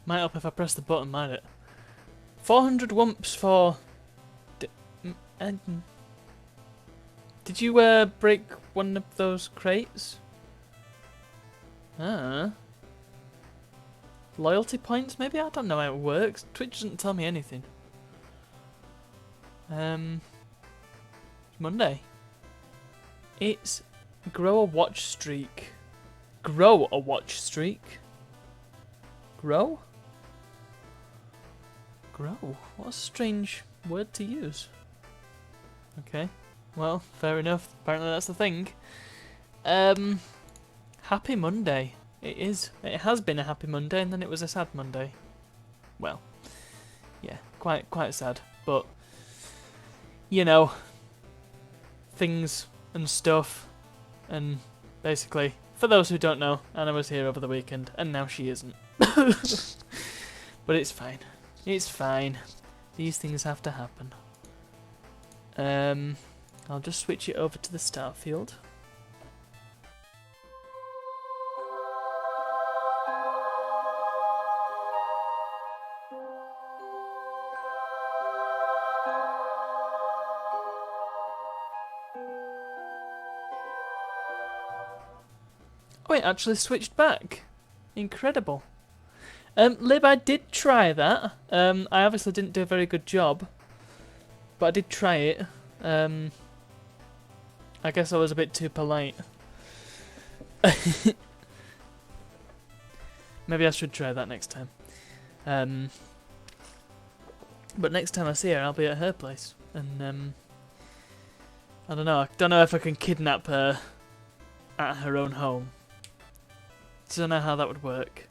Might help if I press the button, might it? 400 wumps for... Did you break one of those crates? Ah. Loyalty points, maybe? I don't know how it works. Twitch doesn't tell me anything. Monday. It's grow a watch streak. Grow a watch streak? Grow? Grow? What a strange word to use. Okay. Well, fair enough. Apparently that's the thing. Happy Monday. It is. It has been a happy Monday, and then it was a sad Monday. Well, yeah, quite sad. But you know, things and stuff, and basically, for those who don't know, Anna was here over the weekend, and now she isn't. But it's fine. It's fine. These things have to happen. I'll just switch it over to the start field. Oh, it actually switched back. Incredible. Lib, I did try that. I obviously didn't do a very good job, but I did try it. I guess I was a bit too polite. Maybe I should try that next time. But next time I see her, I'll be at her place, and I don't know. I don't know if I can kidnap her at her own home. Don't know how that would work.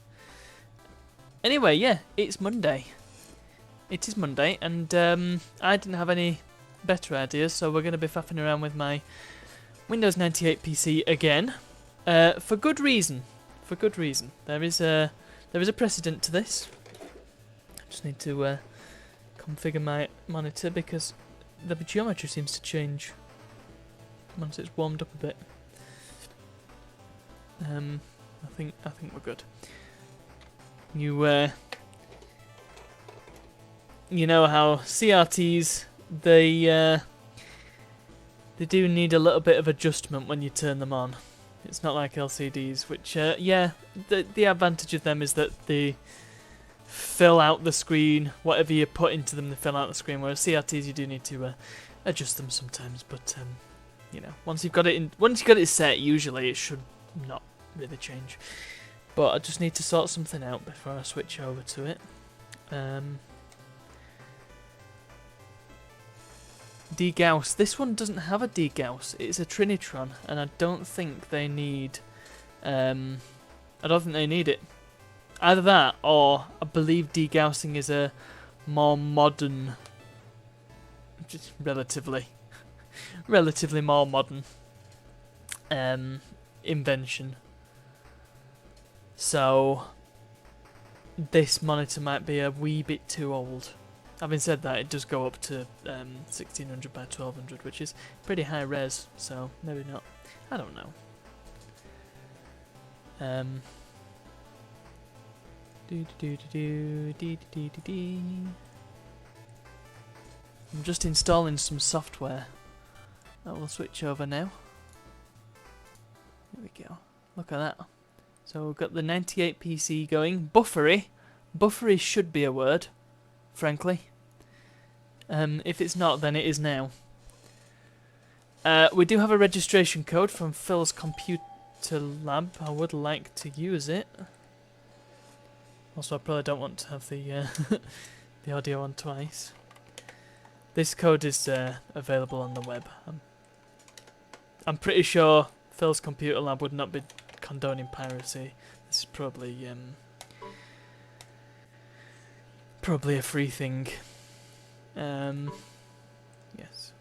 Anyway, yeah, it's Monday. It is Monday, and I didn't have any better ideas, so we're going to be faffing around with my Windows 98 PC again, for good reason. For good reason. There is a precedent to this. I just need to configure my monitor because the geometry seems to change once it's warmed up a bit. I think we're good. You know how CRTs they do need a little bit of adjustment when you turn them on. It's not like LCDs, which yeah, the advantage of them is that they fill out the screen. Whatever you put into them, they fill out the screen. Whereas CRTs, you do need to adjust them sometimes. But you know, once you've got it set, usually it should not really change. But I just need to sort something out before I switch over to it. Degauss. This one doesn't have a degauss. It's a Trinitron, and I don't think they need. I don't think they need it. Either that, or I believe degaussing is a more modern, just relatively more modern invention. So this monitor might be a wee bit too old. Having said that, it does go up to 1600 by 1200, which is pretty high res, so maybe not. I don't know. I'm just installing some software. That will switch over now. There we go. Look at that. So we've got the 98 PC going. Buffery. Buffery should be a word, frankly. If it's not, then it is now. We do have a registration code from Phil's Computer Lab. I would like to use it. Also, I probably don't want to have the the audio on twice. This code is available on the web. I'm pretty sure Phil's Computer Lab would not be condoning piracy. This is probably a free thing. Yes.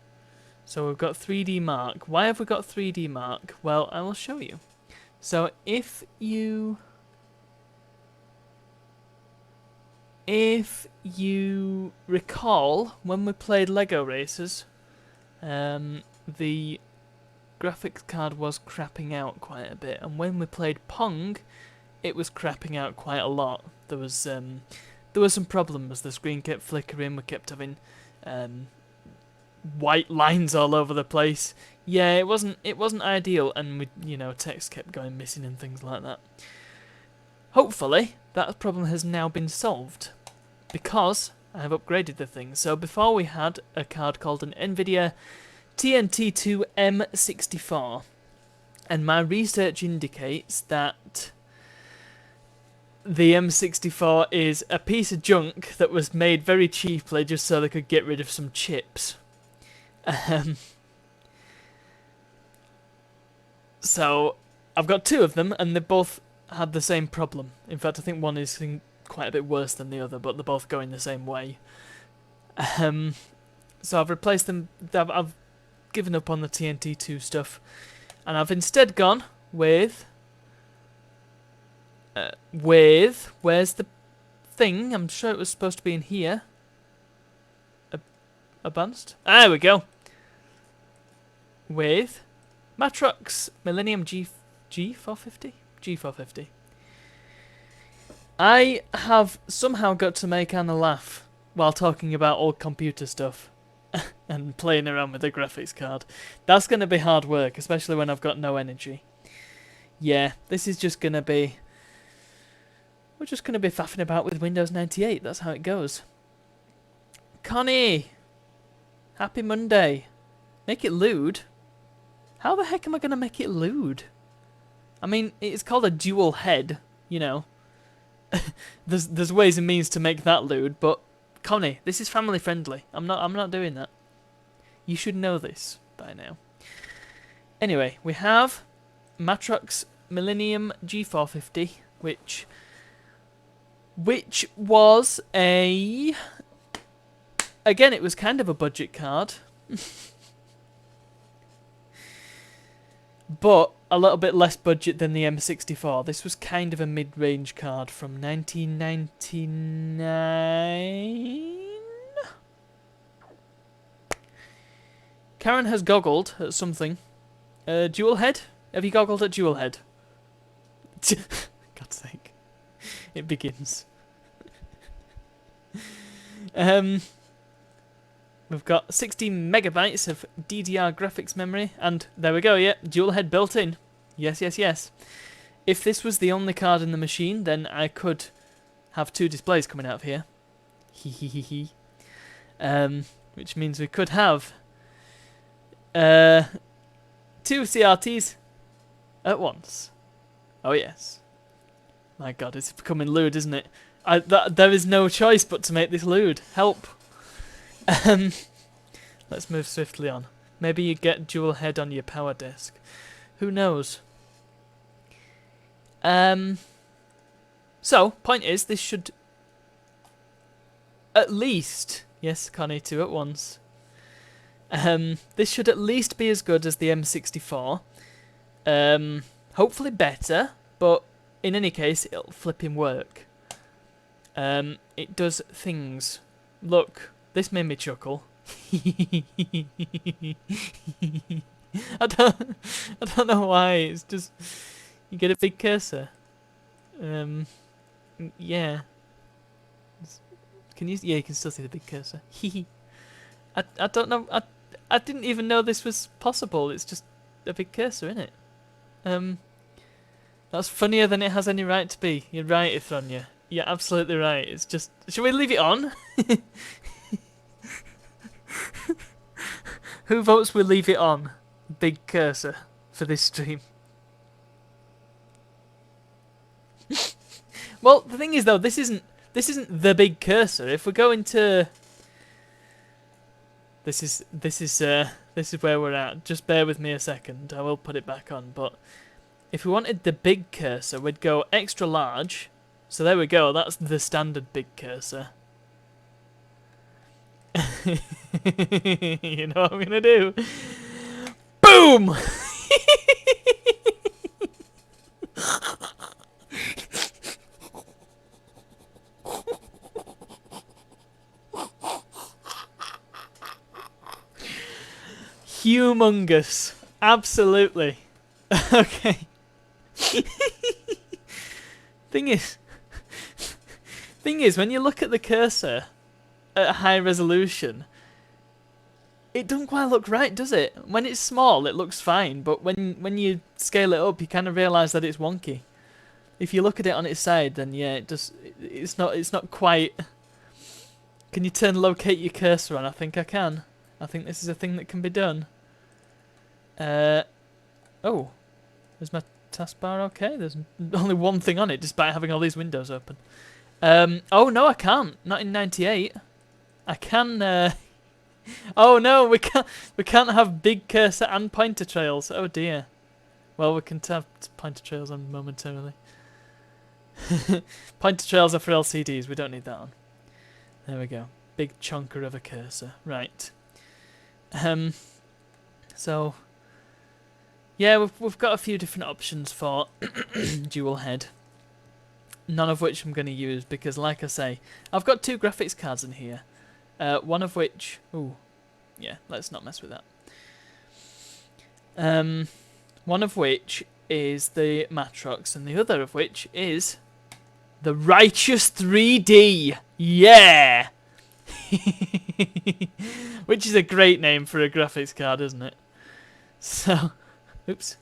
So we've got 3D Mark. Why have we got 3D Mark? Well, I will show you. So if you recall, when we played Lego Racers, the graphics card was crapping out quite a bit, and when we played Pong, it was crapping out quite a lot. There was some problems. The screen kept flickering. We kept having white lines all over the place. Yeah, it wasn't ideal, and text kept going missing and things like that. Hopefully, that problem has now been solved, because I have upgraded the thing. So before we had a card called an NVIDIA TNT2 M64, and my research indicates that the M64 is a piece of junk that was made very cheaply just so they could get rid of some chips. So I've got two of them, and they both had the same problem. In fact, I think one is quite a bit worse than the other, but they're both going the same way. So I've replaced them. I've given up on the TNT2 stuff, and I've instead gone with where's the thing? I'm sure it was supposed to be in here. Advanced. There we go. With Matrox Millennium G450. G450. I have somehow got to make Anna laugh while talking about old computer stuff and playing around with the graphics card. That's going to be hard work, especially when I've got no energy. Yeah, this is just going to be... We're just going to be faffing about with Windows 98. That's how it goes. Connie! Happy Monday. Make it lewd. How the heck am I going to make it lewd? I mean, it's called a dual head, there's ways and means to make that lewd, but Connie, this is family friendly. I'm not doing that. You should know this by now. Anyway, we have Matrox Millennium G450, which was again, it was kind of a budget card. But a little bit less budget than the M64. This was kind of a mid-range card from 1999. Karen has goggled at something. Dual head? Have you goggled at dual head? God's sake. It begins. We've got 16 megabytes of DDR graphics memory, and there we go, yeah, dual head built in. Yes, yes, yes. If this was the only card in the machine, then I could have two displays coming out of here. Which means we could have two CRTs at once. Oh yes. My god, it's becoming lewd, isn't it? There is no choice but to make this lewd. Help. Let's move swiftly on. Maybe you get dual head on your power disk. Who knows? So, point is, this should at least... Yes, Connie, two at once. This should at least be as good as the M64. Hopefully better, but in any case, it'll flipping work. It does things. Look, this made me chuckle. I don't know why. It's just you get a big cursor. Yeah. Can you? Yeah, you can still see the big cursor. I don't know. I didn't even know this was possible. It's just a big cursor, isn't it? That's funnier than it has any right to be. You're right, Ithronia. You're absolutely right. It's just... Should we leave it on? Who votes we leave it on? Big cursor for this stream. Well, the thing is though, this isn't the big cursor. If we go into... This is where we're at. Just bear with me a second. I will put it back on. But if we wanted the big cursor, we'd go extra large. So there we go. That's the standard big cursor. You know what I'm gonna do? Boom! Humongous. Absolutely. Okay. Thing is, Thing is, when you look at the cursor at high resolution, it doesn't quite look right, does it? When it's small, it looks fine, but when you scale it up, you kind of realise that it's wonky. If you look at it on its side, then yeah, it's not quite. Can you turn locate your cursor on? I think I can. I think this is a thing that can be done. Oh, is my taskbar okay? There's only one thing on it, despite having all these windows open. Oh no, I can't. Not in 98. I can. Oh no, we can't have big cursor and pointer trails. Oh dear. Well, we can have pointer trails on momentarily. Pointer trails are for LCDs. We don't need that on. There we go. Big chunker of a cursor. Right. So yeah, we've got a few different options for dual head. None of which I'm going to use because, like I say, I've got 2 graphics cards in here. One of which... Ooh, yeah, let's not mess with that. One of which is the Matrox, and the other of which is the Righteous 3D. Yeah! Which is a great name for a graphics card, isn't it? So, oops.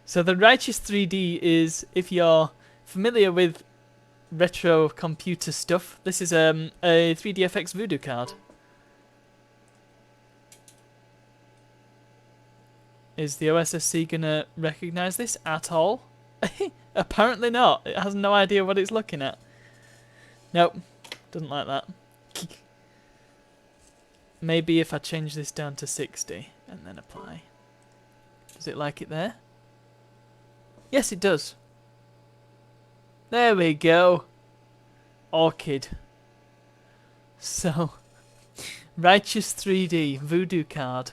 So the Righteous 3D is, if you're familiar with retro computer stuff, this is a 3DFX Voodoo card. Is the OSSC gonna recognise this at all? Apparently not. It has no idea what it's looking at. Nope, doesn't like that. Maybe if I change this down to 60 and then apply. Does it like it there? Yes, it does. There we go. Orchid. So, Righteous 3D Voodoo card.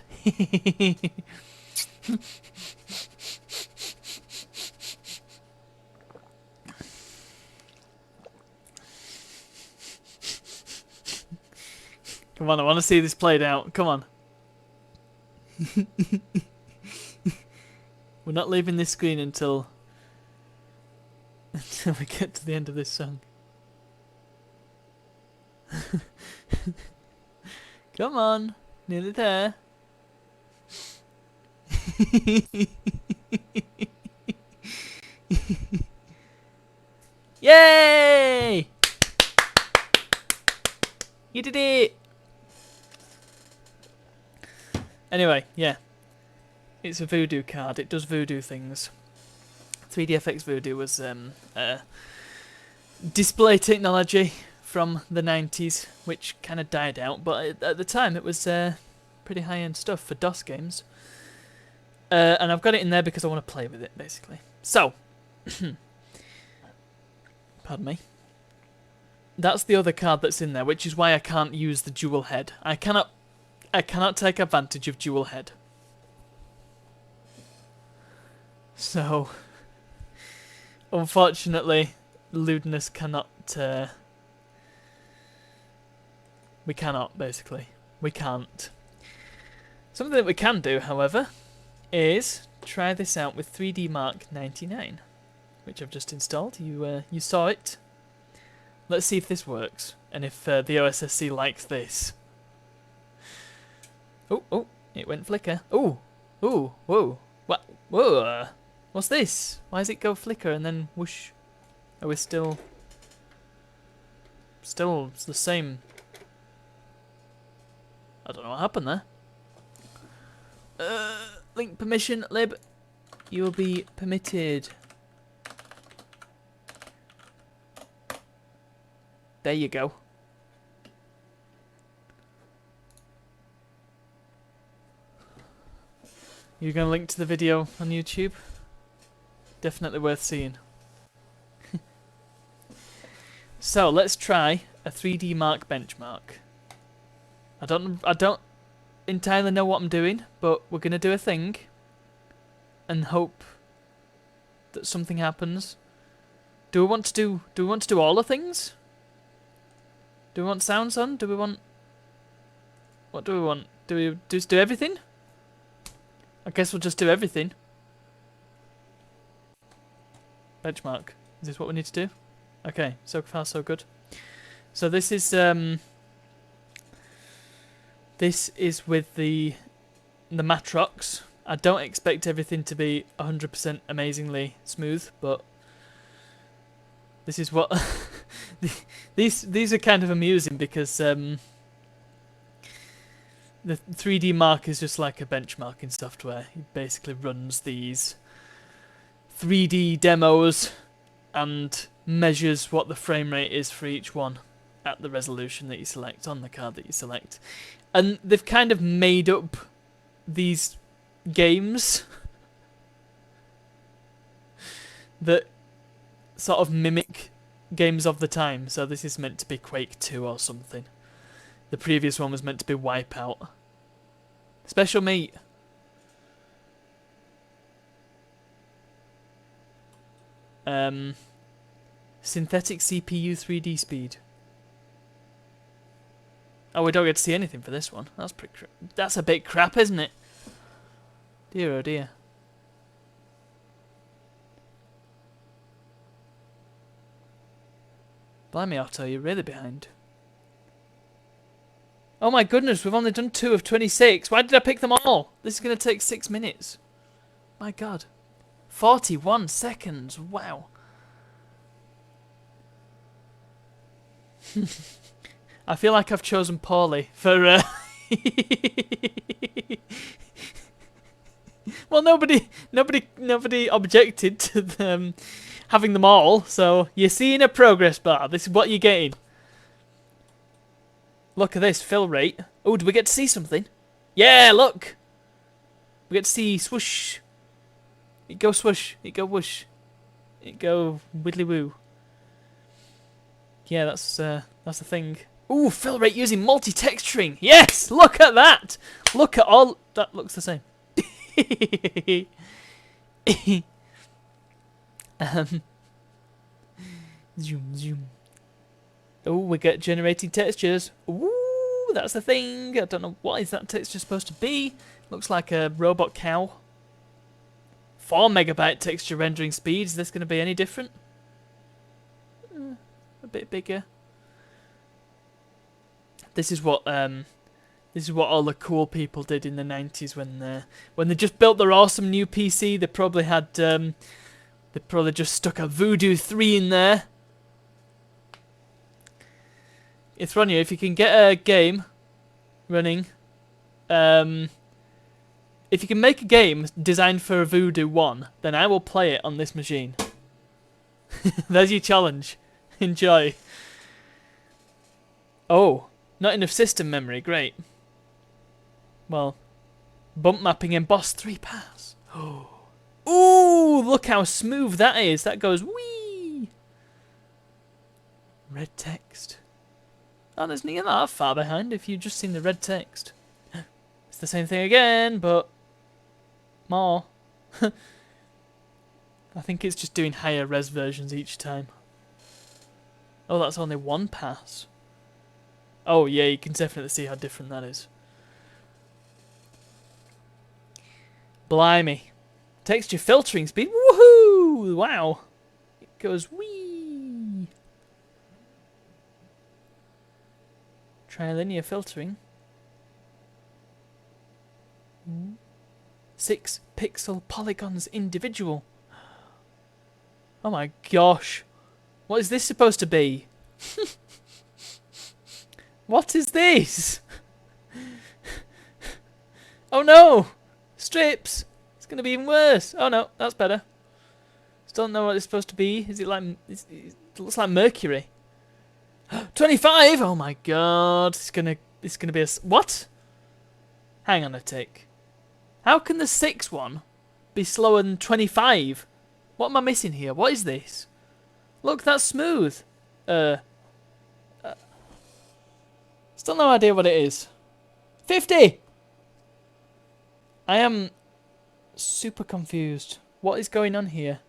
Come on, I want to see this played out. Come on. We're not leaving this screen until we get to the end of this song. Come on, nearly there. Yay! You did it! Anyway, yeah. It's a voodoo card. It does voodoo things. 3DFX Voodoo was display technology from the 90s, which kind of died out, but at the time it was pretty high-end stuff for DOS games. And I've got it in there because I want to play with it, basically. So, pardon me. That's the other card that's in there, which is why I can't use the dual head. I cannot take advantage of dual head. So, unfortunately, Lewdness cannot... we cannot, basically. We can't. Something that we can do, however, is try this out with 3D Mark 99, which I've just installed. You saw it. Let's see if this works, and if the OSSC likes this. Oh, it went flicker. Oh, whoa. What? Whoa. What's this? Why does it go flicker and then whoosh? Are we still it's the same? I don't know what happened there. Link permission, lib. You will be permitted. There you go. You're going to link to the video on YouTube? Definitely worth seeing. So, let's try a 3D Mark benchmark. I don't entirely know what I'm doing, but we're going to do a thing and hope that something happens. Do we want to do all the things? Do we want sounds on? Do we want... What do we want? Do we just do everything? I guess we'll just do everything. Benchmark. Is this what we need to do? Okay, so far so good. So this is with the Matrox. I don't expect everything to be 100% amazingly smooth, but this is what these are kind of amusing because the 3D Mark is just like a benchmarking software. It basically runs these 3D demos and measures what the frame rate is for each one at the resolution that you select on the card that you select. And they've kind of made up these games that sort of mimic games of the time. So this is meant to be Quake 2 or something. The previous one was meant to be Wipeout. Special meat. Synthetic CPU 3D speed. Oh, we don't get to see anything for this one. That's pretty. That's a bit crap, isn't it? Dear oh dear. Blimey, Otto, you're really behind. Oh my goodness, we've only done 2 of 26. Why did I pick them all? This is going to take 6 minutes. My god. 41 seconds. Wow. I feel like I've chosen poorly for... Well, nobody objected to them having them all, so you're seeing a progress bar. This is what you're getting. Look at this fill rate. Oh, do we get to see something? Yeah, look. We get to see swoosh. It go swoosh. It go whoosh. It go widdly woo. Yeah, that's the thing. Ooh, fill rate using multi-texturing. Yes, look at that. Look at all. That looks the same. Zoom, zoom. Oh, we get generating textures. Ooh, that's the thing. I don't know what is that texture supposed to be. Looks like a robot cow. 4 megabyte texture rendering speed. Is this going to be any different? A bit bigger. This is what all the cool people did in the 90s when they just built their awesome new PC. They probably had they probably just stuck a Voodoo 3 in there. Ithronia, if you can get a game running, if you can make a game designed for a Voodoo 1, then I will play it on this machine. There's your challenge. Enjoy. Oh, not enough system memory. Great. Well, bump mapping in Boss 3 pass. Oh. Ooh, look how smooth that is. That goes wee. Red text. Oh, there's not that far behind if you've just seen the red text. It's the same thing again, but more. I think it's just doing higher res versions each time. Oh, that's only 1 pass. Oh, yeah, you can definitely see how different that is. Blimey. Texture filtering speed. Woohoo! Wow. It goes wee. Trilinear filtering. 6 pixel polygons individual. Oh my gosh. What is this supposed to be? What is this? Oh no! Strips! It's going to be even worse. Oh no, that's better. Still don't know what it's supposed to be. Is it like... it looks like mercury. 25! Oh my god. It's gonna be a... What? Hang on a tick. How can the 6 one be slower than 25? What am I missing here? What is this? Look, that's smooth. Still no idea what it is. 50! I am super confused. What is going on here?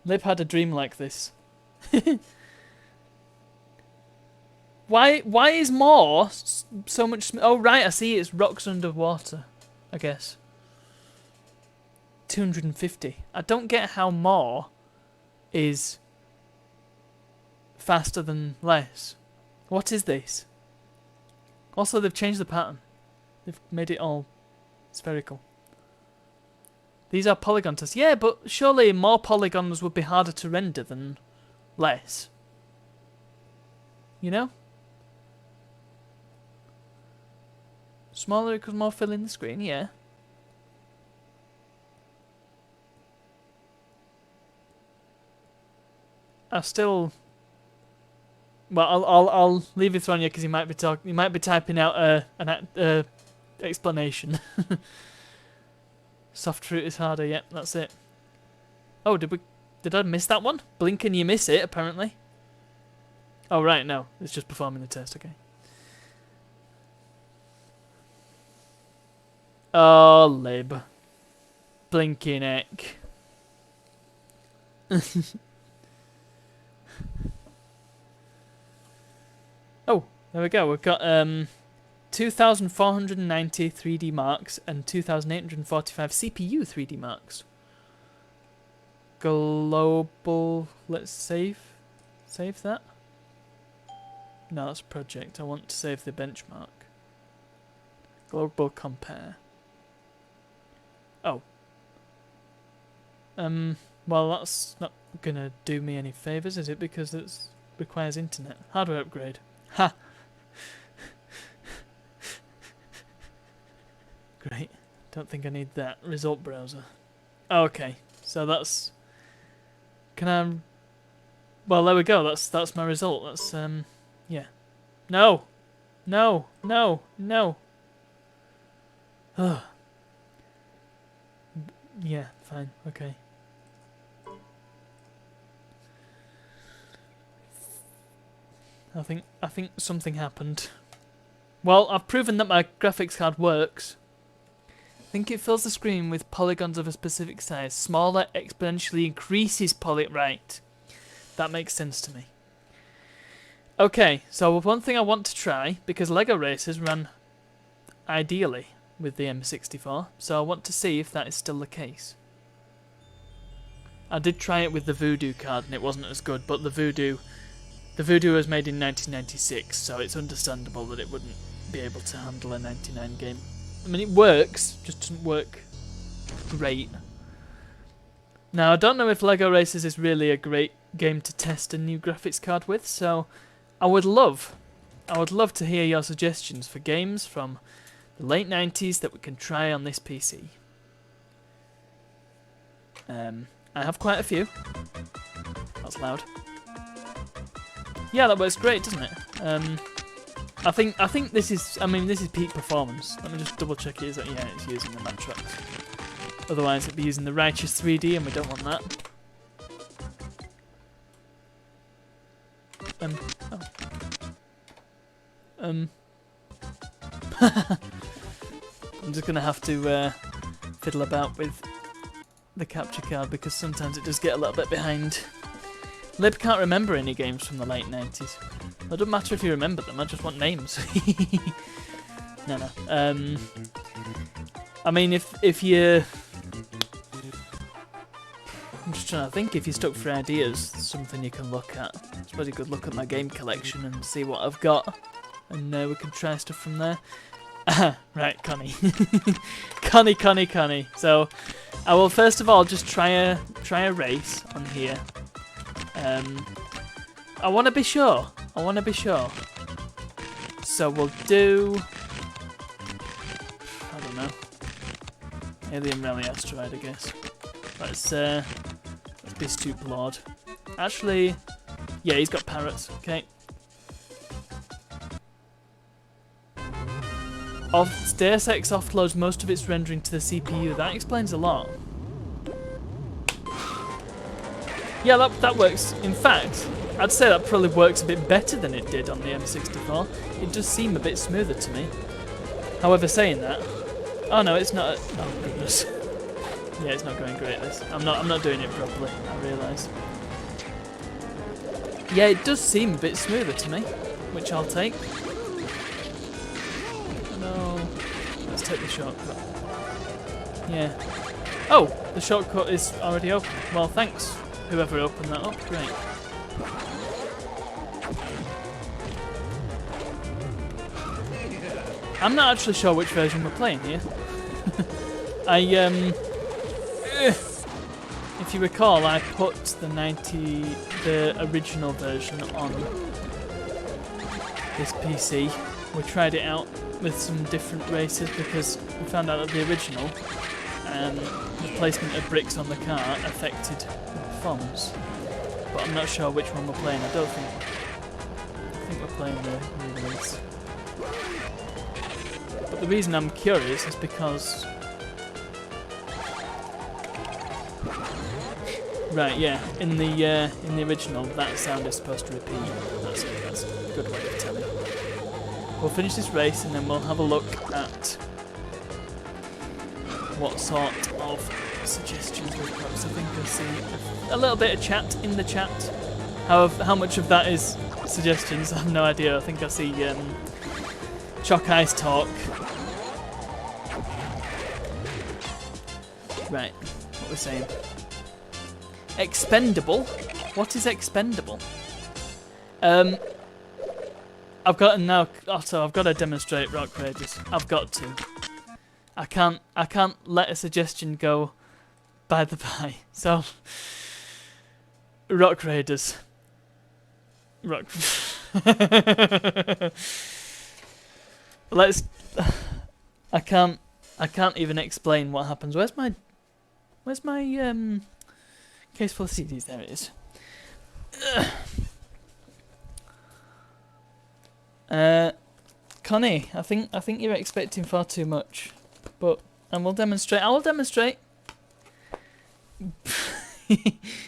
Lib had a dream like this. Why is more so much... Oh, right, I see. It's rocks underwater, I guess. 250. I don't get how more is faster than less. What is this? Also, they've changed the pattern. They've made it all spherical. These are polygon tests. Yeah, but surely more polygons would be harder to render than less. You know? Smaller equals more fill in the screen, yeah. I still... Well, I'll leave it on you because you might be typing out an explanation. Soft fruit is harder. Yep, that's it. Oh, did I miss that one? Blink and you miss it apparently. Oh right, no, it's just performing the test. Okay. Oh, lib. Blinking egg. Oh, there we go. We've got 2,490 3D marks and 2,845 CPU 3D marks. Global. Let's save that. No, that's project. I want to save the benchmark. Global compare. Oh. Well, that's not gonna do me any favors, is it? Because it requires internet. Hardware upgrade. Ha! Great. Don't think I need that. Result browser. Okay. So that's... Can I... Well, there we go. That's my result. That's, yeah. No! No! No! No! Ugh. Yeah, fine. Okay. I think something happened. Well, I've proven that my graphics card works. I think it fills the screen with polygons of a specific size. Smaller exponentially increases poly... Right. That makes sense to me. Okay, so one thing I want to try, because Lego Racers ran ideally with the M64, so I want to see if that is still the case. I did try it with the Voodoo card and it wasn't as good, but the Voodoo was made in 1996, so it's understandable that it wouldn't be able to handle a 99 game. I mean, it works, just doesn't work great. Now, I don't know if Lego Racers is really a great game to test a new graphics card with, so I would love to hear your suggestions for games from the late 90s that we can try on this PC. I have quite a few. That's loud. Yeah, that works great, doesn't it? I think this is, I mean, this is peak performance. Let me just double check it. Yeah, it's using the Matrox. Otherwise, it'd be using the Righteous 3D, and we don't want that. I'm just gonna have to fiddle about with the capture card because sometimes it does get a little bit behind. Lib can't remember any games from the late 90s. It doesn't matter if you remember them, I just want names. No. I mean, if you... I'm just trying to think, if you're stuck for ideas, something you can look at. I suppose you could look at my game collection and see what I've got. And we can try stuff from there. Right, Connie. Connie. So, I will first of all just try a race on here. I want to be sure. So we'll do... I don't know. Alien Rally Asteroid, I guess. Let's be stupid Lord. Actually, yeah, he's got parrots. Okay. Deus Ex offloads most of its rendering to the CPU. That explains a lot. Yeah, that works. In fact, I'd say that probably works a bit better than it did on the M64. It does seem a bit smoother to me. However, saying that, oh no, it's not. Oh goodness. Yeah, it's not going great. This. I'm not doing it properly. I realise. Yeah, it does seem a bit smoother to me, which I'll take. No, let's take the shortcut. Yeah. Oh, the shortcut is already open. Well, thanks. Whoever opened that up, great. I'm not actually sure which version we're playing here. If you recall, I put the original version on this PC. We tried it out with some different races because we found out that the original the placement of bricks on the car affected performance. But I'm not sure which one we're playing. I think we're playing the new release. But the reason I'm curious is because... Right, yeah, in the original, that sound is supposed to repeat. That's a good way of telling. We'll finish this race and then we'll have a look at what sort of suggestions we've got. So I think I see a little bit of chat in the chat. How much of that is suggestions, I have no idea. I think I see Chalk Ice Talk. Right, what we're saying. Expendable? What is expendable? I've got to now. Also, I've got to demonstrate Rock Raiders. I've got to. I can't let a suggestion go by the by. So, Rock Raiders. Rock. Let's. I can't even explain what happens. Where's my case full of CDs? There it is. Connie, I think you're expecting far too much, but I will demonstrate.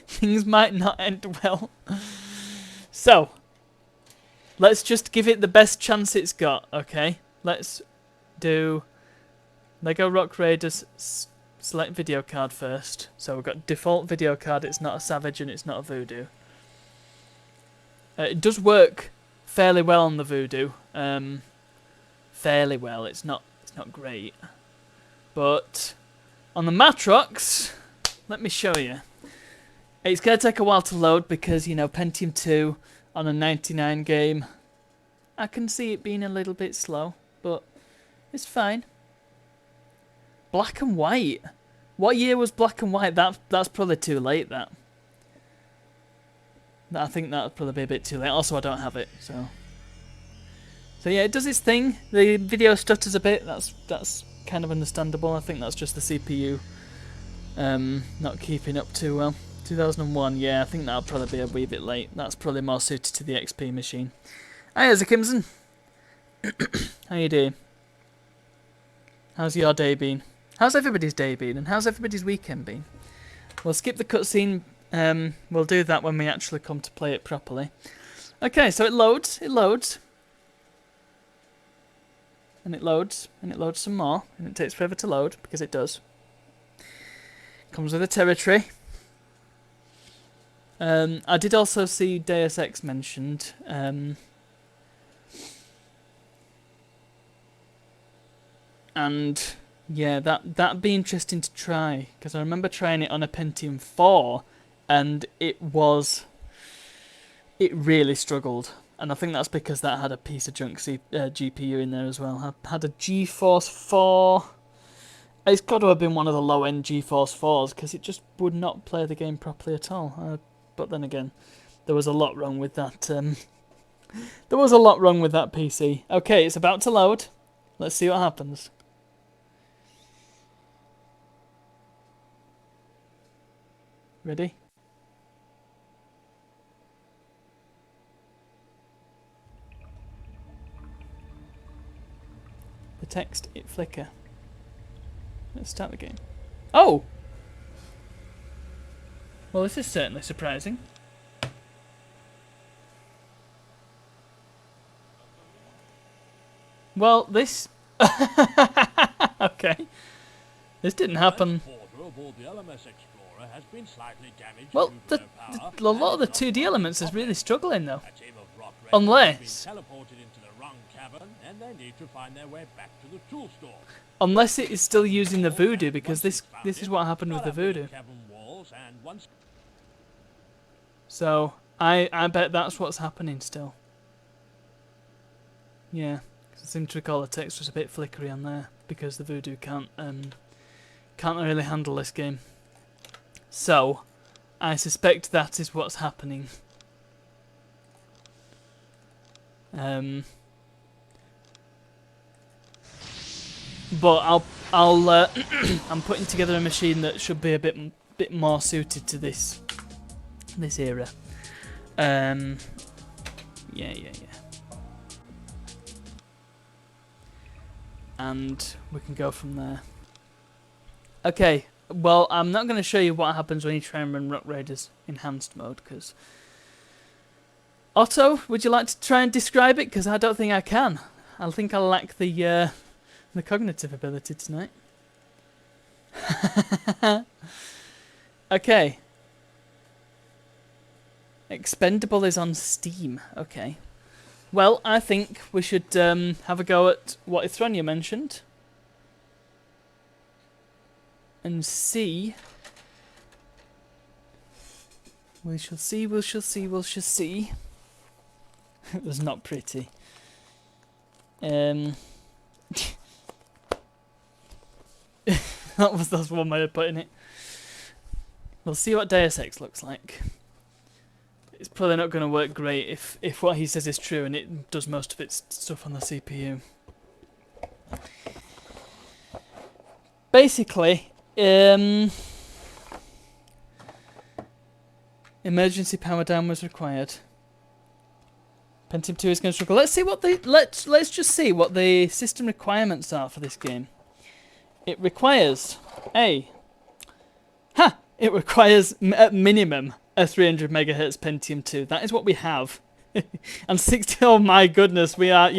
Things might not end well. So, let's just give it the best chance it's got, okay? Let's do Lego Rock Raiders. Select video card first. So we've got default video card. It's not a Savage and it's not a Voodoo. It does work fairly well on the Voodoo. Fairly well. It's not great. But on the Matrox, let me show you. It's going to take a while to load because, you know, Pentium 2 on a 99 game. I can see it being a little bit slow, but it's fine. Black and white. What year was black and white? That's probably too late, that. I think that'd probably be a bit too late. Also, I don't have it, so yeah, it does its thing. The video stutters a bit. That's kind of understandable. I think that's just the CPU not keeping up too well. 2001, yeah, I think that'll probably be a wee bit late. That's probably more suited to the XP machine. Hi, Kimson. How you doing? How's your day been? How's everybody's day been? And how's everybody's weekend been? We'll skip the cutscene. We'll do that when we actually come to play it properly. Okay, so it loads. And it loads. And it loads some more. And it takes forever to load, because it does. Comes with a territory. I did also see Deus Ex mentioned. And yeah, that'd be interesting to try, because I remember trying it on a Pentium 4 and it really struggled, and I think that's because that had a piece of junk GPU in there as well. I had a GeForce 4. It's got to have been one of the low-end GeForce 4s, because it just would not play the game properly at all. But then again, there was a lot wrong with that. There was a lot wrong with that PC. Okay, it's about to load. Let's see what happens. Ready? The text, it flicker. Let's start the game. Oh! Well, this is certainly surprising. Well, this... Okay. This didn't happen. Well, a lot of the 2D elements is really struggling, though. Unless it is still using the Voodoo, because this is what happened with the Voodoo. So I bet that's what's happening still. Yeah, I seem to recall the text was a bit flickery on there because the Voodoo can't really handle this game. So, I suspect that is what's happening. But I'll I'm putting together a machine that should be a bit more suited to this era. Yeah. And we can go from there. Okay, well, I'm not going to show you what happens when you try and run Rock Raiders Enhanced mode, because... Otto, would you like to try and describe it? Because I don't think I can. I think I lack the cognitive ability tonight. Okay. Expendable is on Steam. Okay. Well, I think we should have a go at what Ithronia mentioned. And see. We shall see. It was not pretty. That's one way of putting it. We'll see what Deus Ex looks like. It's probably not going to work great if what he says is true and it does most of its stuff on the CPU. Basically, emergency power down was required. Pentium 2 is going to struggle. Let's see what let's just see what the system requirements are for this game. It requires it requires at minimum a 300 megahertz Pentium 2. That is what we have. And 60, oh my goodness, we are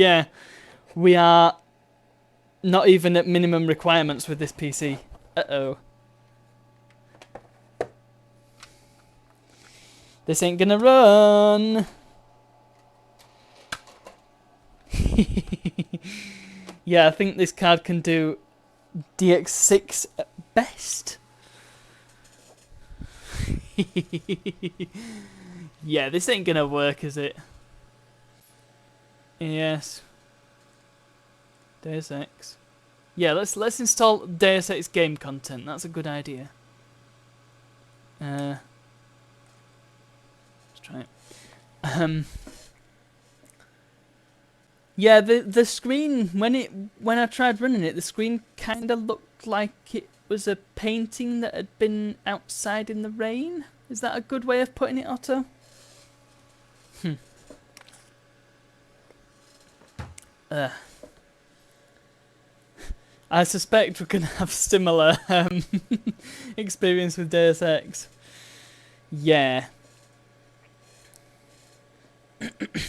not even at minimum requirements with this PC. Uh-oh. This ain't gonna run. Yeah, I think this card can do DX6 at best. Yeah, this ain't gonna work, is it? Yes. Deus Ex. Yeah, let's install Deus Ex game content. That's a good idea. Let's try it. Yeah, the screen when I tried running it, the screen kind of looked like it was a painting that had been outside in the rain. Is that a good way of putting it, Otto? I suspect we're going to have similar experience with Deus Ex. Yeah.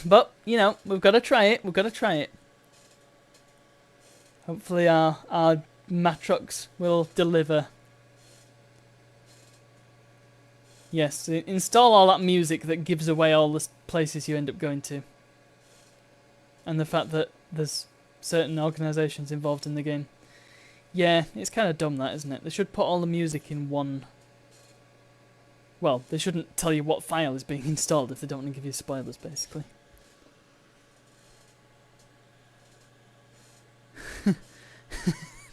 But, you know, we've got to try it. Hopefully our Matrox will deliver. Yes, install all that music that gives away all the places you end up going to. And the fact that there's certain organisations involved in the game. Yeah, it's kind of dumb that, isn't it? They should put all the music in one... Well, they shouldn't tell you what file is being installed if they don't want to give you spoilers, basically.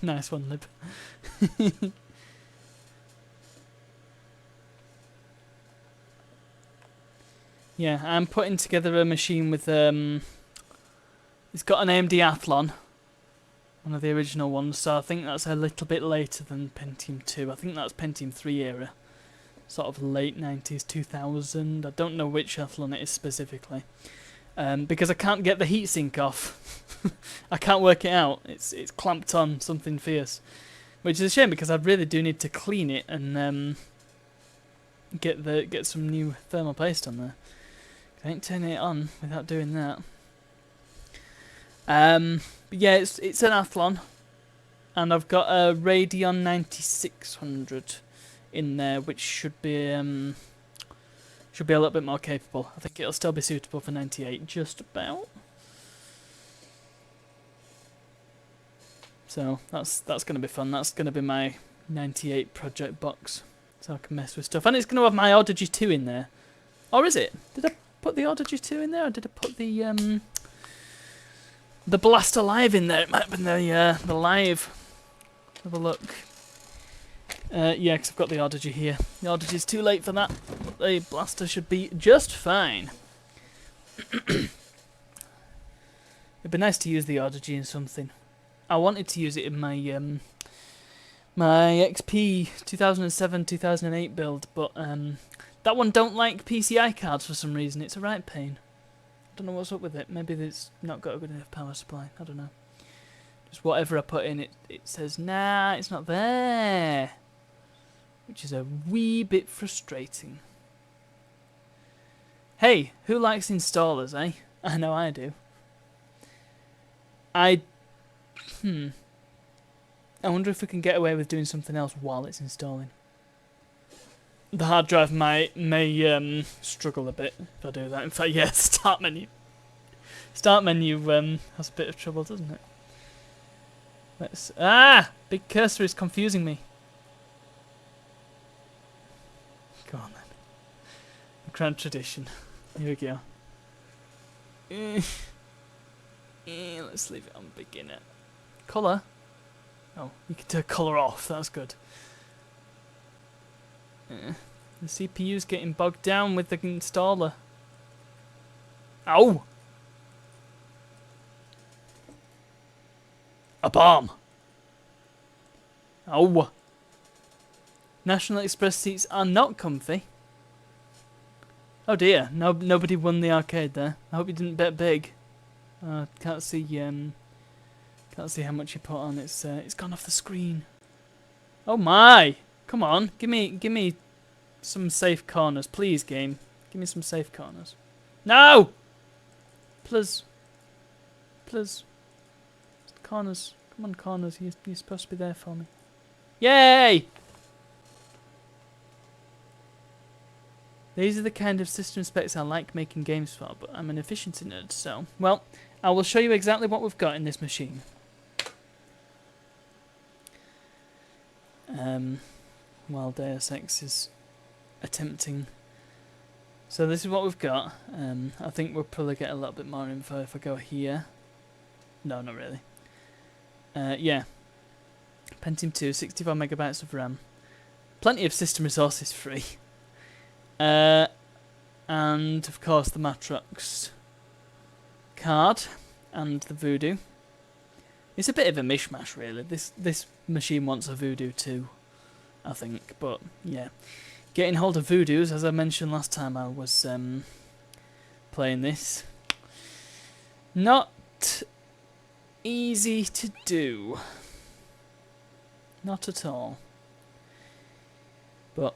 Nice one, Lib. Yeah, I'm putting together a machine with... It's got an AMD Athlon. One of the original ones, so I think that's a little bit later than Pentium 2. I think that's Pentium 3 era. Sort of late 90s, 2000. I don't know which Athlon it is specifically. Because I can't get the heatsink off. I can't work it out. It's clamped on something fierce. Which is a shame because I really do need to clean it and get some new thermal paste on there. I ain't turning it on without doing that. But yeah, it's an Athlon. And I've got a Radeon 9600 in there, which should be a little bit more capable. I think it'll still be suitable for 98, just about. So that's going to be fun. That's going to be my 98 project box, so I can mess with stuff. And it's going to have my Audigy 2 in there, or is it? Did I put the Audigy 2 in there, or did I put the the Blaster Live in there. It might have been the Live. Have a look. Yeah, because I've got the Audigy here. The Audigy's too late for that. But the Blaster should be just fine. It'd be nice to use the Audigy in something. I wanted to use it in my my XP 2007-2008 build, but that one don't like PCI cards for some reason. It's a right pain. I don't know what's up with it. Maybe it's not got a good enough power supply. I don't know. Just whatever I put in, it says, nah, it's not there. Which is a wee bit frustrating. Hey, who likes installers, eh? I know I do. I wonder if we can get away with doing something else while it's installing. The hard drive may struggle a bit if I do that. In fact, yeah, start menu. Start menu has a bit of trouble, doesn't it? Let's big cursor is confusing me. Go on then. The grand tradition. Here we go. Let's leave it on beginner. Colour. Oh, you can turn colour off. That's good. The CPU's getting bogged down with the installer. Ow! A bomb! Oh! National Express seats are not comfy. Oh dear, nobody won the arcade there. I hope you didn't bet big. Can't see how much you put on. It's gone off the screen. Oh my! Come on, give me some safe corners, please, game. Give me some safe corners. No! Please. Corners. Come on, corners. You're supposed to be there for me. Yay! These are the kind of system specs I like making games for, but I'm an efficiency nerd, so... Well, I will show you exactly what we've got in this machine. While Deus Ex is attempting... So this is what we've got. I think we'll probably get a little bit more info if I go here. No, not really. Yeah. Pentium 2, 64 megabytes of RAM. Plenty of system resources free. And of course the Matrox card and the Voodoo. It's a bit of a mishmash, really. This machine wants a Voodoo too, I think. But yeah, getting hold of Voodoos, as I mentioned last time I was playing this, not easy to do. Not at all. But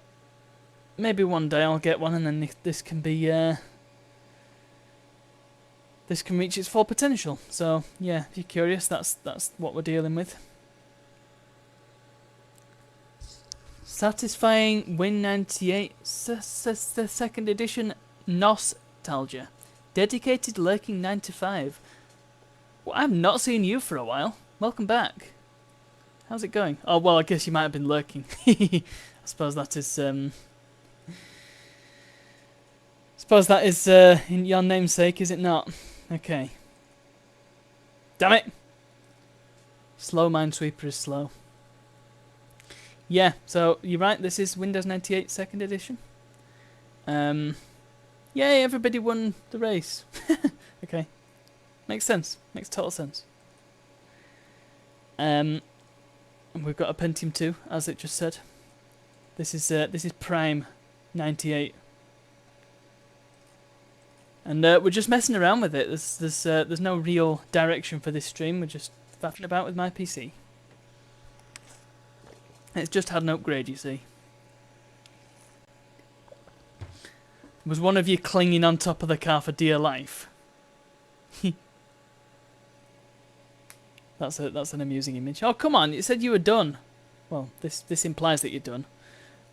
maybe one day I'll get one, and then this can be this can reach its full potential. So yeah, if you're curious, that's what we're dealing with. Satisfying Win98 second edition nostalgia. Dedicated lurking 9 to 5. Well, I've not seen you for a while. Welcome back. How's it going? Oh well, I guess you might have been lurking. I suppose that is in your namesake, is it not? Okay. Damn it! Slow Minesweeper is slow. Yeah, so you're right, this is Windows 98 second edition. Yay, everybody won the race. Okay. Makes sense. Makes total sense. And we've got a Pentium 2, as it just said. This is Prime 98. And we're just messing around with it. There's no real direction for this stream. We're just faffing about with my PC. It's just had an upgrade, you see. Was one of you clinging on top of the car for dear life? That's an amusing image. Oh come on! It said you were done. Well, this implies that you're done.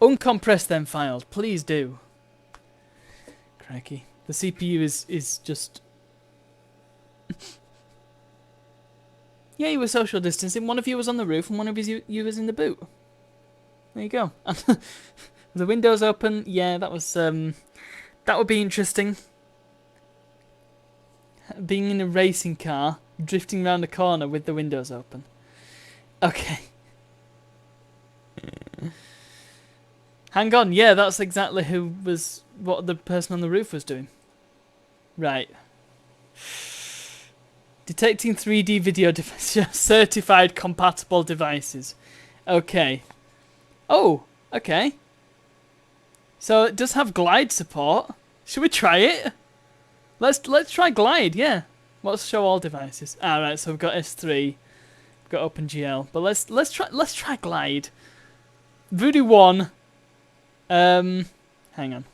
Uncompress them files, please do. Crikey. The CPU is just... Yeah, you were social distancing. One of you was on the roof and one of you was in the boot. There you go. The windows open. Yeah, that would be interesting. Being in a racing car drifting around the corner with the windows open. Okay. Hang on, yeah, that's exactly what the person on the roof was doing. Right. Detecting 3D video devices. Certified compatible devices. Okay. Oh, okay. So it does have glide support. Should we try it? Let's try glide, yeah. Let's show all devices. Alright, so we've got S3. We've got OpenGL. But let's try glide. Voodoo 1. Hang on.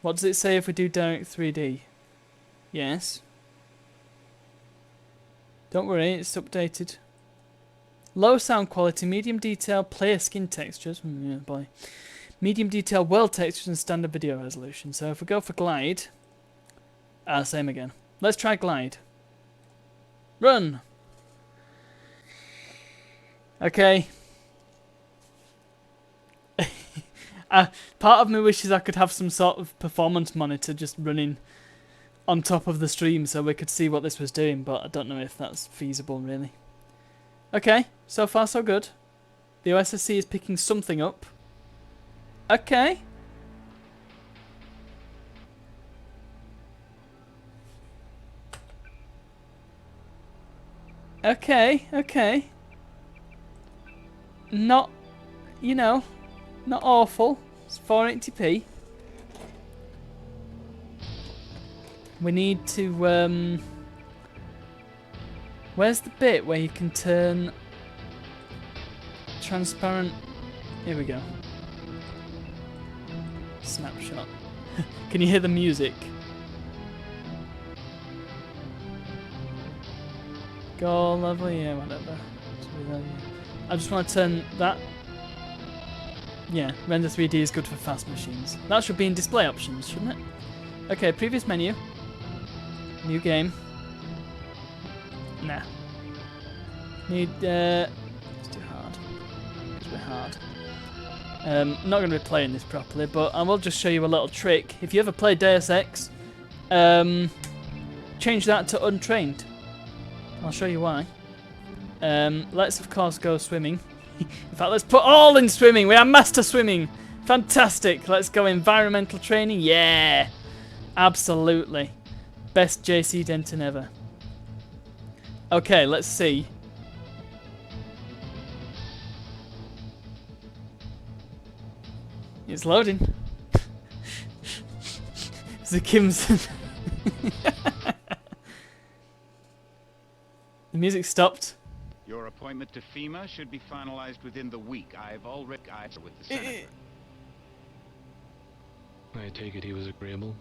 What does it say if we do direct 3D? Yes. Don't worry, it's updated. Low sound quality, medium detail, player skin textures. Yeah, boy. Medium detail, world textures, and standard video resolution. So if we go for glide, same again. Let's try glide. Run. Okay. Part of me wishes I could have some sort of performance monitor just running on top of the stream so we could see what this was doing, but I don't know if that's feasible really. Okay, so far so good. The OSSC is picking something up. Okay. Okay. Not, you know, not awful. It's 480p. We need to, where's the bit where you can turn transparent? Here we go. Snapshot. Can you hear the music? Go level, yeah, whatever. I just want to turn that. Yeah, render 3D is good for fast machines. That should be in display options, shouldn't it? Okay, previous menu. New game. Nah. Need, it's too hard. It's a bit hard. Not going to be playing this properly, but I will just show you a little trick. If you ever played Deus Ex, change that to untrained. I'll show you why. Let's, of course, go swimming. In fact, let's put all in swimming. We are master swimming. Fantastic. Let's go environmental training. Yeah. Absolutely. Best JC Denton ever. Okay, let's see. It's loading. The Kimson. The music stopped. Your appointment to FEMA should be finalized within the week. I've already with the senator. I take it he was agreeable.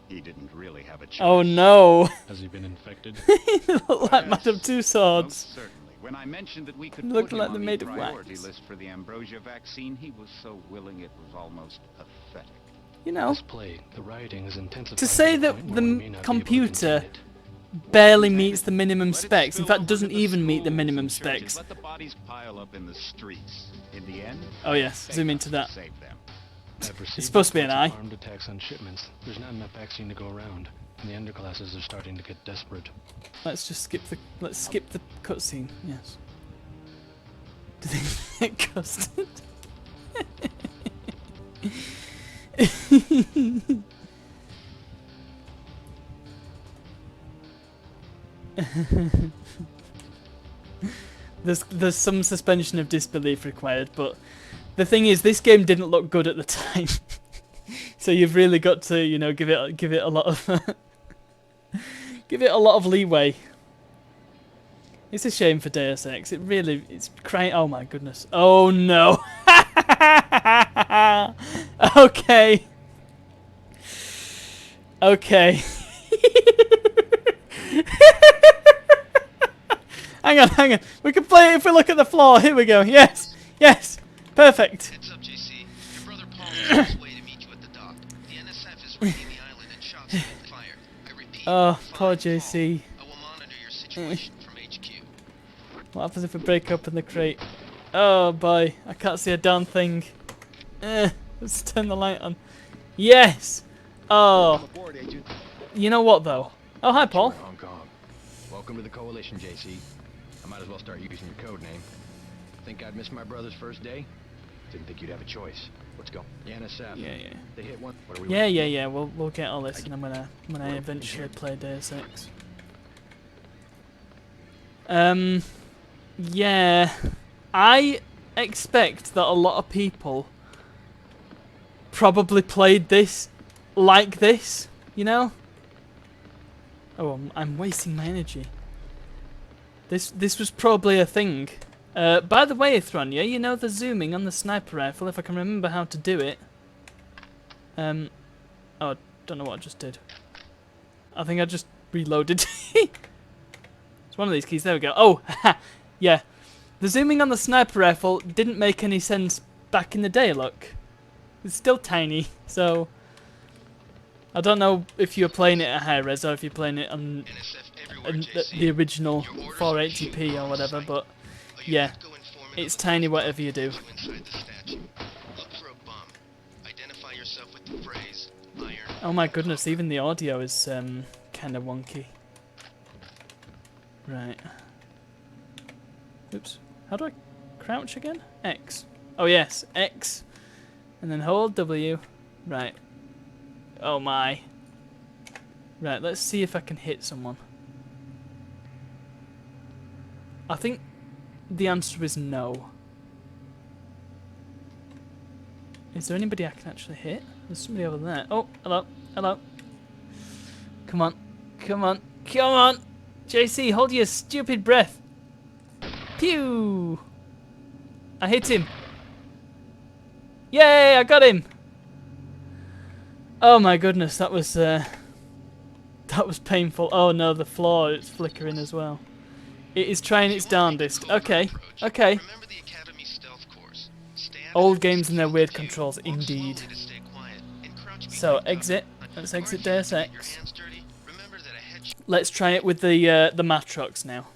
He didn't really have a choice. Oh no! Has he been infected? He looked like Madame Two Swords. Most certainly. When I mentioned that we could Looked put him like on they're the made of priority wax. list for the ambrosia vaccine, he was so willing it was almost pathetic. You know, This plague, the rioting is intensifying. to say to the that point where the we may not be able to computer contain it. barely meets the minimum Let it specs. In spill fact, over doesn't to the even meet the schools minimum and churches. specs. Let the bodies pile up in the streets. In the end, Oh yes, they zoom have into to that. save them. I've perceived It's supposed to be an reports of eye. Armed attacks on shipments. There's not enough vaccine to go around, and the underclasses are starting to get desperate. Let's just skip the cutscene. Yes. Do they get custard? There's some suspension of disbelief required, but the thing is, this game didn't look good at the time, so you've really got to, you know, give it a lot of give it a lot of leeway. It's a shame for Deus Ex. It's crying. Oh my goodness. Oh no. Okay. Okay. Hang on. We can play it if we look at the floor. Here we go. Yes. Perfect. Heads up, JC. Your brother Paul is on his way to meet you at the dock. The NSF is raiding the island and shots have been fired. I repeat. Oh, poor find JC. Paul. I will monitor your situation from HQ. What happens if we break open the crate? Oh boy, I can't see a darn thing. Let's turn the light on. Yes! Oh. You know what though? Oh, hi Paul. Hong Kong. Welcome Welcome to the Coalition, JC. I might as well start using your code name. Think I'd miss my brother's first day? Didn't think you'd have a choice. Let's go. The NSF. Yeah. They hit one. What are we Yeah. We'll get all this, and then when I eventually play Deus Ex. Yeah, I expect that a lot of people probably played this like this, you know? Oh, I'm wasting my energy. This was probably a thing. By the way, Thronya, you know the zooming on the sniper rifle, if I can remember how to do it. Oh, I don't know what I just did. I think I just reloaded. It's one of these keys, there we go. Oh, yeah. The zooming on the sniper rifle didn't make any sense back in the day, look. It's still tiny, so... I don't know if you're playing it at high res or if you're playing it on the original 480p or whatever, but yeah, it's tiny whatever you do. Oh my goodness, even the audio is kind of wonky. Right. Oops. How do I crouch again? X. Oh yes, X. And then hold W. Right. Oh my. Right, let's see if I can hit someone. I think the answer is no. Is there anybody I can actually hit? There's somebody over there. Oh, hello. Hello. Come on. Come on. Come on! JC, hold your stupid breath. Pew! I hit him. Yay, I got him! Oh my goodness, that was painful. Oh no, the floor, it's flickering as well. It is trying its darndest. Okay, okay. Old games and their weird controls, indeed. So, exit. Let's exit Deus Ex. Let's try it with the Matrox now.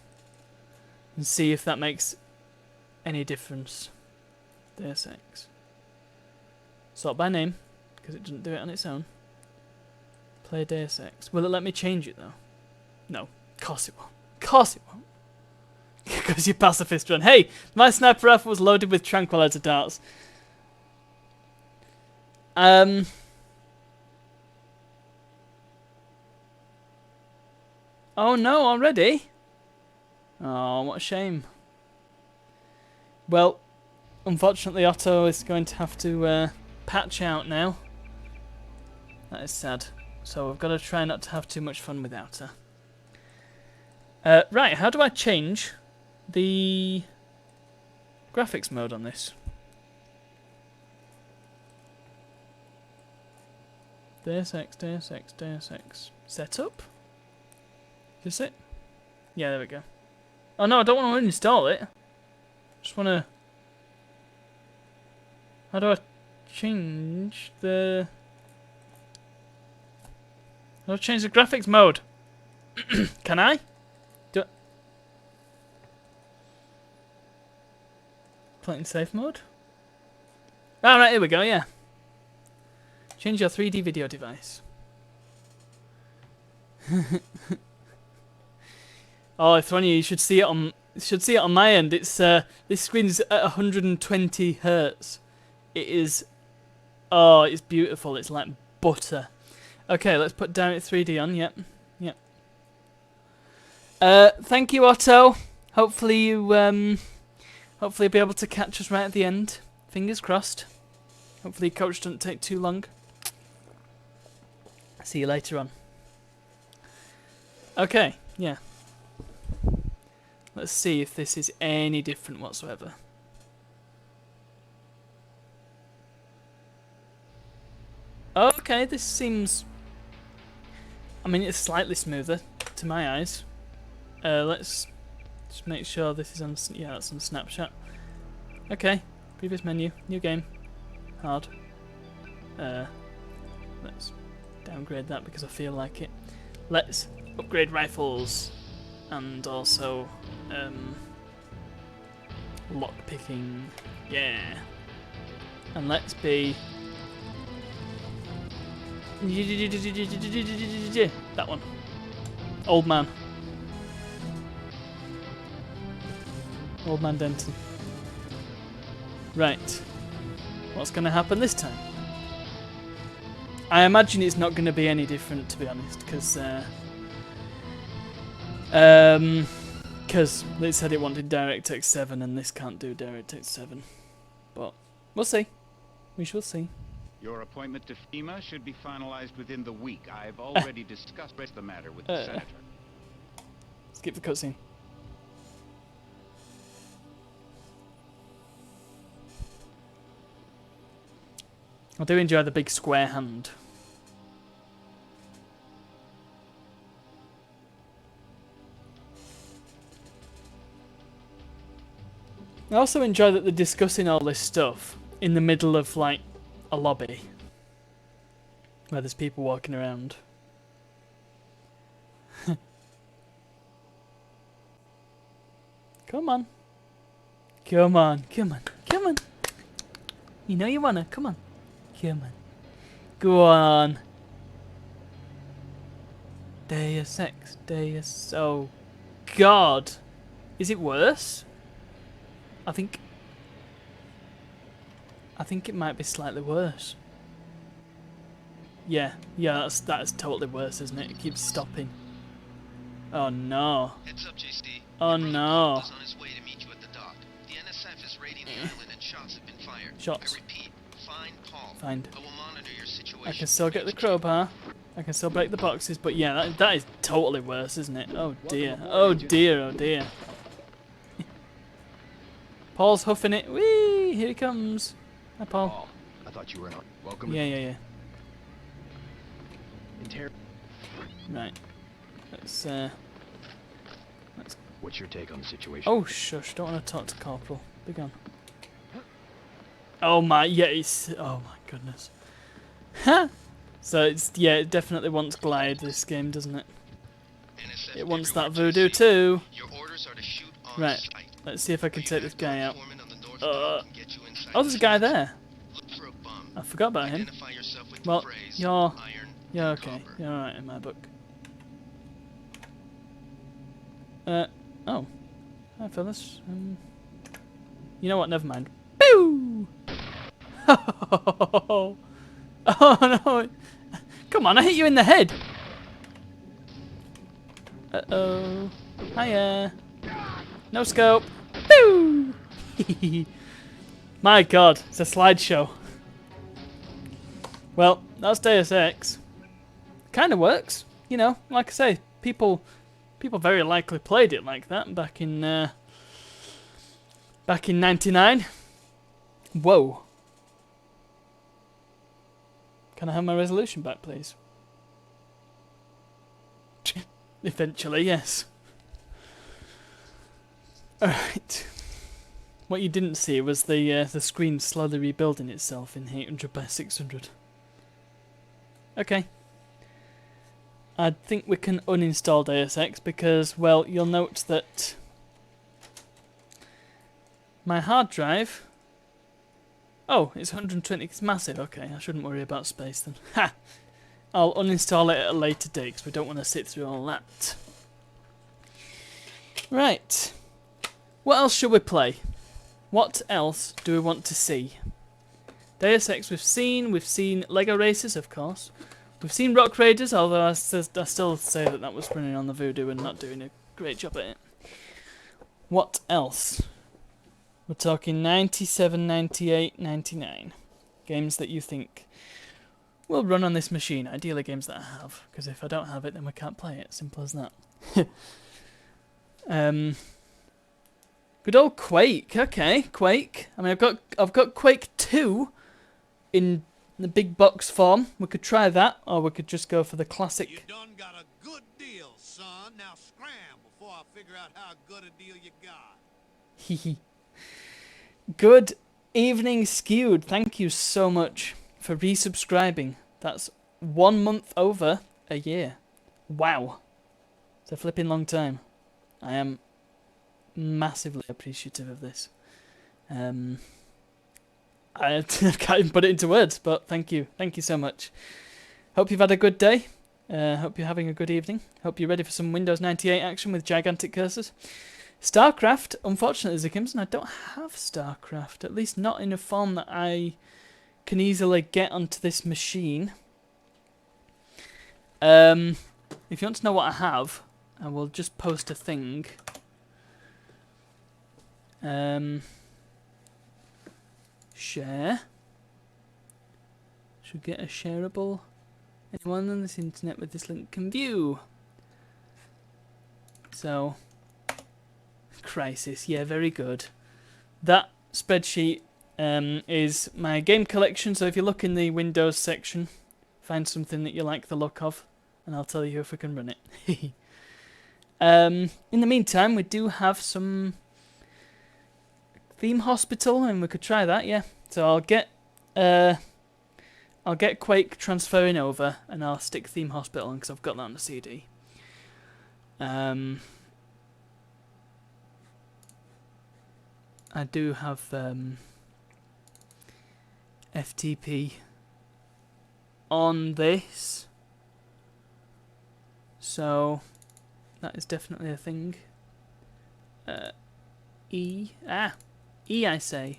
And see if that makes any difference. Deus Ex. Sort by name, because it doesn't do it on its own. Play Deus Ex. Will it let me change it though? No. Of course it won't. Of course it won't. Because you pacifist run. Hey! My sniper rifle was loaded with tranquilizer darts. Oh no, already? Oh, what a shame. Well, unfortunately Otto is going to have to patch out now. That is sad. So we've got to try not to have too much fun without her. Right, how do I change the graphics mode on this? Deus Ex, Deus Ex, Deus Ex. Setup? Is this it? Yeah, there we go. Oh no, I don't want to uninstall it. Just want to... How do I change the... How do I change the graphics mode? Can I? Do... Playing safe mode? Alright, here we go, yeah. Change your 3D video device. Oh, Thronya, you should see it on my end. It's this screen's at 120 Hertz. It is, oh, it's beautiful. It's like butter. Okay, let's put Direct 3D on. Yep, yep. Thank you, Otto. Hopefully you hopefully you'll be able to catch us right at the end. Fingers crossed. Hopefully coach doesn't take too long. See you later on. Okay, yeah. Let's see if this is any different whatsoever. Okay, this seems... I mean, it's slightly smoother to my eyes. Let's just make sure this is on... Yeah, that's on Snapchat. Okay, previous menu, new game, hard. Let's downgrade that because I feel like it. Let's upgrade rifles. And also, lockpicking, yeah. And let's be... That one. Old man. Old Man Denton. Right. What's going to happen this time? I imagine it's not going to be any different, to be honest, because they said it wanted DirectX 7 and this can't do DirectX 7. But we'll see. We shall see. Your appointment to FEMA should be finalized within the week. I've already discussed the matter with the senator. Skip the cutscene. I do enjoy the big square hand. I also enjoy that they're discussing all this stuff in the middle of, like, a lobby where there's people walking around. Come on. Come on, come on, come on. You know you wanna, come on. Come on. Go on. Deus Ex, Deus... Oh, God. Is it worse? I think it might be slightly worse. Yeah, that's totally worse, isn't it? It keeps stopping. Oh no. Heads up, JC. Oh Your brother no. Paul is on his way to meet you at the dock. The NSF is raiding the island and shots have been fired. Shots. I repeat, find Paul. Find. I will monitor your situation. I can still get the crowbar. I can still break the boxes, but yeah, that is totally worse, isn't it? Oh dear. Oh dear, oh dear. Paul's huffing it. Whee! Here he comes. Hi, Paul. Paul, I thought you were in on. Welcome. Yeah. Right. Let's What's your take on the situation? Oh shush! Don't want to talk to Corporal. Be gone. Oh my, yeah, oh my goodness. Huh? So it definitely wants glide, this game, doesn't it? NSF It wants that everywhere, voodoo JC. too. Your orders are to shoot on Right. sight. Let's see if I can take this guy out. Foreman on the north dock can get you inside Oh, there's a the guy fence. there. Look for a bum. I forgot about him. Identify yourself with Well, the phrase, you're iron and okay. copper. You're alright in my book. Oh. Hi, fellas. You know what? Never mind. Boo! Oh no! Come on, I hit you in the head! Uh-oh. Hiya. No scope. Boo! My god, it's a slideshow. Well, that's Deus Ex. Kinda works. You know, like I say, people very likely played it like that back in '99. Whoa. Can I have my resolution back, please? Eventually, yes. Alright. What you didn't see was the screen slowly rebuilding itself in 800 by 600. Okay. I think we can uninstall Deus Ex because, well, you'll note that my hard drive... Oh, it's 120, it's massive. Okay, I shouldn't worry about space then. Ha! I'll uninstall it at a later date because we don't want to sit through all that. Right. What else should we play? What else do we want to see? Deus Ex we've seen Lego Racers, of course. We've seen Rock Raiders, although I still say that was running on the Voodoo and not doing a great job at it. What else? We're talking 97, 98, 99. Games that you think will run on this machine. Ideally games that I have, because if I don't have it then we can't play it. Simple as that. Good old Quake. Okay, Quake. I mean I've got Quake 2 in the big box form. We could try that, or we could just go for the classic. You done got a good deal, son. Now scram before I figure out how good a deal you got. Hehe. Good evening, Skewed. Thank you so much for resubscribing. That's 1 month over a year. Wow. It's a flipping long time. I am massively appreciative of this. I can't even put it into words, but thank you. Thank you so much. Hope you've had a good day. Hope you're having a good evening. Hope you're ready for some Windows 98 action with gigantic cursors. StarCraft, unfortunately, Zikimson, I don't have StarCraft. At least not in a form that I can easily get onto this machine. If you want to know what I have, I will just post a thing. Share. Should get a shareable. Anyone on this internet with this link can view. So, Crisis, yeah, very good. That spreadsheet is my game collection, so if you look in the Windows section, find something that you like the look of, and I'll tell you if we can run it. In the meantime, we do have some Theme Hospital, and we could try that, yeah. So I'll get Quake transferring over, and I'll stick Theme Hospital on because I've got that on the CD. I do have FTP on this, so that is definitely a thing. E I say.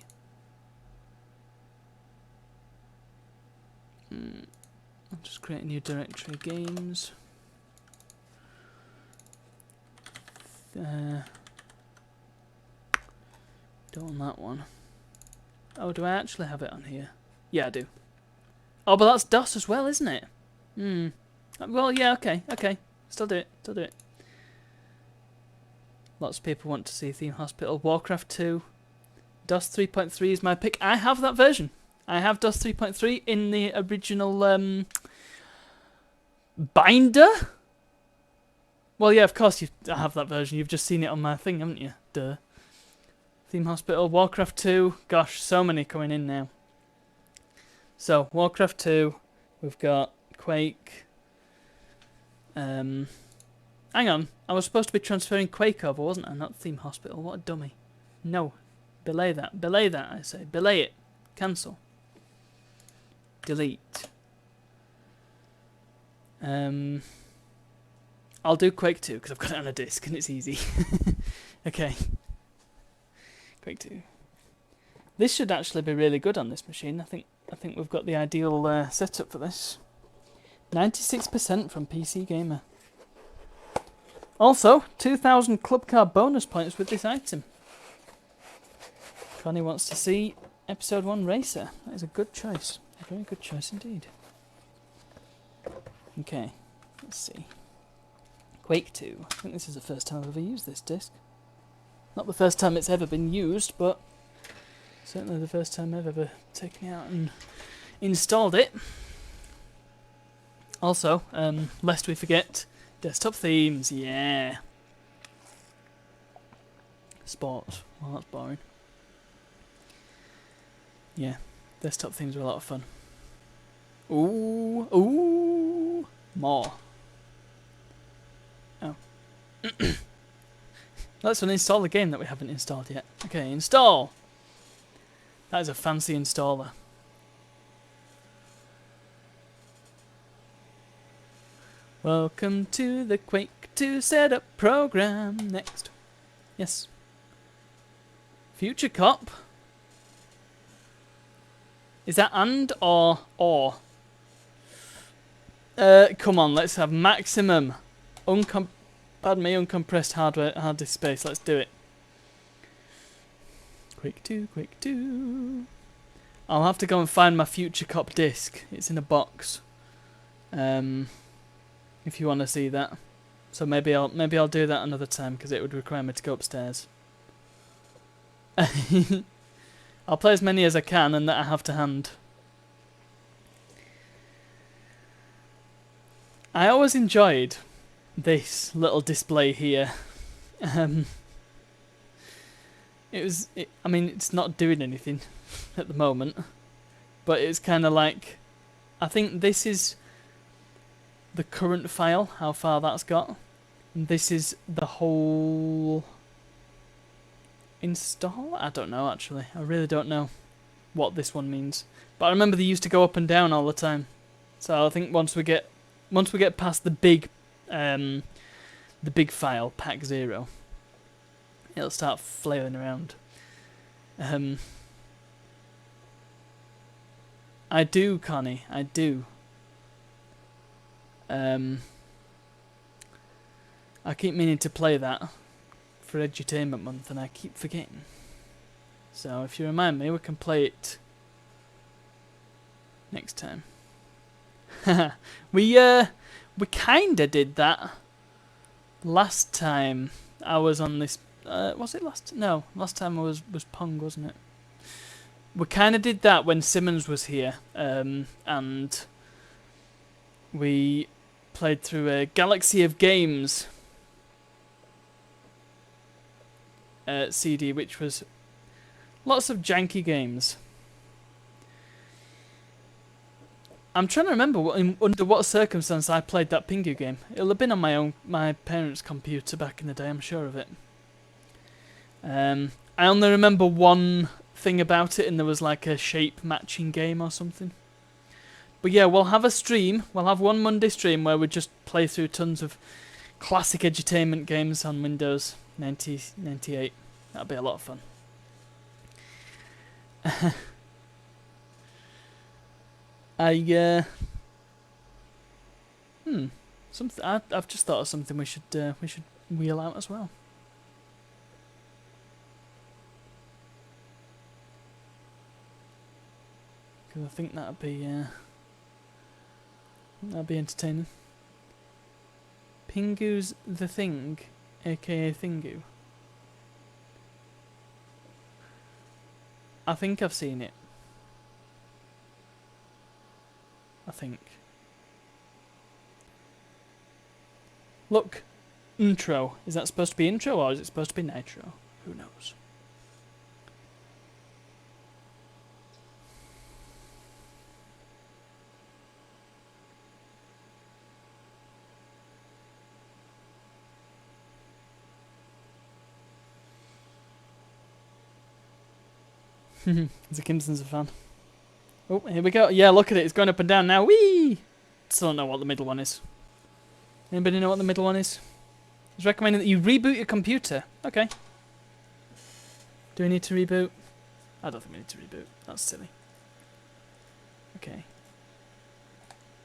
I'll just create a new directory, games. Don't want that one. Oh, do I actually have it on here? Yeah, I do. Oh, but that's DOS as well, isn't it? Well, yeah, okay. Still do it. Lots of people want to see Theme Hospital. Warcraft 2. DOS 3.3 is my pick. I have that version. I have DOS 3.3 in the original binder. Well, yeah, of course I have that version. You've just seen it on my thing, haven't you? Duh. Theme Hospital, Warcraft 2. Gosh, so many coming in now. So, Warcraft 2. We've got Quake. Hang on. I was supposed to be transferring Quake over, wasn't I? Not Theme Hospital. What a dummy. No. Belay that. Belay that, I say. Belay it. Cancel. Delete. I'll do Quake 2 because I've got it on a disc and it's easy. Okay. Quake 2. This should actually be really good on this machine. I think we've got the ideal setup for this. 96% from PC Gamer. Also, 2,000 club card bonus points with this item. Connie wants to see Episode 1 Racer. That is a good choice. A very good choice indeed. Okay, let's see. Quake 2. I think this is the first time I've ever used this disc. Not the first time it's ever been used, but certainly the first time I've ever taken it out and installed it. Also, lest we forget, desktop themes, yeah. Sport, well that's boring. Yeah, desktop themes are a lot of fun. Ooh, more. Oh. Let's uninstall the game that we haven't installed yet. Okay, install! That is a fancy installer. Welcome to the Quake 2 setup program. Next. Yes. Future Cop. Is that and or or? Come on, let's have maximum uncompressed hard disk space. Let's do it. Quake 2, Quake 2. I'll have to go and find my Future Cop disc. It's in a box. If you want to see that, so maybe I'll do that another time because it would require me to go upstairs. I'll play as many as I can and that I have to hand. I always enjoyed this little display here. I mean, it's not doing anything at the moment, but it's kind of like, I think this is the current file, how far that's got. And this is the whole install? I don't know actually. I really don't know what this one means. But I remember they used to go up and down all the time. So I think once we get past the big file, pack 0, it'll start flailing around. I do, Connie. I do. I keep meaning to play that for Edutainment Month, and I keep forgetting. So if you remind me, we can play it next time. we kinda did that last time I was on this. Was it last? No, last time I was Pong, wasn't it? We kinda did that when Simmons was here, and we played through a Galaxy of Games CD, which was lots of janky games. I'm trying to remember under what circumstance I played that Pingu game. It'll have been on my parents' computer back in the day, I'm sure of it. I only remember one thing about it, and there was like a shape matching game or something. But yeah, we'll have a stream. We'll have one Monday stream where we just play through tons of classic edutainment games on Windows 98. That'll be a lot of fun. I've just thought of something we should wheel out as well. Because I think that'd be entertaining. Pingu's the Thing, aka Thingu. I think I've seen it. I think. Look, intro. Is that supposed to be intro or is it supposed to be nitro? Who knows? The Kimson's a fan. Oh, here we go. Yeah, look at it. It's going up and down now. Whee! Still don't know what the middle one is. Anybody know what the middle one is? It's recommending that you reboot your computer. Okay. Do we need to reboot? I don't think we need to reboot. That's silly. Okay.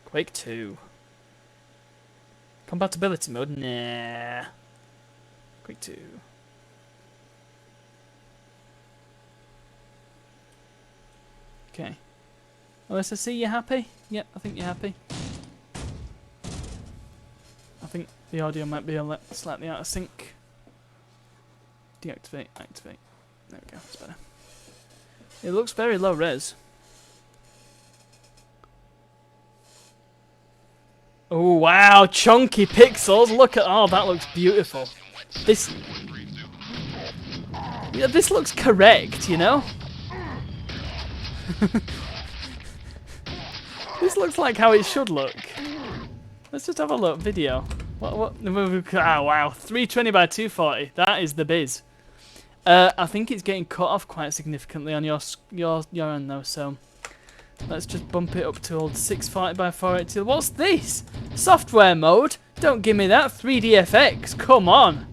Quake 2. Compatibility mode? Nah. Quake 2. Okay. OSSC, you happy? Yep, I think you're happy. I think the audio might be slightly out of sync. Deactivate, activate. There we go, that's better. It looks very low res. Oh wow, chunky pixels! Look at, oh, that looks beautiful. This looks correct, you know? This looks like how it should look. Let's just have a look. Video. What? Oh wow, 320 by 240. That is the biz. I think it's getting cut off quite significantly on your end though. So let's just bump it up to old 640 by 480. What's this? Software mode? Don't give me that. 3DFX. Come on.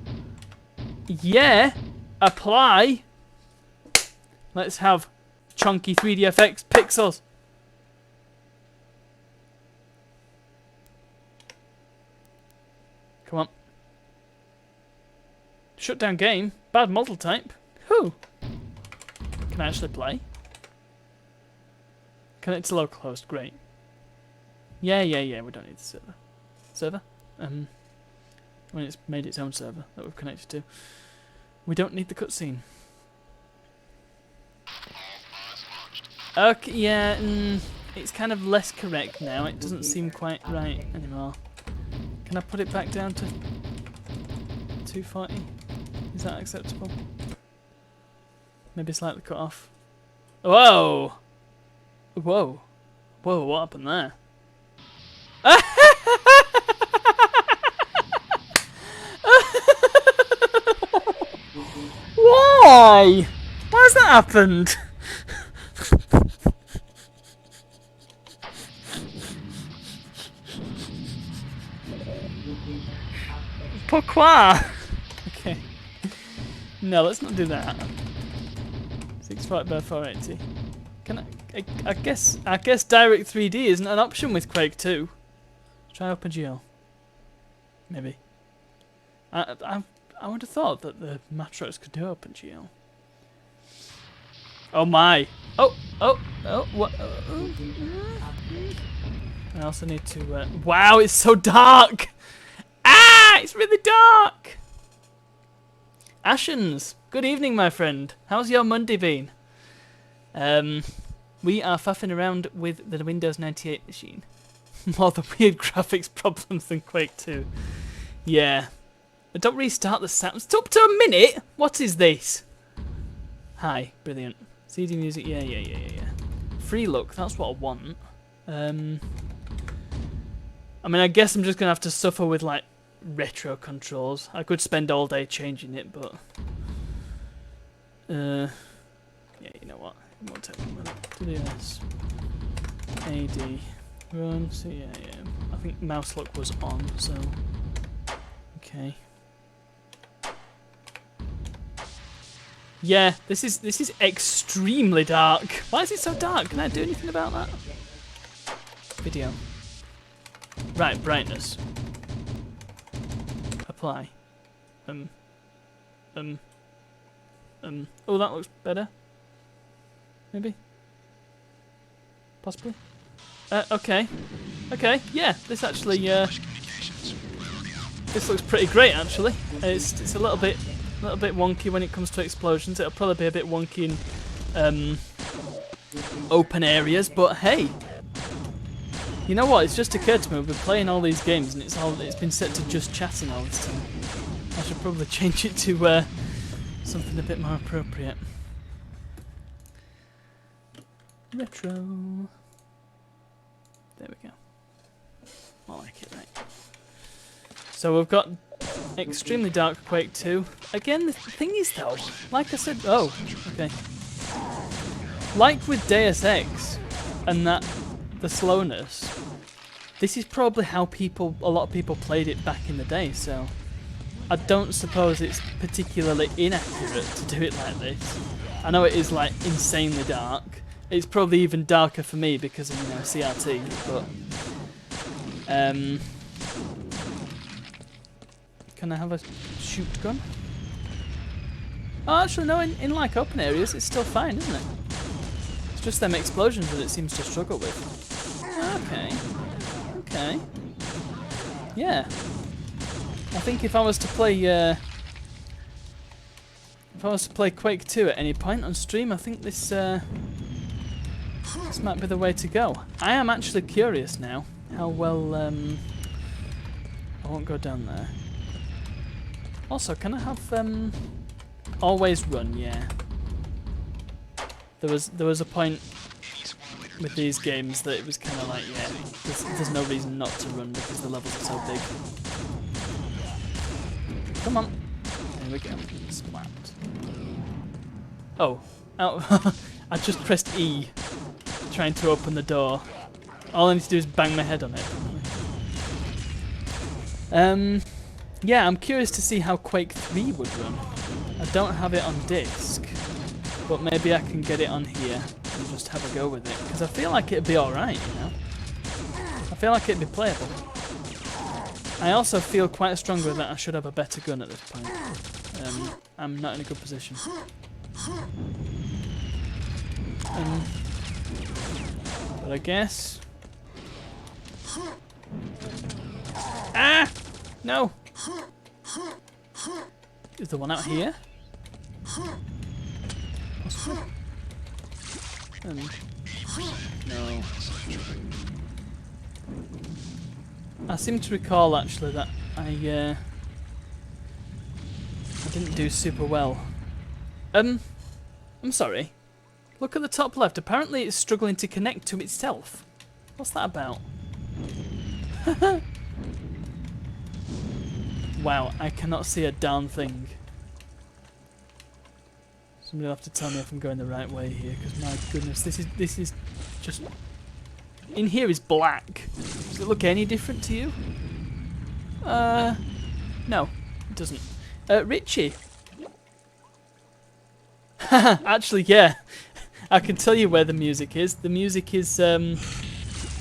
Yeah. Apply. Let's have chunky 3DFX pixels. Come on. Shut down game. Bad model type. Who? Can I actually play? Connect to localhost. Great. Yeah. We don't need the server. Server? When it's made its own server that we've connected to. We don't need the cutscene. Okay, yeah, it's kind of less correct now. It doesn't seem quite right anymore. Can I put it back down to 240? Is that acceptable? Maybe slightly cut off. Whoa! Whoa. Whoa, what happened there? Why? Why has that happened? Pourquoi? Okay. No, let's not do that. 640 by 480. Can I guess Direct 3D isn't an option with Quake 2. Try OpenGL. Maybe. I would have thought that the Matrox could do OpenGL. Oh my! Oh! What? I also need to. Wow! It's so dark. Ah! It's really dark. Ashens, good evening, my friend. How's your Monday been? We are faffing around with the Windows 98 machine. More the weird graphics problems than Quake 2. Yeah. But don't restart the sound. It's up to a minute? What is this? Hi. Brilliant. CD music. Yeah. Free look. That's what I want. I mean, I guess I'm just going to have to suffer with, like, retro controls. I could spend all day changing it, but... yeah, you know what? It won't take one minute. Do this. AD. Run. So, yeah. I think mouse lock was on, so... Okay. Yeah, this is extremely dark. Why is it so dark? Can I do anything about that? Video. Right, brightness. Apply. Oh, that looks better. Maybe. Possibly. Okay. Okay. Yeah, this actually. This looks pretty great, actually. It's a little bit wonky when it comes to explosions. It'll probably be a bit wonky in open areas, but hey. You know what? It's just occurred to me. We've been playing all these games, and it's been set to just chatting all this time. I should probably change it to something a bit more appropriate. Retro. There we go. I like it, right? So we've got extremely dark Quake 2. Again, the thing is though, like I said, oh, okay. Like with Deus Ex and the slowness, this is probably how a lot of people played it back in the day, so I don't suppose it's particularly inaccurate to do it like this. I know it is like insanely dark. It's probably even darker for me because of, CRT, but can I have a shoot gun? Oh, actually no, in like open areas it's still fine, isn't it? It's just them explosions that it seems to struggle with. Okay. Yeah. I think if I was to play Quake 2 at any point on stream, I think this might be the way to go. I am actually curious now how well I won't go down there. Also, can I have always run? Yeah. There was a point with these games that it was kind of like, yeah, there's no reason not to run because the levels are so big. Come on. There we go. Splat. Oh. I just pressed E trying to open the door. All I need to do is bang my head on it. Yeah, I'm curious to see how Quake 3 would run. I don't have it on disc, but maybe I can get it on here and just have a go with it, because I feel like it'd be alright, you know? I feel like it'd be playable. I also feel quite strongly that I should have a better gun at this point. I'm not in a good position. But I guess... Ah! No! Is there one out here? Possibly? No. I seem to recall actually that I didn't do super well. I'm sorry. Look at the top left. Apparently it's struggling to connect to itself. What's that about? Wow, I cannot see a darn thing. Somebody will have to tell me if I'm going the right way here, because my goodness, this is just... In here is black. Does it look any different to you? No, it doesn't. Richie, Actually, yeah. I can tell you where the music is. The music is, oh,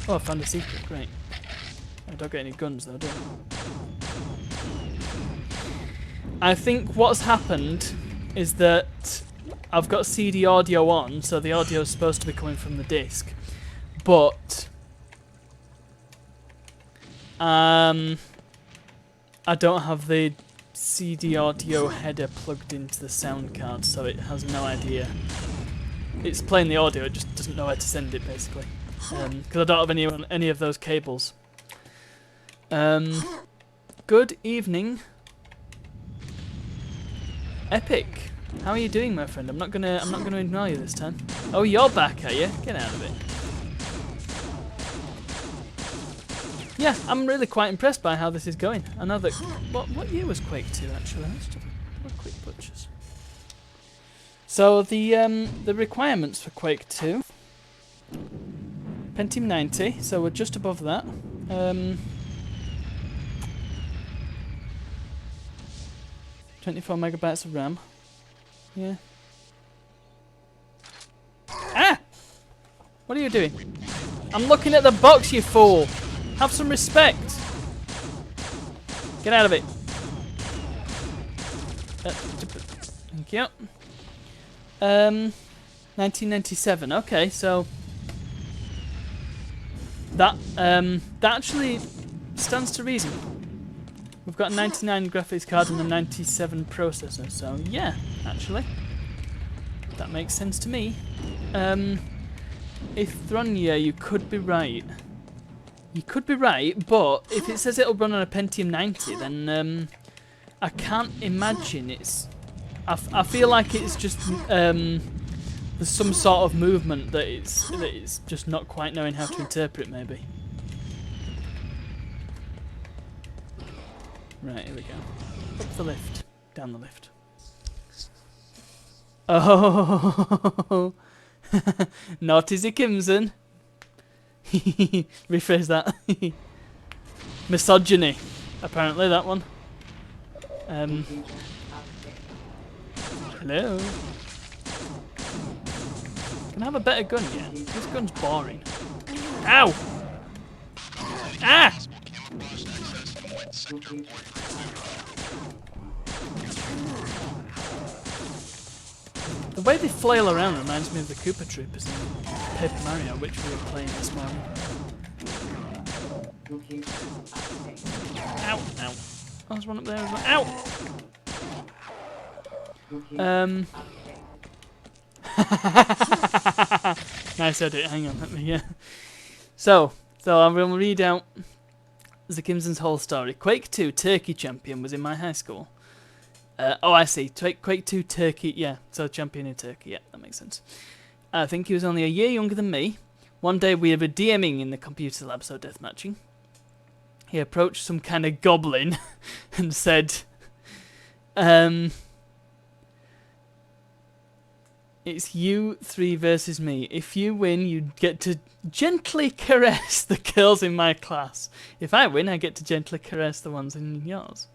I found a secret. Great. I don't get any guns, though, do I? I think what's happened is that I've got CD audio on, so the audio is supposed to be coming from the disc. But I don't have the CD audio header plugged into the sound card, so it has no idea. It's playing the audio, it just doesn't know where to send it, basically. Because I don't have any of those cables. Good evening, Epic. How are you doing, my friend? I'm not gonna ignore you this time. Oh, you're back, are you? Get out of it. Yeah, I'm really quite impressed by how this is going. I know that. What year was Quake 2 actually? Let's do a quick butchers. So the requirements for Quake 2. Pentium 90, so we're just above that. 24 megabytes of RAM. Yeah. Ah! What are you doing? I'm looking at the box, you fool! Have some respect! Get out of it. Thank you. 1997. Okay, so that actually stands to reason. We've got a 99 graphics card and a 97 processor, so yeah, actually, that makes sense to me. Ithronia, you could be right. You could be right, but if it says it'll run on a Pentium 90, then I can't imagine it's. I feel like it's just there's some sort of movement that it's just not quite knowing how to interpret, maybe. Right, here we go. Up the lift, down the lift. Oh, naughty Zikimson. Rephrase that. Misogyny, apparently, that one. Hello. Can I have a better gun yet? This gun's boring. Ow! Ah! The way they flail around reminds me of the Koopa Troopers in Paper Mario, which we were playing this morning. Ow! Ow! Oh, there's one up there as well. Ow! Nice edit. Hang on, let me. Yeah. So I will read out Zakimson's whole story. Quake 2 Turkey champion was in my high school. Oh, I see. Quake 2 Turkey. Yeah, so champion in Turkey. Yeah, that makes sense. I think he was only a year younger than me. One day we were DMing in the computer lab, so deathmatching. He approached some kind of goblin and said, it's you 3 versus me. If you win, you get to gently caress the girls in my class. If I win, I get to gently caress the ones in yours.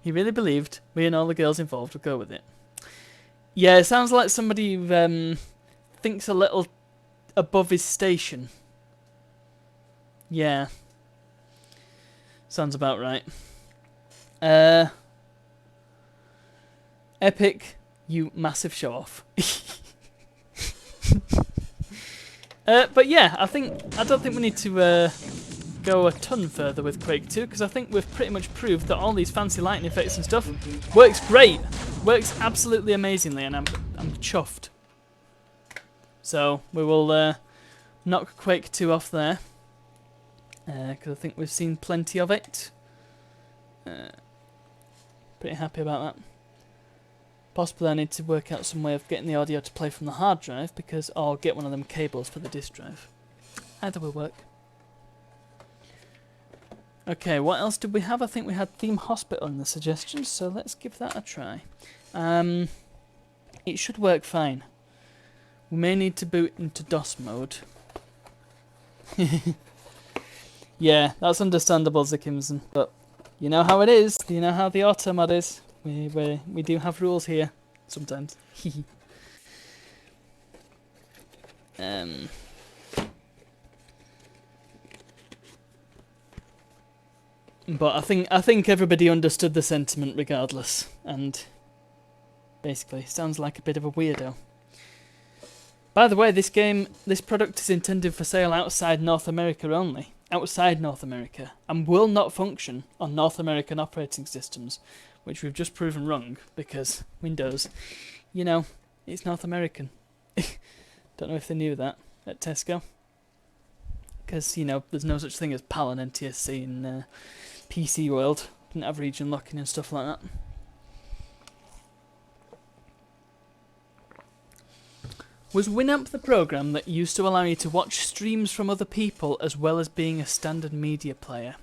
He really believed me and all the girls involved would go with it. Yeah, it sounds like somebody who thinks a little above his station. Yeah. Sounds about right. Epic, you massive show-off. But yeah, I don't think we need to go a ton further with Quake 2, because I think we've pretty much proved that all these fancy lighting effects and stuff works great, works absolutely amazingly, and I'm chuffed. So we will knock Quake 2 off there, because I think we've seen plenty of it. Pretty happy about that. Possibly I need to work out some way of getting the audio to play from the hard drive, because I'll get one of them cables for the disk drive. Either will work. Okay, what else did we have? I think we had Theme Hospital in the suggestions, so let's give that a try. It should work fine. We may need to boot into DOS mode. Yeah, that's understandable, Zikimson, but you know how it is. You know how the auto mod is. We do have rules here sometimes. But I think everybody understood the sentiment regardless, and basically sounds like a bit of a weirdo. By the way, this product is intended for sale outside North America only, outside North America, and will not function on North American operating systems, which we've just proven wrong, because Windows, you know, it's North American. Don't know if they knew that at Tesco. Because, you know, there's no such thing as PAL and NTSC in PC world. Didn't have region locking and stuff like that. Was Winamp the program that used to allow you to watch streams from other people as well as being a standard media player?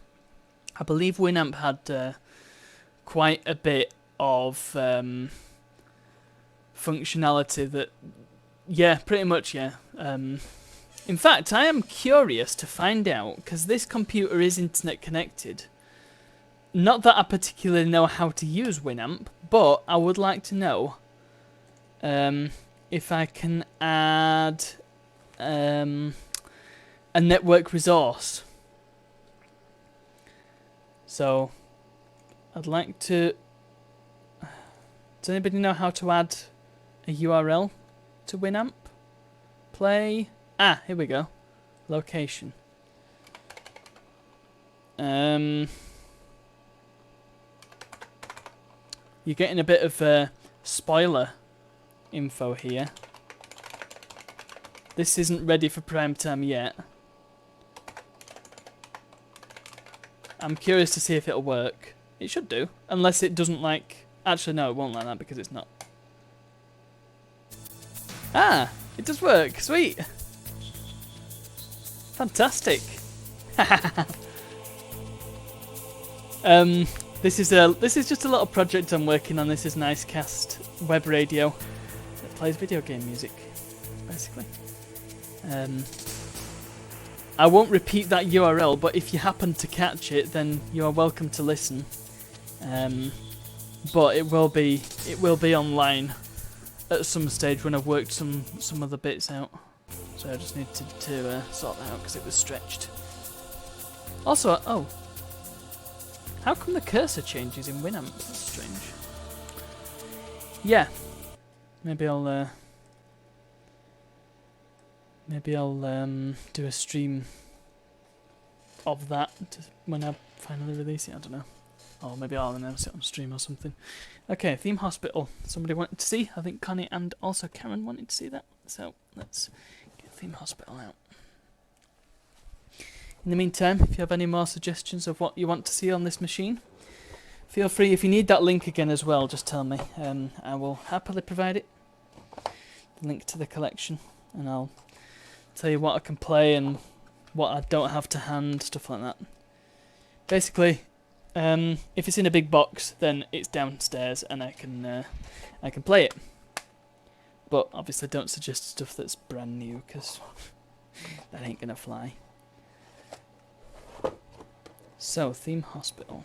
I believe Winamp had quite a bit of functionality that... Yeah, pretty much, yeah. In fact, I am curious to find out, because this computer is internet connected. Not that I particularly know how to use Winamp, but I would like to know if I can add a network resource. So, I'd like to... Does anybody know how to add a URL to Winamp? Play... Ah, here we go. Location. You're getting a bit of spoiler info here. This isn't ready for prime time yet. I'm curious to see if it'll work. It should do, unless it doesn't like... Actually, no, it won't like that because it's not. Ah, it does work. Sweet. Fantastic. This is just a little project I'm working on. This is Nicecast web radio that plays video game music, basically. I won't repeat that URL, but if you happen to catch it, then you are welcome to listen. But it will be online at some stage when I've worked some other bits out. So I just need to sort that out because it was stretched. Also, oh, how come the cursor changes in Winamp? That's strange. Yeah, maybe I'll do a stream of that when I finally release it. I don't know, or maybe I'll announce it on stream or something. Okay, Theme Hospital. Somebody wanted to see. I think Connie and also Karen wanted to see that. So let's get Theme Hospital out. In the meantime, if you have any more suggestions of what you want to see on this machine, feel free. If you need that link again as well, just tell me. I will happily provide it. The link to the collection, and I'll tell you what I can play and what I don't have to hand, stuff like that. Basically, if it's in a big box, then it's downstairs and I can play it. But obviously, don't suggest stuff that's brand new because that ain't gonna fly. So, Theme Hospital.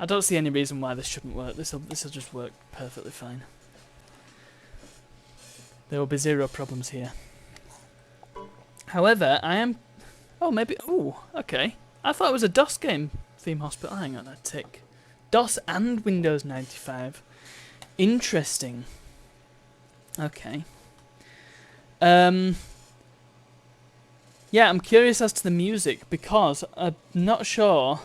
I don't see any reason why this shouldn't work. This'll just work perfectly fine. There will be zero problems here. However, I am... Oh, maybe... Oh, okay. I thought it was a DOS game, Theme Hospital. Hang on, I tick. DOS and Windows 95. Interesting. Okay. Yeah, I'm curious as to the music because I'm not sure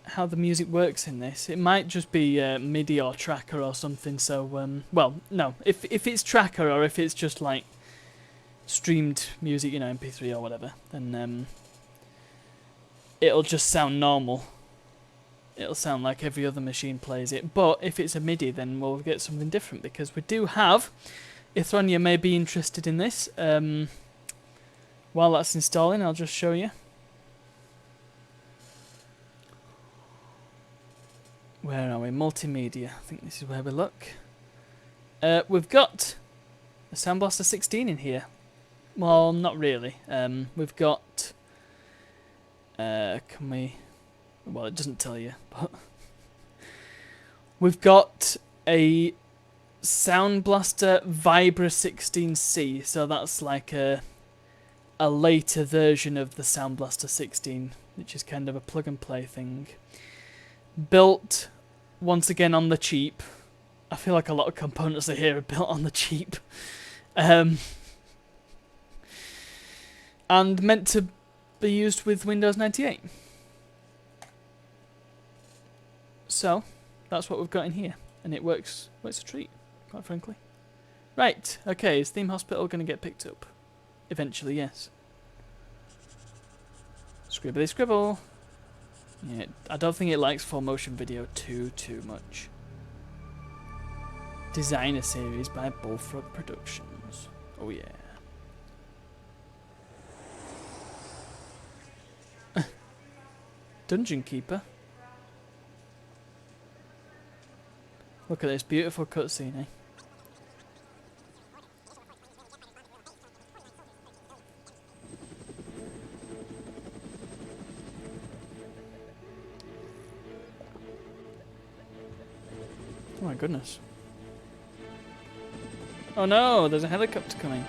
how the music works in this. It might just be MIDI or tracker or something. So, well, no. If it's tracker or if it's just like streamed music, you know, MP3 or whatever, then it'll just sound normal. It'll sound like every other machine plays it. But if it's a MIDI, then we'll get something different because we do have... Ithronia may be interested in this. While that's installing, I'll just show you. Where are we? Multimedia. I think this is where we look. We've got a Sound Blaster 16 in here. Well, not really. We've got... can we... Well, it doesn't tell you, but... We've got a Sound Blaster Vibra 16C. So that's like a later version of the Sound Blaster 16, which is kind of a plug and play thing. Built once again on the cheap. I feel like a lot of components are here are built on the cheap. And meant to be used with Windows 98. So, that's what we've got in here. And it works a treat, quite frankly. Right, okay, is Theme Hospital going to get picked up? Eventually, yes. Scribbly scribble. Yeah, I don't think it likes full motion video too much. Designer series by Bullfrog Productions. Oh yeah. Dungeon Keeper. Look at this beautiful cutscene, eh? Oh my goodness. Oh no, there's a helicopter coming.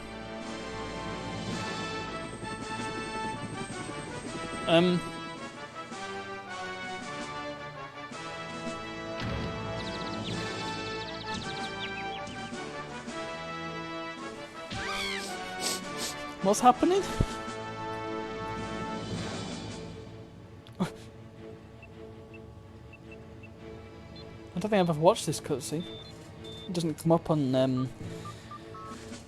What's happening? I don't think I've ever watched this cutscene. It doesn't come up on,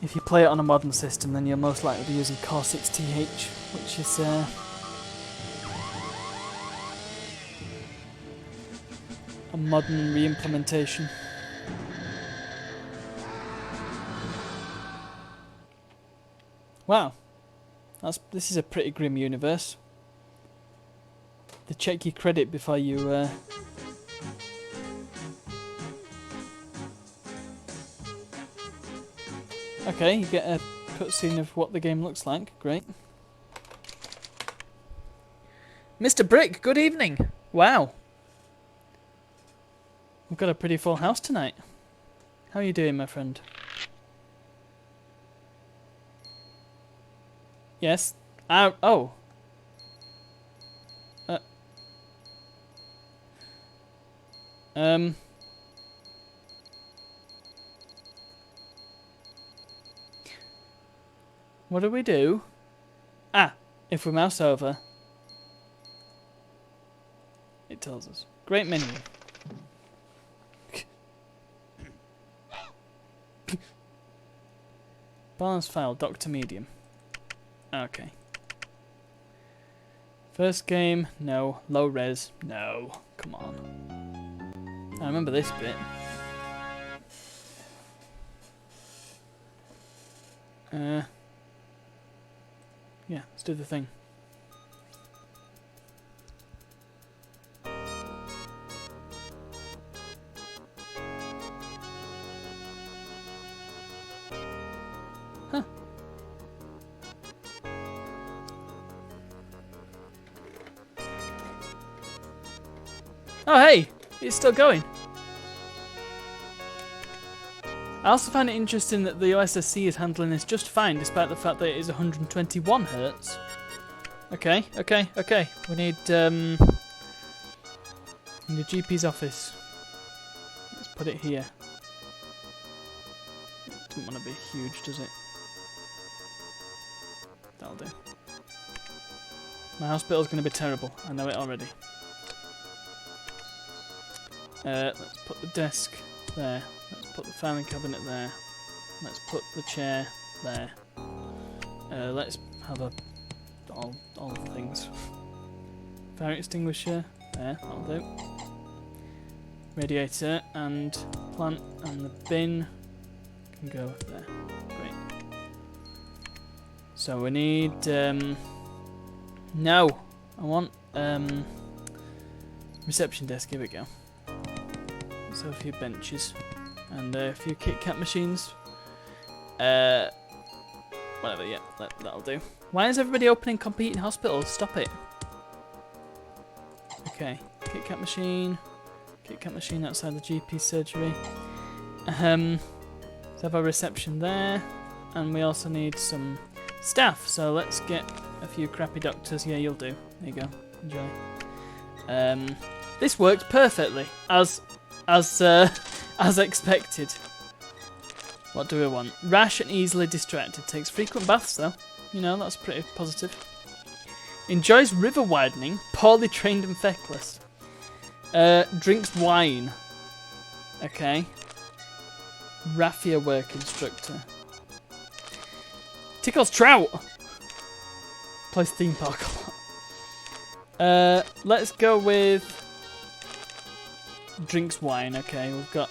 if you play it on a modern system, then you'll most likely be using Core 6TH, which is, a modern re-implementation. Wow, this is a pretty grim universe. They check your credit before you, Okay, you get a cutscene of what the game looks like. Great. Mr. Brick, good evening. Wow. We've got a pretty full house tonight. How are you doing, my friend? Yes. Oh. What do we do? Ah, if we mouse over, it tells us. Great menu. Balance file, Dr. Medium. Okay. First game, no. Low res, no. Come on. I remember this bit. Yeah, let's do the thing. Huh. Oh hey, it's still going. I also find it interesting that the OSSC is handling this just fine, despite the fact that it is 121 Hz. Okay. We need in the GP's office. Let's put it here. It doesn't want to be huge, does it? That'll do. My hospital's going to be terrible. I know it already. Let's put the desk there. Let's put the filing cabinet there. Let's put the chair there. Let's have all the things. Fire extinguisher there. That'll do. Radiator and plant and the bin can go there. Great. So we need no. I want reception desk. Here we go. So a few benches. And a few Kit Kat machines. Whatever, yeah, that'll do. Why is everybody opening competing hospitals? Stop it. Okay, Kit Kat machine outside the GP surgery. Let's have a reception there, and we also need some staff. So let's get a few crappy doctors. Yeah, you'll do. There you go. Enjoy. This worked perfectly, as expected. What do we want? Rash and easily distracted. Takes frequent baths though. You know, that's pretty positive. Enjoys river widening. Poorly trained and feckless. Drinks wine. Okay. Raffia work instructor. Tickles trout. Plays theme park a lot. Let's go with drinks wine. Okay, we've got.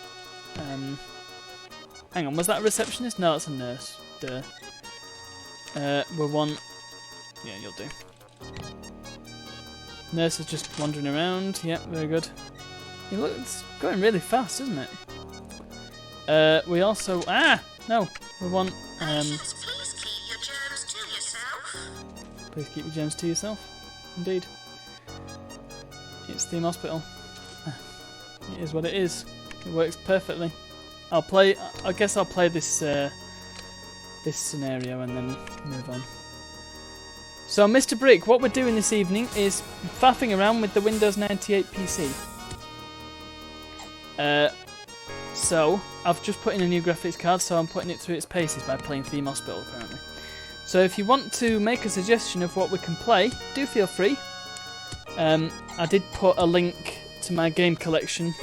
Hang on, was that a receptionist? No, it's a nurse. Duh. We want. Yeah, you'll do. Nurse is just wandering around. Yep, very good. You look, it's going really fast, isn't it? We also no, we want Please keep your germs to yourself. Please keep your germs to yourself. Indeed. It's Theme Hospital. It is what it is. It works perfectly. I guess I'll play this this scenario and then move on. So, Mr. Brick, what we're doing this evening is faffing around with the Windows 98 PC. So, I've just put in a new graphics card, so I'm putting it through its paces by playing Theme Hospital, apparently. So, if you want to make a suggestion of what we can play, do feel free. I did put a link to my game collection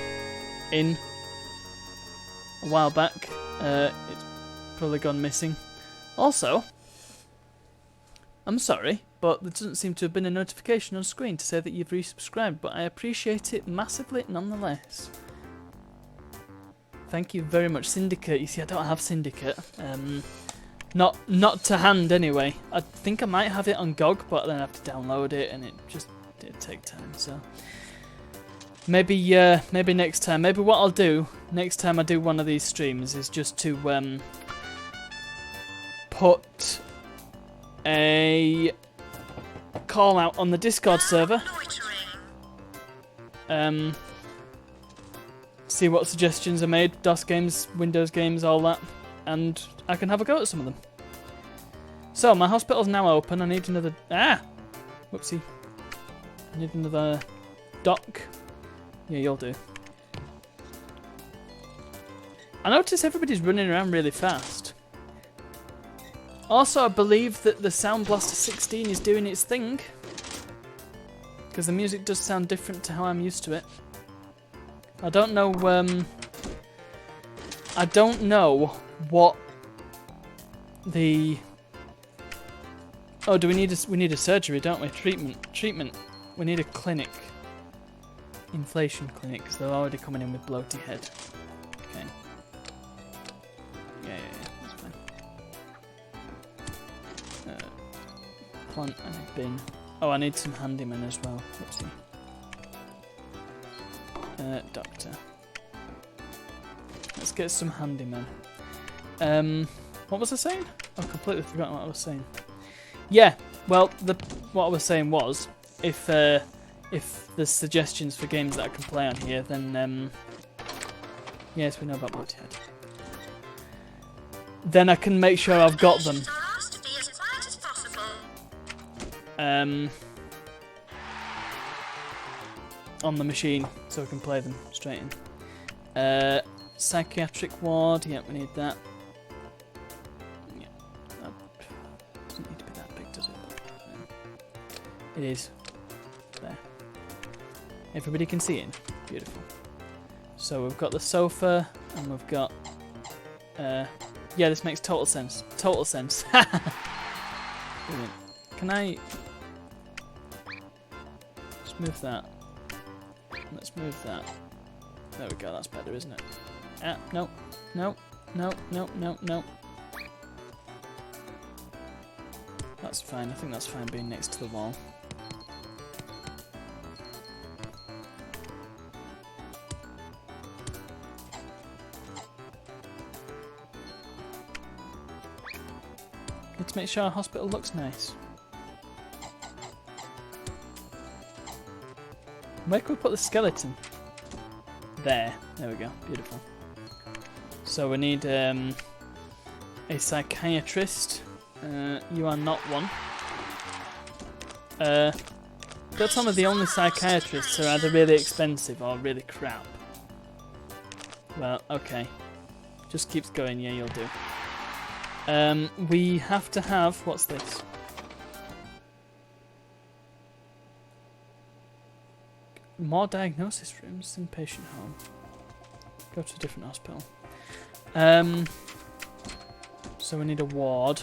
in a while back. It's probably gone missing. Also, I'm sorry, but there doesn't seem to have been a notification on screen to say that you've resubscribed, but I appreciate it massively nonetheless. Thank you very much. Syndicate, you see I don't have Syndicate. Not to hand anyway. I think I might have it on GOG, but then I have to download it and it'd take time, so maybe next time. Maybe what I'll do next time I do one of these streams is just to put a call out on the Discord server. See what suggestions are made, DOS games, Windows games, all that, and I can have a go at some of them. So my hospital's now open. I need another whoopsie. I need another doc. Yeah, you'll do. I notice everybody's running around really fast. Also, I believe that the Sound Blaster 16 is doing its thing, because the music does sound different to how I'm used to it. I don't know. I don't know what the. Oh, do we need a surgery? Don't we? Treatment. We need a clinic. Inflation clinic, because they're already coming in with bloaty head. Okay. Yeah, that's fine. Plant and a bin. Oh, I need some handyman as well. Whoopsie. Doctor. Let's get some handyman. What was I saying? I've completely forgotten what I was saying. Yeah, well, what I was saying was, if there's suggestions for games that I can play on here, then yes, we know about bloaty head. Then I can make sure I've got them. On the machine, so I can play them straight in. Psychiatric ward, yeah, we need that. Yeah, that doesn't need to be that big, does it? It is. There. Everybody can see it. Beautiful. So we've got the sofa, and we've got. Yeah, this makes total sense. Total sense. Brilliant. Can I just move that? Let's move that. There we go, that's better, isn't it? No. That's fine, I think that's fine being next to the wall. Let's make sure our hospital looks nice. Where can we put the skeleton? There we go, beautiful. So we need a psychiatrist. You are not one. But some of the only psychiatrists are either really expensive or really crap. Well, okay. Just keeps going, yeah, you'll do. We have to have... What's this? More diagnosis rooms in patient home. Go to a different hospital. So we need a ward.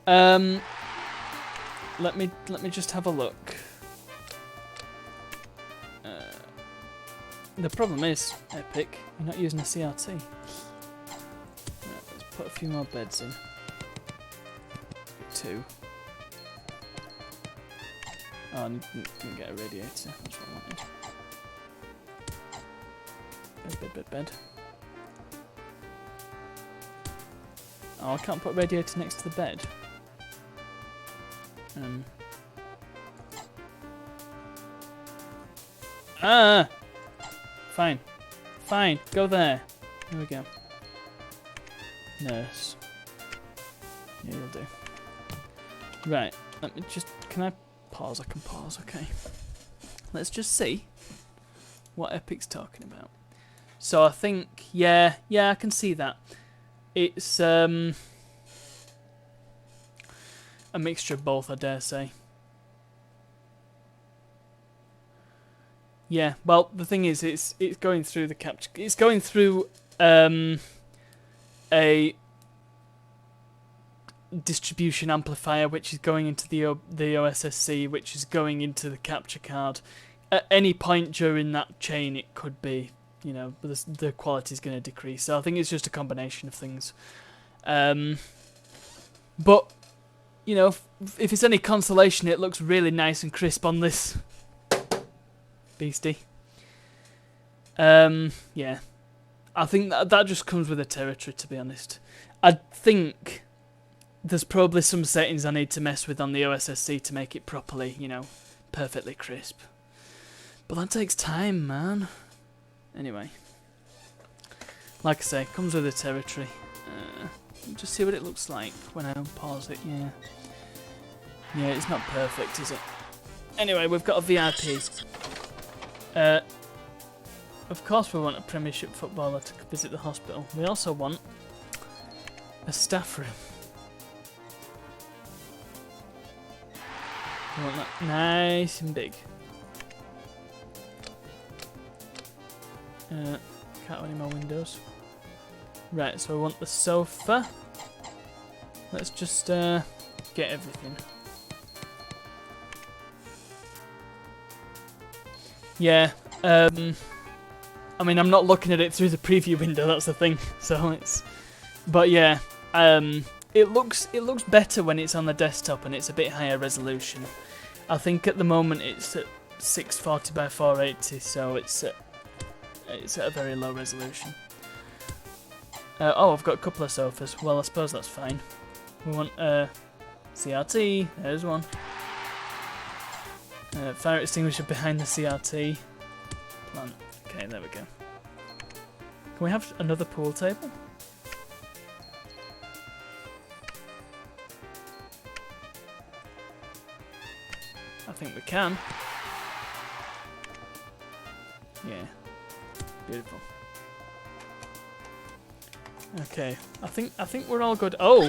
Let me just have a look. The problem is, Epic, you're not using a CRT. Right, let's put a few more beds in. 2. Oh, I didn't get a radiator. That's what I wanted. Bed. Oh, I can't put a radiator next to the bed. Fine. Go there. There we go. Nurse. Yeah, you'll do. Right. Let me just... Can I pause? I can pause. Okay. Let's just see what Epic's talking about. So I think... Yeah, I can see that. It's a mixture of both, I dare say. Yeah, well, the thing is, it's going through the capture. It's going through a distribution amplifier, which is going into the OSSC, which is going into the capture card. At any point during that chain, it could be, you know, the quality is going to decrease. So I think it's just a combination of things. But you know, if it's any consolation, it looks really nice and crisp on this beastie. Yeah, I think that just comes with the territory, to be honest. I think there's probably some settings I need to mess with on the OSSC to make it properly, you know, perfectly crisp. But that takes time, man. Anyway, like I say, comes with the territory. Just see what it looks like when I unpause it. Yeah, it's not perfect, is it? Anyway, we've got a VIP. Of course we want a Premiership footballer to visit the hospital. We also want a staff room. We want that nice and big. Can't have any more windows. Right, so we want the sofa. Let's just get everything. Yeah, I mean, I'm not looking at it through the preview window, that's the thing. So it's, but yeah, it looks better when it's on the desktop and it's a bit higher resolution. I think at the moment it's at 640 by 480, so it's at a very low resolution. Oh, I've got a couple of sofas. Well, I suppose that's fine. We want CRT. There's one. Fire extinguisher behind the CRT. Plant. Okay, there we go. Can we have another pool table? I think we can. Yeah. Beautiful. Okay, I think we're all good. Oh,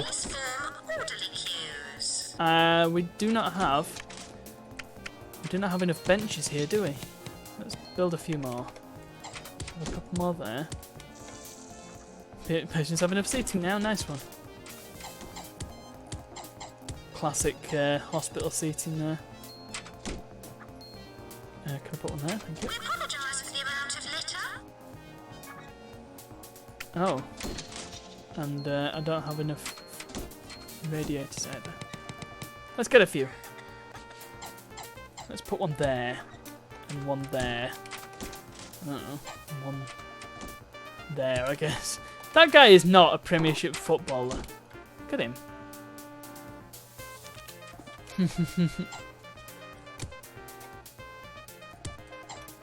we do not have enough benches here, do we? Let's build a few more. A couple more there. Patients have enough seating now. Nice one. Classic hospital seating there. Can I put one there? Thank you. We apologise for the amount of litter. Oh. And I don't have enough radiators either. Let's get a few. Let's put one there. And one there. I don't know. And one there, I guess. That guy is not a Premiership footballer. Look at him.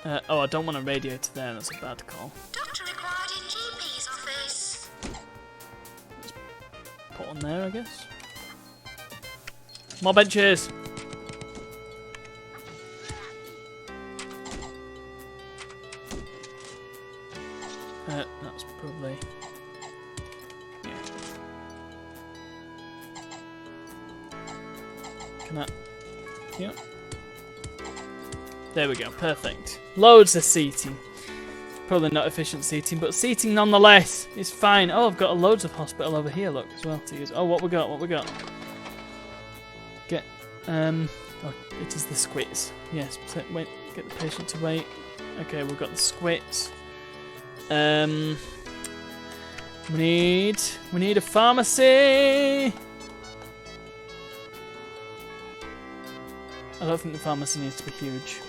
Oh, I don't want a radiator there. That's a bad call. Doctor required in GP's office. Put on there, I guess. More benches. That's probably. Yeah. Can I? Yep. There we go. Perfect. Loads of seating. Probably not efficient seating, but seating nonetheless is fine. Oh, I've got loads of hospital over here. Look as well to use. Oh, what we got? What we got? Get. Oh, it is the squits. Yes. Wait. Get the patient to wait. Okay, we've got the squits. We need a pharmacy. I don't think the pharmacy needs to be huge.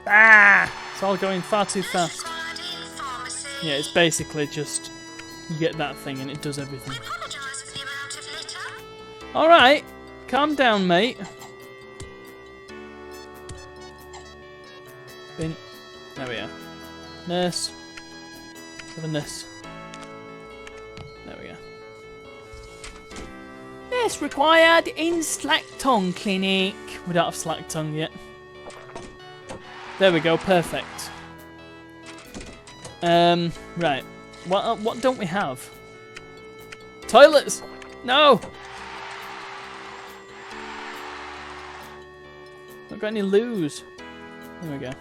Ah! It's all going far too fast. Required in pharmacy. Yeah, it's basically just you get that thing and it does everything. We apologise for the amount of litter. Alright, calm down, mate. Bin. There we are. Nurse. Have a nurse. There we go. Nurse required in Slack Tongue Clinic. We don't have Slack Tongue yet. There we go, perfect. Right. What don't we have? Toilets! No! Not got any loos. There we go.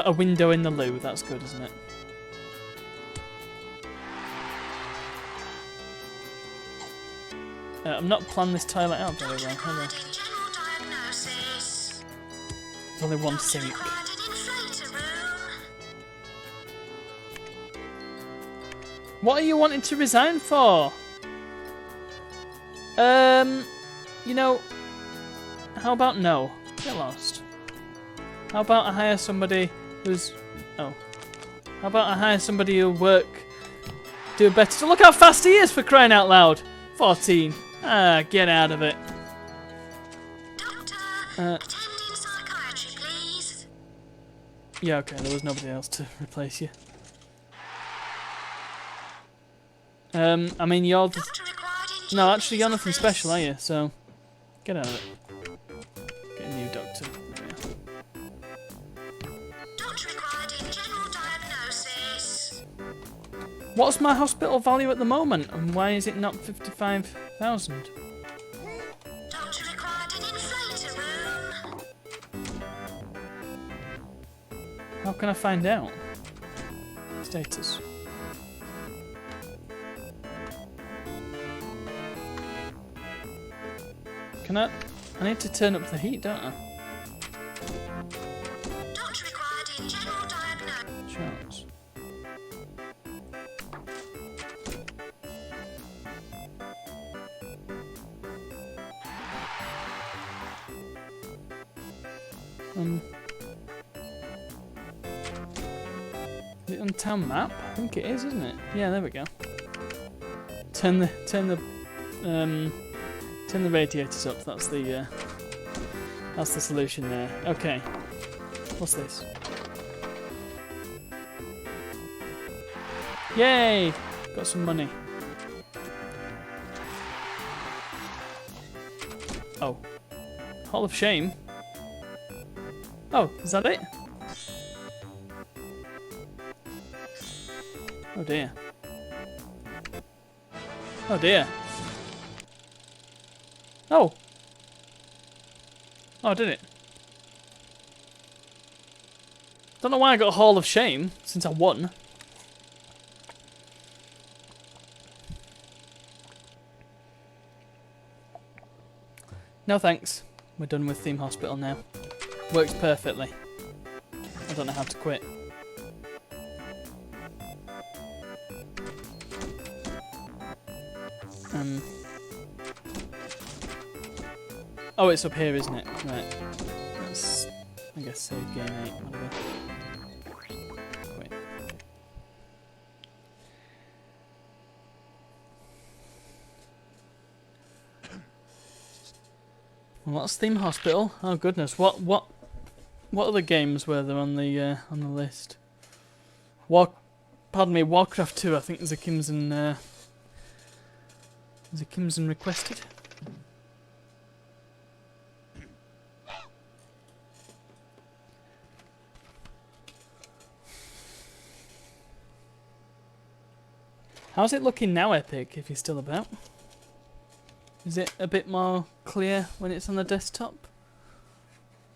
A window in the loo, that's good, isn't it? I'm not planning this toilet out very well, have I? Required in general diagnosis. There's only one Doctor sink. required an inflator room. What are you wanting to resign for? You know, how about no? Get lost. How about I hire somebody who's... Oh. How about I hire somebody who'll work... Do better... So look how fast he is, for crying out loud! 14. Ah, get out of it. Doctor, attend in psychiatry, please. Yeah, okay, there was nobody else to replace you. I mean, you're... Doctor required in No, GP's actually, you're nothing office. special, are you? So, get out of it. Get a new doctor. There we are. Doctor required in general diagnosis. What's my hospital value at the moment, and why is it not 55,000? Doctor required an inflator room. How can I find out? Status. Can I need to turn up the heat, don't I? Doctor required in general diagnosis. Charts. Is it on town map? I think it is, isn't it? Yeah, there we go. Turn the radiators up. That's the solution there. Okay. What's this? Yay! Got some money. Oh. Hall of Shame. Oh, is that it? Oh dear. Oh dear. Oh. Oh, did it? Don't know why I got a Hall of Shame, since I won. No thanks. We're done with Theme Hospital now. Works perfectly. I don't know how to quit. Oh, it's up here, isn't it? Right. Let's, I guess, save game 8, whatever. Quit. Well, that's Theme Hospital. Oh goodness, what What other games were there on the list? Warcraft 2. I think Zakimson requested. How's it looking now, Epic, if you're still about? Is it a bit more clear when it's on the desktop?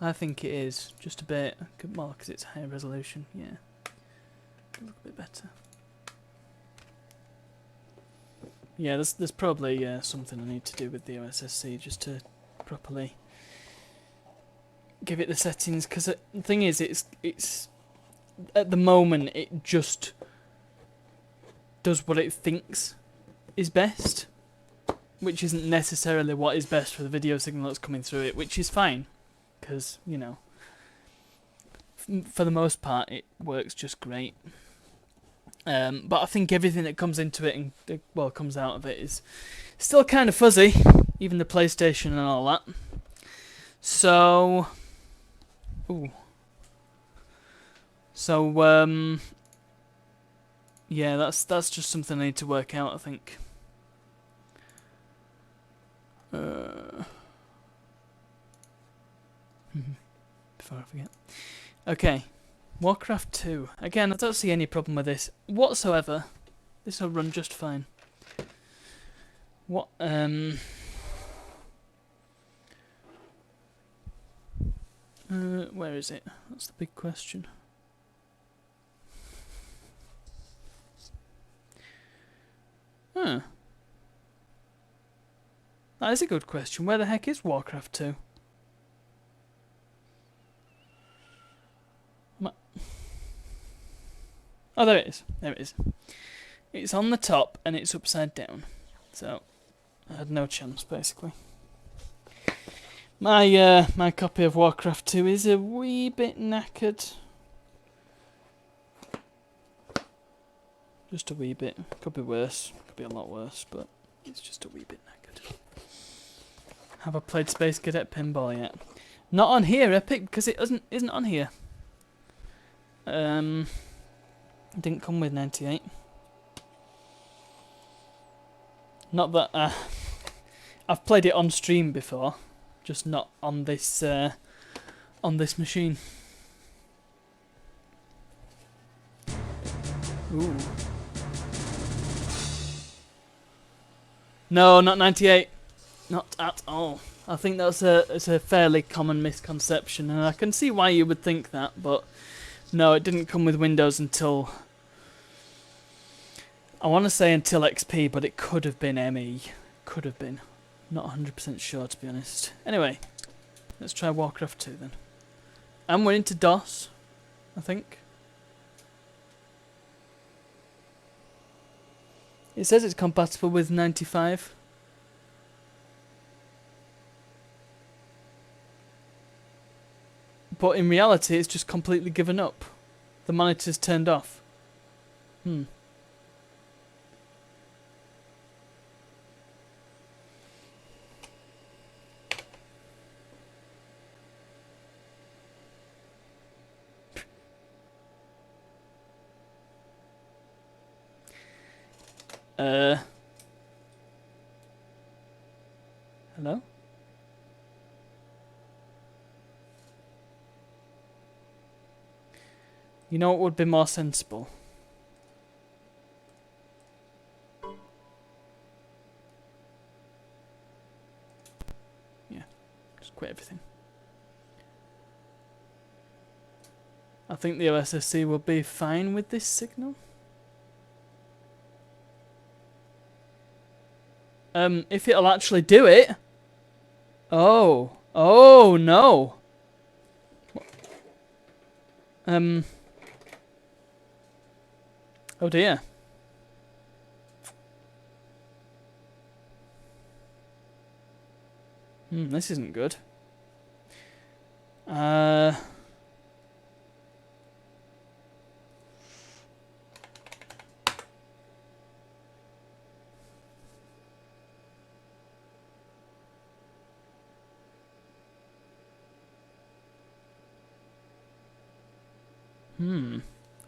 I think it is. Just a bit more because it's higher resolution, yeah. It'll look a bit better. Yeah, there's probably something I need to do with the OSSC just to properly give it the settings, because the thing is, it's at the moment it just does what it thinks is best, which isn't necessarily what is best for the video signal that's coming through it, which is fine, because, you know, for the most part it works just great. But I think everything that comes into it and comes out of it is still kind of fuzzy, even the PlayStation and all that. So, yeah, that's just something I need to work out, I think. Before I forget. Okay, Warcraft 2. Again, I don't see any problem with this whatsoever. This will run just fine. Where is it? That's the big question. Huh. That is a good question. Where the heck is Warcraft 2? Oh, there it is. There it is. It's on the top and it's upside down. So, I had no chance, basically. My copy of Warcraft 2 is a wee bit knackered. Just a wee bit. Could be worse. Could be a lot worse, but it's just a wee bit knackered. Have I played Space Cadet Pinball yet? Not on here, Epic, because it isn't on here. It didn't come with 98. Not that I've played it on stream before, just not on this machine. Ooh. No, not 98. Not at all. I think that's a fairly common misconception, and I can see why you would think that, but no, it didn't come with Windows until, I want to say until XP, but it could have been ME. Could have been. Not 100% sure, to be honest. Anyway, let's try Warcraft 2 then. And we're into DOS, I think. It says it's compatible with 95. But in reality, it's just completely given up. The monitor's turned off. Hello? You know what would be more sensible? Yeah, just quit everything. I think the OSSC will be fine with this signal. If it'll actually do it. Oh no. Oh dear. This isn't good.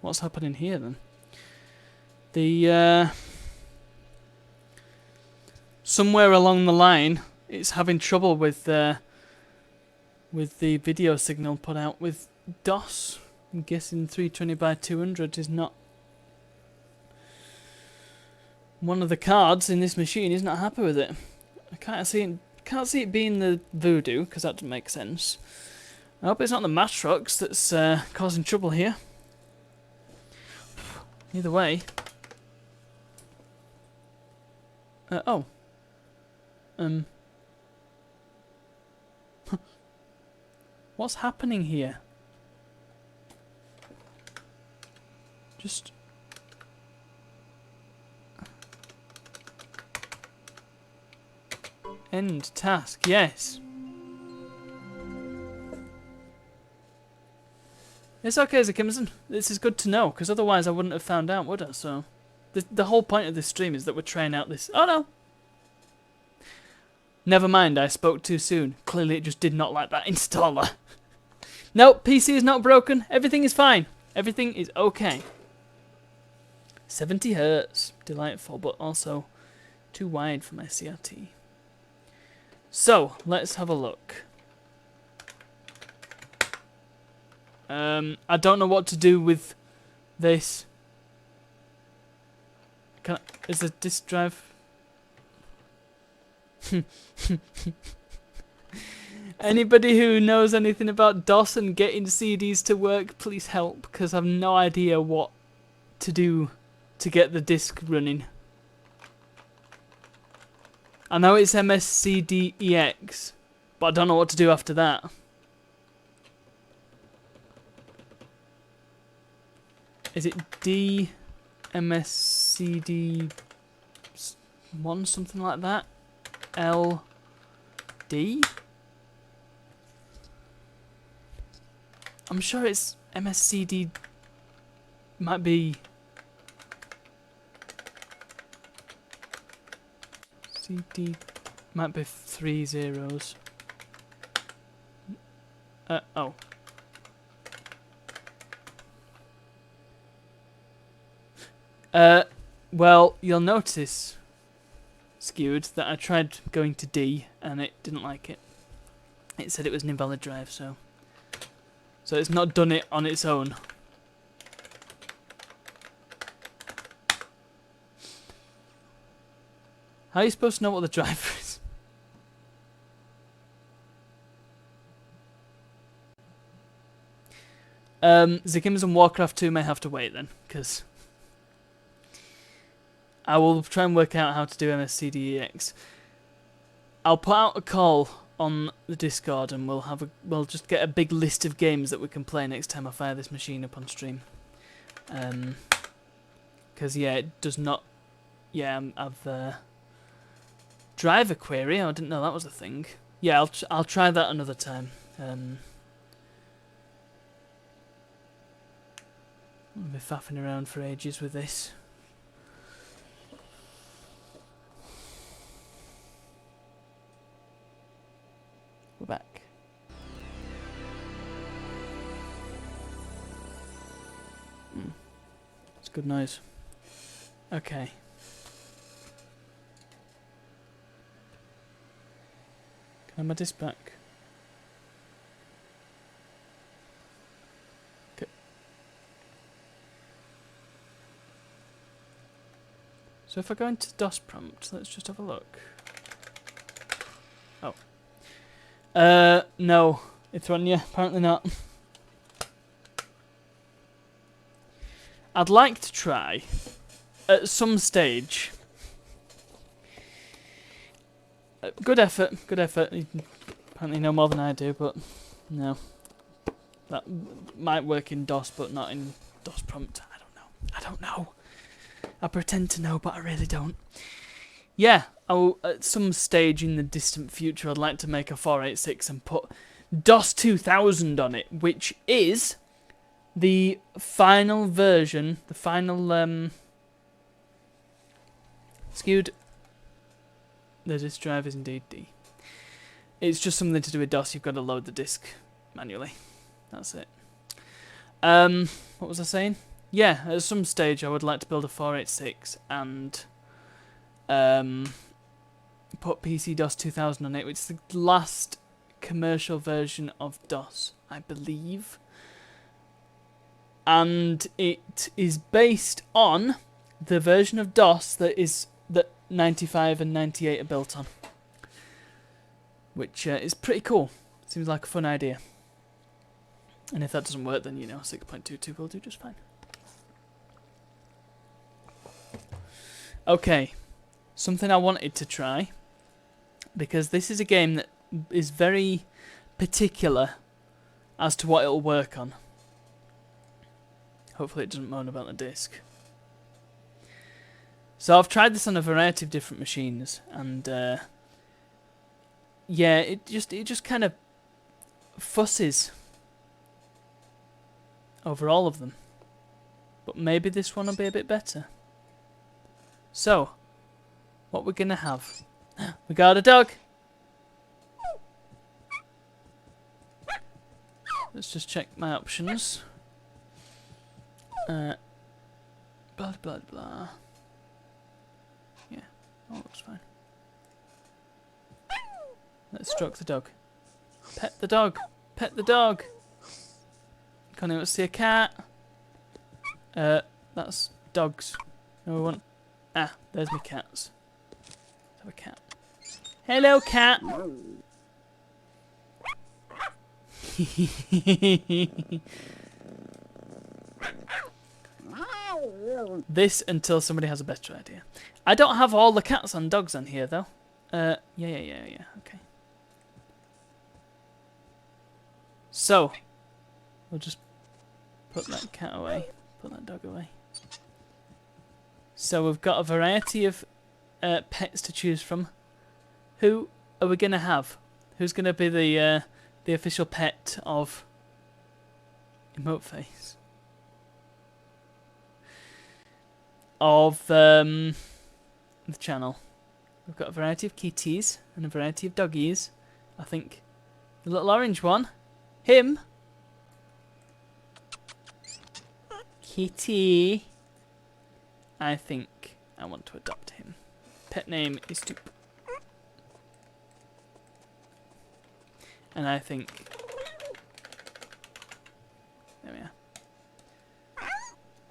What's happening here then? The somewhere along the line, it's having trouble with the video signal put out with DOS. I'm guessing 320 by 200 is not. One of the cards in this machine is not happy with it. I can't see it being the Voodoo, because that doesn't make sense. I hope it's not the Matrox that's causing trouble here. Either way. What's happening here? Just... End task, yes. It's okay, Zakimson. This is good to know, because otherwise I wouldn't have found out, would I? So, the whole point of this stream is that we're trying out this... Oh, no! Never mind, I spoke too soon. Clearly it just did not like that installer. No, PC is not broken. Everything is fine. Everything is okay. 70 Hz. Delightful, but also too wide for my CRT. So, let's have a look. I don't know what to do with this. Is the disk drive... Anybody who knows anything about DOS and getting CDs to work, please help, because I've no idea what to do to get the disk running. I know it's MSCDEX, but I don't know what to do after that. Is it DMSCD1, something like that? LD? I'm sure it's MSCD. Might be CD. Might be 3 zeros. Oh. Well, you'll notice, Skewed, that I tried going to D and it didn't like it. It said it was an invalid drive, so it's not done it on its own. How are you supposed to know what the driver is? Zikims and Warcraft 2 may have to wait then, because I will try and work out how to do MSCDEX. I'll put out a call on the Discord and we'll just get a big list of games that we can play next time I fire this machine up on stream. Because yeah, it does not. Yeah, I've driver query. I didn't know that was a thing. Yeah, I'll try that another time. I'll be faffing around for ages with this. We're back. It's good noise. Okay. Can I have my disc back? Okay. So if I go into DOS prompt, let's just have a look. Oh. No. It's on you. Apparently not. I'd like to try, at some stage... good effort, good effort. You apparently know more than I do, but no. That might work in DOS, but not in DOS prompt. I don't know. I pretend to know, but I really don't. Yeah, at some stage in the distant future, I'd like to make a 486 and put DOS 2000 on it, which is the final version, the final, Skewed. The disk drive is indeed D. It's just something to do with DOS. You've got to load the disk manually. That's it. What was I saying? Yeah, at some stage I would like to build a 486 and put PC DOS 2008, which is the last commercial version of DOS, I believe. And it is based on the version of DOS that 95 and 98 are built on, which is pretty cool. Seems like a fun idea. And if that doesn't work, then 6.22 will do just fine. Okay, something I wanted to try, because this is a game that is very particular as to what it'll work on. Hopefully it doesn't moan about the disc. So I've tried this on a variety of different machines, and yeah, it just kind of fusses over all of them. But maybe this one will be a bit better. So, what we're gonna have? We got a dog. Let's just check my options. Blah blah blah. Yeah, all looks fine. Let's stroke the dog. Pet the dog. Pet the dog. Can't even see a cat. That's dogs. No, we want. Ah, there's my cats. Let's have a cat. Hello, cat. This until somebody has a better idea. I don't have all the cats and dogs on here though. Yeah. Okay. So, we'll just put that cat away. Put that dog away. So we've got a variety of pets to choose from. Who are we gonna have? Who's gonna be the official pet of Emote Face? Of the channel. We've got a variety of kitties and a variety of doggies. I think the little orange one, him, Kitty. I think I want to adopt him. Pet name is Stoop. And I think there we are.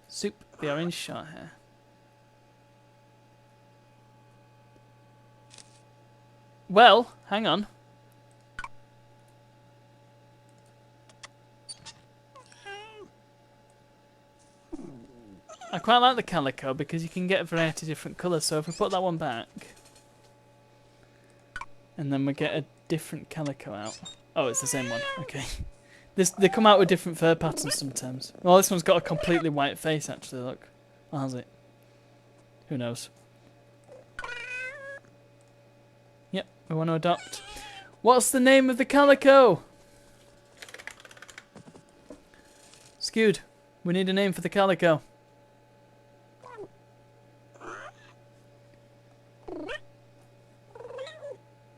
Soup, the orange short hair. Well, hang on. I quite like the calico because you can get a variety of different colours. So if we put that one back, and then we get a different calico out. Oh, it's the same one. Okay. They come out with different fur patterns sometimes. Well, this one's got a completely white face actually. Look, or has it? Who knows? Yep, we want to adopt. What's the name of the calico? Skewed. We need a name for the calico.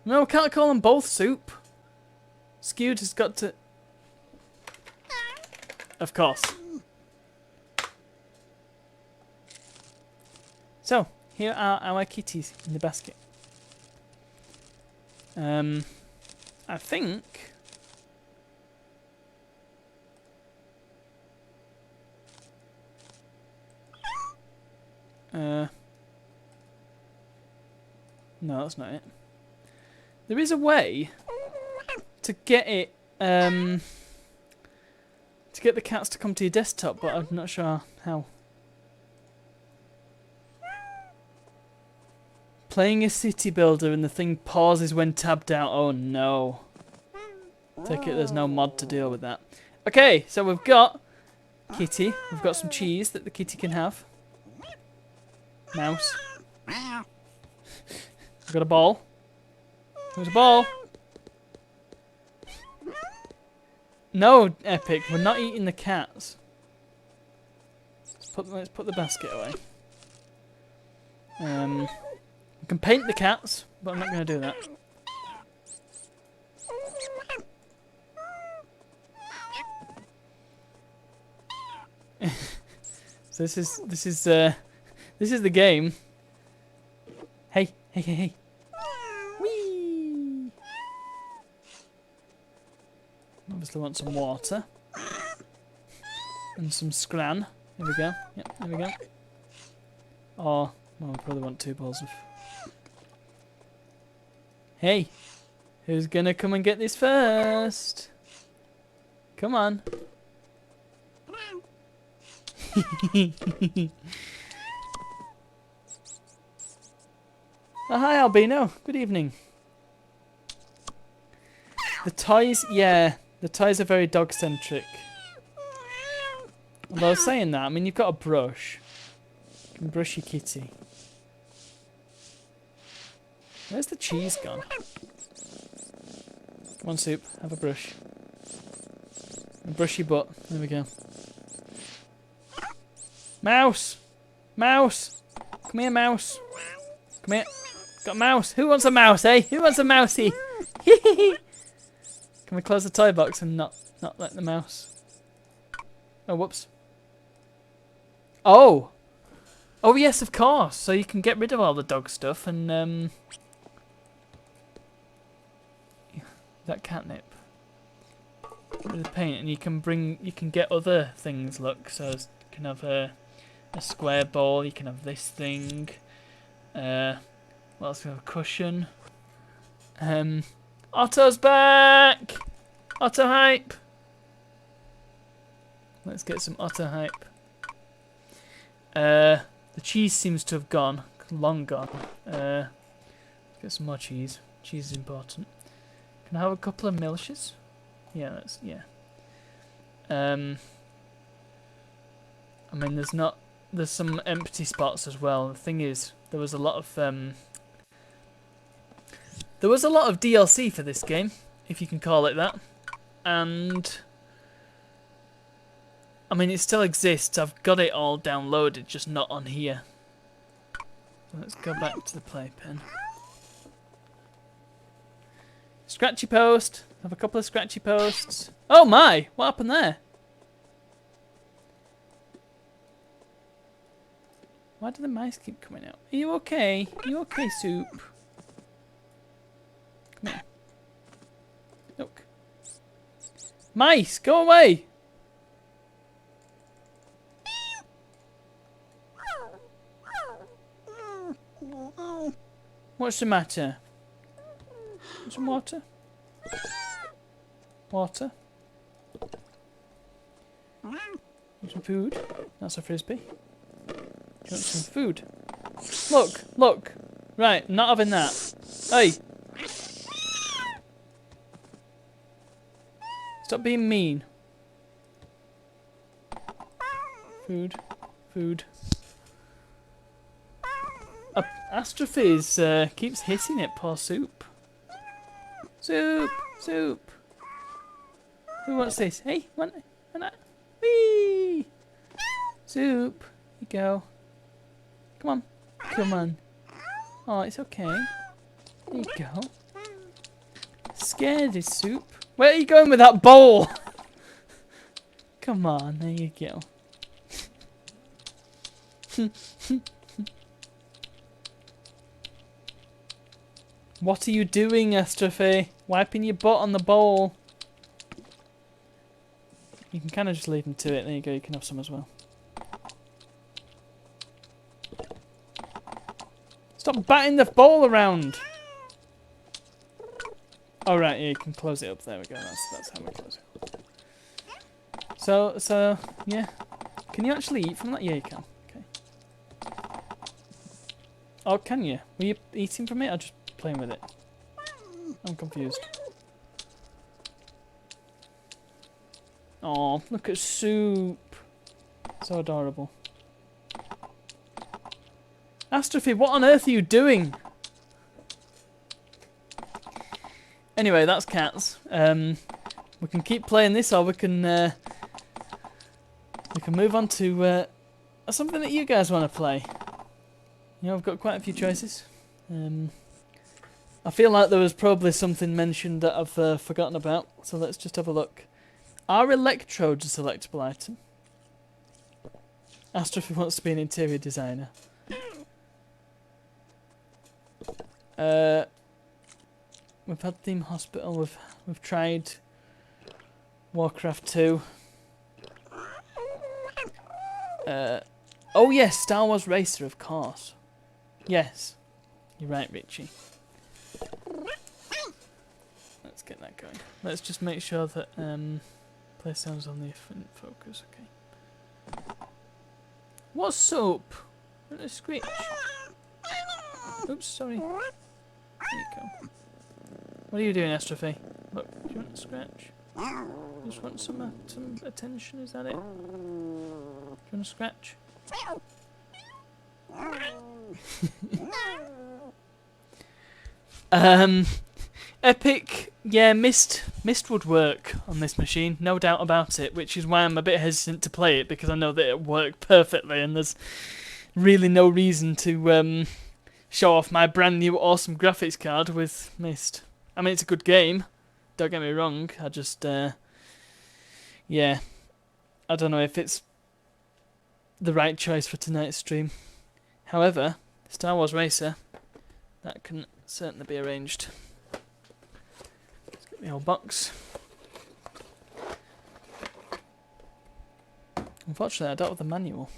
No, we can't call them both Soup. Skewed has got to... Of course. So, here are our kitties in the basket. I think... No, that's not it. There is a way to get it, to get the cats to come to your desktop, but I'm not sure how. Playing a city builder and the thing pauses when tabbed out. Oh no. Take it there's no mod to deal with that. Okay, so we've got Kitty. We've got some cheese that the kitty can have. Mouse. We've got a ball. There's a ball. No, Epic, we're not eating the cats. Let's put the basket away. We can paint the cats, but I'm not going to do that. So this is the game. Hey, hey, hey, hey. Whee! Obviously want some water. And some scran. There we go. Yep, there we go. Oh, well, we probably want 2 balls of... Hey! Who's gonna come and get this first? Come on. Oh, hi, Albino. Good evening. The toys, yeah. The toys are very dog-centric. Although I was saying that, I mean, you've got a brush. You can brush your kitty. Where's the cheese gone? Come on, Soup. Have a brush. And brush your butt. There we go. Mouse! Mouse! Come here, mouse. Come here. Got a mouse. Who wants a mouse, eh? Who wants a mousey? Can we close the toy box and not let the mouse... Oh, whoops. Oh! Oh, yes, of course. So you can get rid of all the dog stuff and, that catnip. Get rid of the paint, and you can get other things, look. So you can have a square ball, you can have this thing. What else? We have a cushion. Otto's back! Otto hype! Let's get some Otto hype. The cheese seems to have gone. Long gone. Let's get some more cheese. Cheese is important. Can I have a couple of milches? Yeah, I mean, there's some empty spots as well. The thing is, there was a lot of DLC for this game, if you can call it that. And I mean, it still exists. I've got it all downloaded, just not on here. Let's go back to the playpen. Scratchy post. Have a couple of scratchy posts. Oh my! What happened there? Why do the mice keep coming out? Are you okay? Are you okay, Soup? Come here. Look. Mice, go away! What's the matter? Some water? Water? Some food? That's a frisbee. Do you want some food? Look! Right, not having that. Hey! Stop being mean. Food. Astrophiz keeps hitting it, poor Soup. Soup! Who wants this? Hey, want that? Whee! Soup, you go. Come on. Oh, it's okay. There you go. Scared is Soup. Where are you going with that bowl? Come on, there you go. What are you doing, Astrophy? Wiping your butt on the bowl. You can kind of just leave them to it. There you go, you can have some as well. Stop batting the bowl around! Oh right, yeah, you can close it up. There we go, that's how we close it. So, yeah. Can you actually eat from that? Yeah, you can. Okay. Oh, can you? Were you eating from it or just playing with it? I'm confused. Oh, look at Soup. So adorable. Astrophy, what on earth are you doing? Anyway, that's cats. We can keep playing this, or we can move on to something that you guys want to play. You know, I've got quite a few choices. I feel like there was probably something mentioned that I've forgotten about, so let's just have a look. Are electrodes a selectable item? Asked if he wants to be an interior designer. We've had Theme Hospital. We've tried Warcraft 2. Oh yes, Star Wars Racer, of course. Yes, you're right, Richie. Let's get that going. Let's just make sure that play sounds on the front focus. Okay. What soap? What a screech. Oops, sorry. There you go. What are you doing, Astrophy? Look, do you want to scratch? Just want some attention, is that it? Do you want to scratch? Epic, yeah, Mist would work on this machine, no doubt about it, which is why I'm a bit hesitant to play it, because I know that it worked perfectly and there's really no reason to show off my brand new awesome graphics card with Mist. I mean, it's a good game, don't get me wrong, I just, yeah, I don't know if it's the right choice for tonight's stream. However, Star Wars Racer, that can certainly be arranged. Let's get the old box. Unfortunately, I don't have the manual.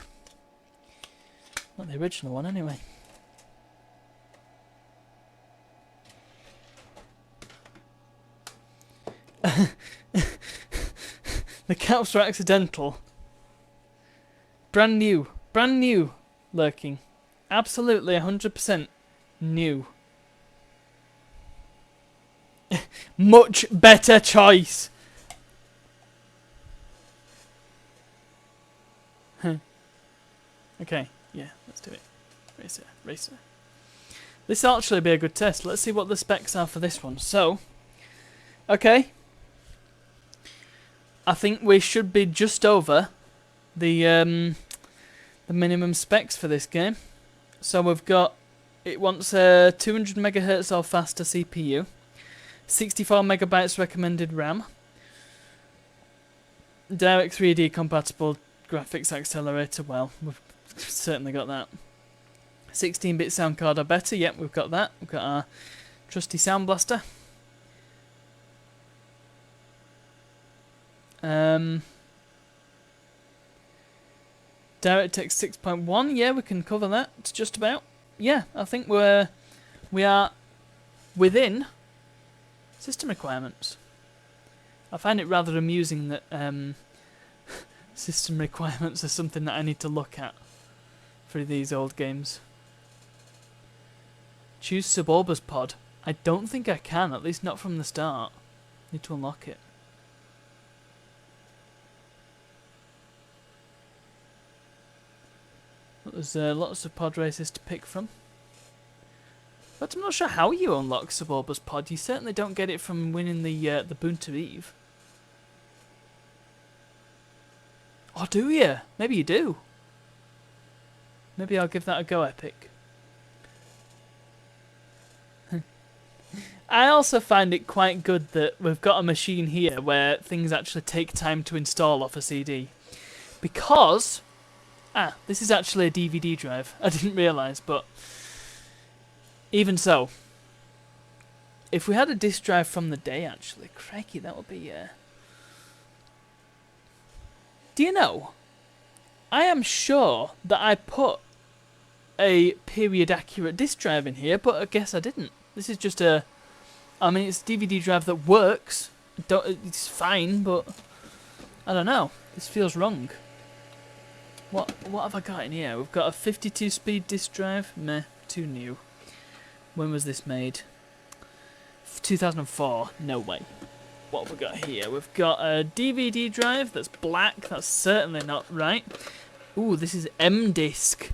Not the original one, anyway. The caps were accidental. Brand new lurking. Absolutely 100% new. Much better choice. Okay, yeah, let's do it. Racer. This will actually be a good test. Let's see what the specs are for this one. So, okay. I think we should be just over the minimum specs for this game. So we've got, it wants a 200 megahertz or faster CPU, 64 megabytes recommended RAM, Direct 3D compatible graphics accelerator. Well, we've certainly got that. 16-bit sound card or better. Yep, we've got that. We've got our trusty Sound Blaster. DirectX 6.1, yeah, we can cover that. It's just about. Yeah, I think we are within system requirements. I find it rather amusing that system requirements are something that I need to look at for these old games. Choose Suborbus Pod. I don't think I can, at least not from the start. Need to unlock it. There's lots of pod races to pick from. But I'm not sure how you unlock Suborbus Pod. You certainly don't get it from winning the Boon to Eve. Oh, do you? Maybe you do. Maybe I'll give that a go, Epic. I also find it quite good that we've got a machine here where things actually take time to install off a CD. Because... Ah, this is actually a DVD drive. I didn't realise, but even so, if we had a disc drive from the day, actually, crikey, that would be. Do you know? I am sure that I put a period accurate disc drive in here, but I guess I didn't. This is just a. I mean, it's a DVD drive that works. It's fine, but I don't know. This feels wrong. What have I got in here? We've got a 52-speed disc drive. Meh, too new. When was this made? 2004. No way. What have we got here? We've got a DVD drive that's black. That's certainly not right. Ooh, this is M-Disc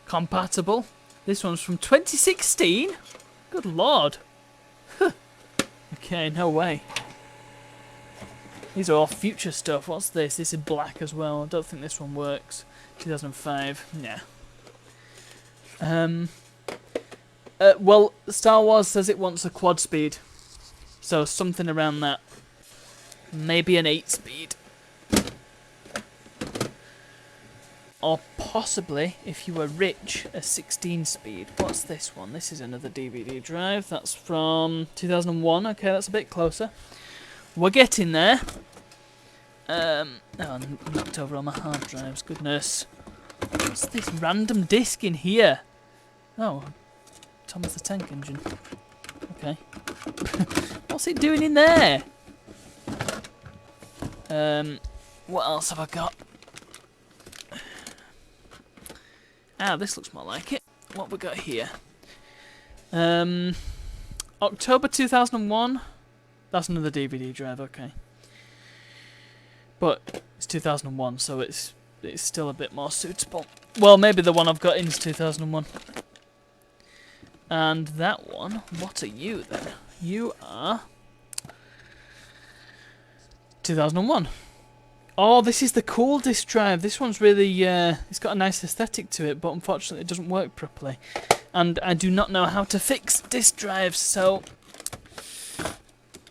compatible. This one's from 2016? Good lord. Huh. Okay, no way. These are all future stuff. What's this? This is black as well. I don't think this one works. 2005. Nah. Well, Star Wars says it wants a quad speed. So something around that. Maybe an 8 speed. or possibly, if you were rich, a 16-speed. What's this one? This is another DVD drive. That's from 2001. Okay, that's a bit closer. We're getting there. Oh, I knocked over all my hard drives. Goodness. What's this random disc in here? Oh, Thomas the Tank Engine. Okay. What's it doing in there? What else have I got? Ah, this looks more like it. What we got here? October 2001. That's another DVD drive, okay. But it's 2001, so it's still a bit more suitable. Well, maybe the one I've got in is 2001. And that one, what are you then? You are 2001. Oh, this is the cool disc drive. This one's really, it's got a nice aesthetic to it, but unfortunately it doesn't work properly. And I do not know how to fix disc drives, so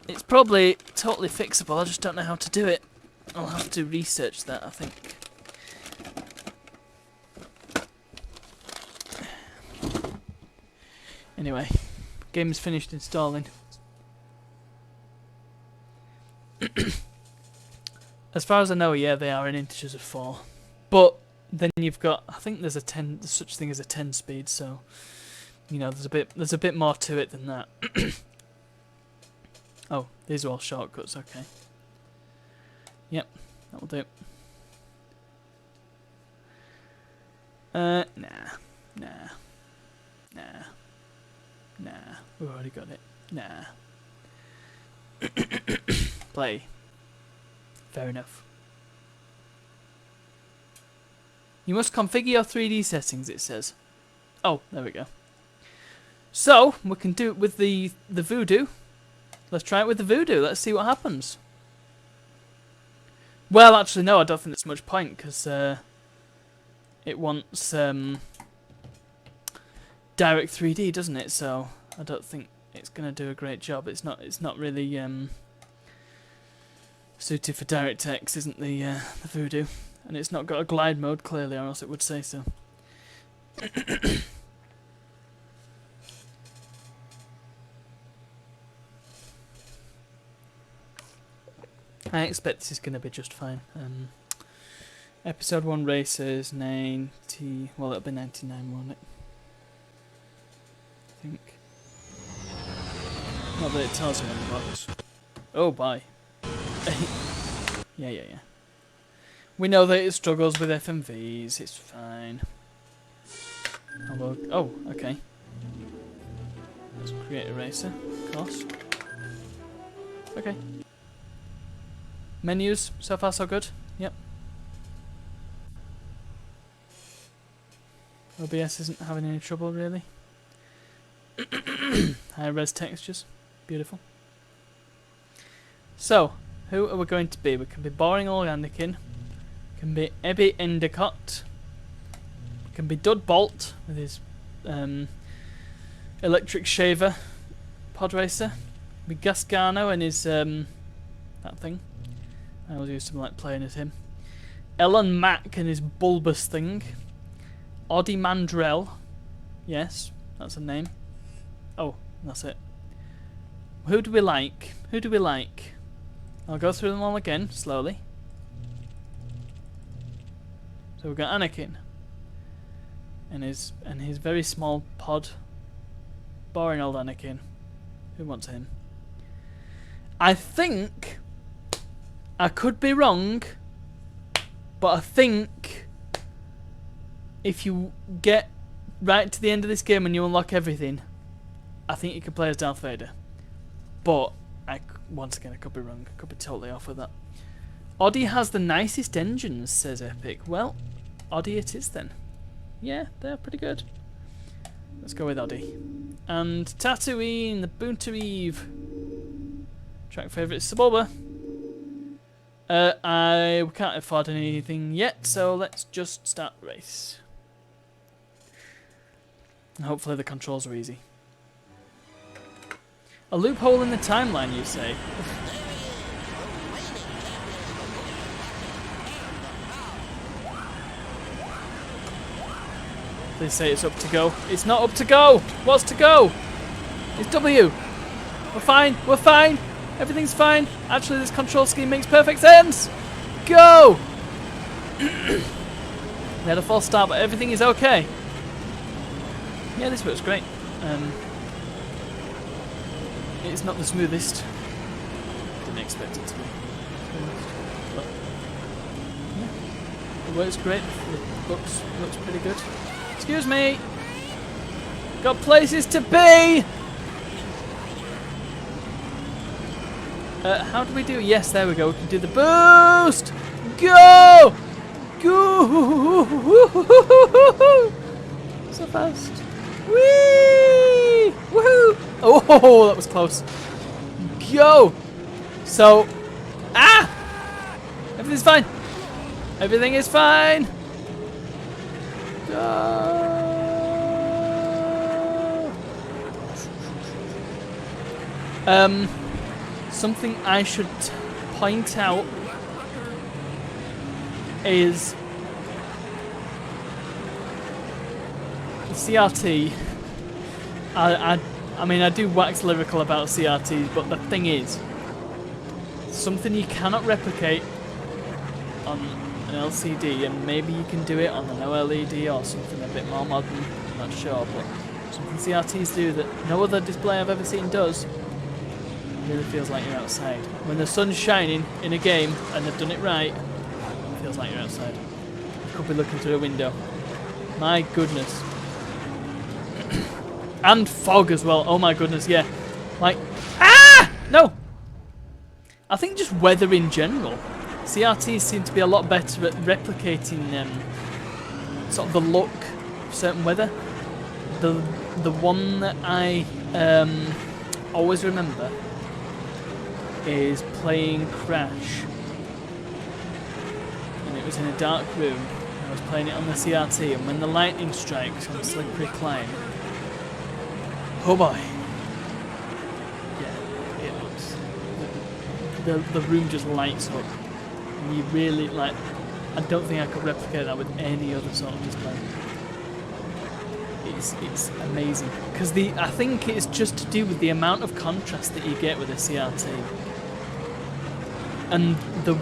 it's probably totally fixable. I just don't know how to do it. I'll have to research that, I think. Anyway, game is finished installing. As far as I know, yeah, they are in integers of 4. But then you've got, I think there's such thing as a 10 speed, so you know, there's a bit more to it than that. Oh, these are all shortcuts, okay. Yep, that'll do. Nah. We've already got it. Nah. Play. Fair enough. You must configure your 3D settings, it says. Oh, there we go. So, we can do it with the Voodoo. Let's try it with the Voodoo. Let's see what happens. Well, actually, no, I don't think there's much point, because it wants direct 3D, doesn't it? So, I don't think it's going to do a great job. It's not really suited for DirectX, isn't the Voodoo? And it's not got a glide mode, clearly, or else it would say so. I expect this is going to be just fine. Episode 1 races, 90... Well, it'll be 99, won't it? I think. Not that it tells you on the box. Oh, bye. Yeah. We know that it struggles with FMVs, it's fine. Although, oh, okay. Let's create a racer, of course. Okay. Menus, so far so good. Yep. OBS isn't having any trouble, really. High-res textures. Beautiful. So, who are we going to be? We can be Boring Old Anakin. We can be Ebby Endicott. We can be Dud Bolt with his electric shaver pod racer. We Gasgano and his that thing. I always used to like playing as him. Elon Mack and his bulbous thing. Oddie Mandrell. Yes, that's a name. Oh, that's it. Who do we like? Who do we like? I'll go through them all again, slowly. So we've got Anakin. And his very small pod. Boring old Anakin. Who wants him? I think... I could be wrong, but I think if you get right to the end of this game and you unlock everything, I think you can play as Darth Vader. But, once again, I could be wrong. I could be totally off with that. Oddie has the nicest engines, says Epic. Well, Oddie it is then. Yeah, they're pretty good. Let's go with Oddie. And Tatooine, the Boonta Eve. Track favourite is Sebulba. We can't afford anything yet, so let's just start the race. And hopefully the controls are easy. A loophole in the timeline, you say? Please say it's up to go. It's not up to go. What's to go? It's W. We're fine. We're fine. Everything's fine. Actually, this control scheme makes perfect sense. Go. We had a false start, but everything is okay. Yeah, this works great. It's not the smoothest. Didn't expect it to be. But yeah, it works great. It looks pretty good. Excuse me. Got places to be. How do we do? Yes, there we go. We can do the boost. Go! Go! So fast. Whee! Woohoo! Oh, that was close. Go! So, everything's fine. Everything is fine. Go! Something I should point out is the CRT. I mean, I do wax lyrical about CRTs, but the thing is, something you cannot replicate on an LCD, and maybe you can do it on an OLED or something a bit more modern, I'm not sure, but something CRTs do that no other display I've ever seen does. It really feels like you're outside. When the sun's shining in a game and they've done it right, it feels like you're outside. You could be looking through a window. My goodness. And fog as well. Oh my goodness, yeah. Like, no! I think just weather in general. CRTs seem to be a lot better at replicating sort of the look of certain weather. The one that I always remember is playing Crash, and it was in a dark room. I was playing it on the CRT, and when the lightning strikes on Slippery Climb, oh boy, yeah, it looks, the room just lights up, and you really, like, I don't think I could replicate that with any other sort of display. It's amazing, because I think it's just to do with the amount of contrast that you get with a CRT. And the,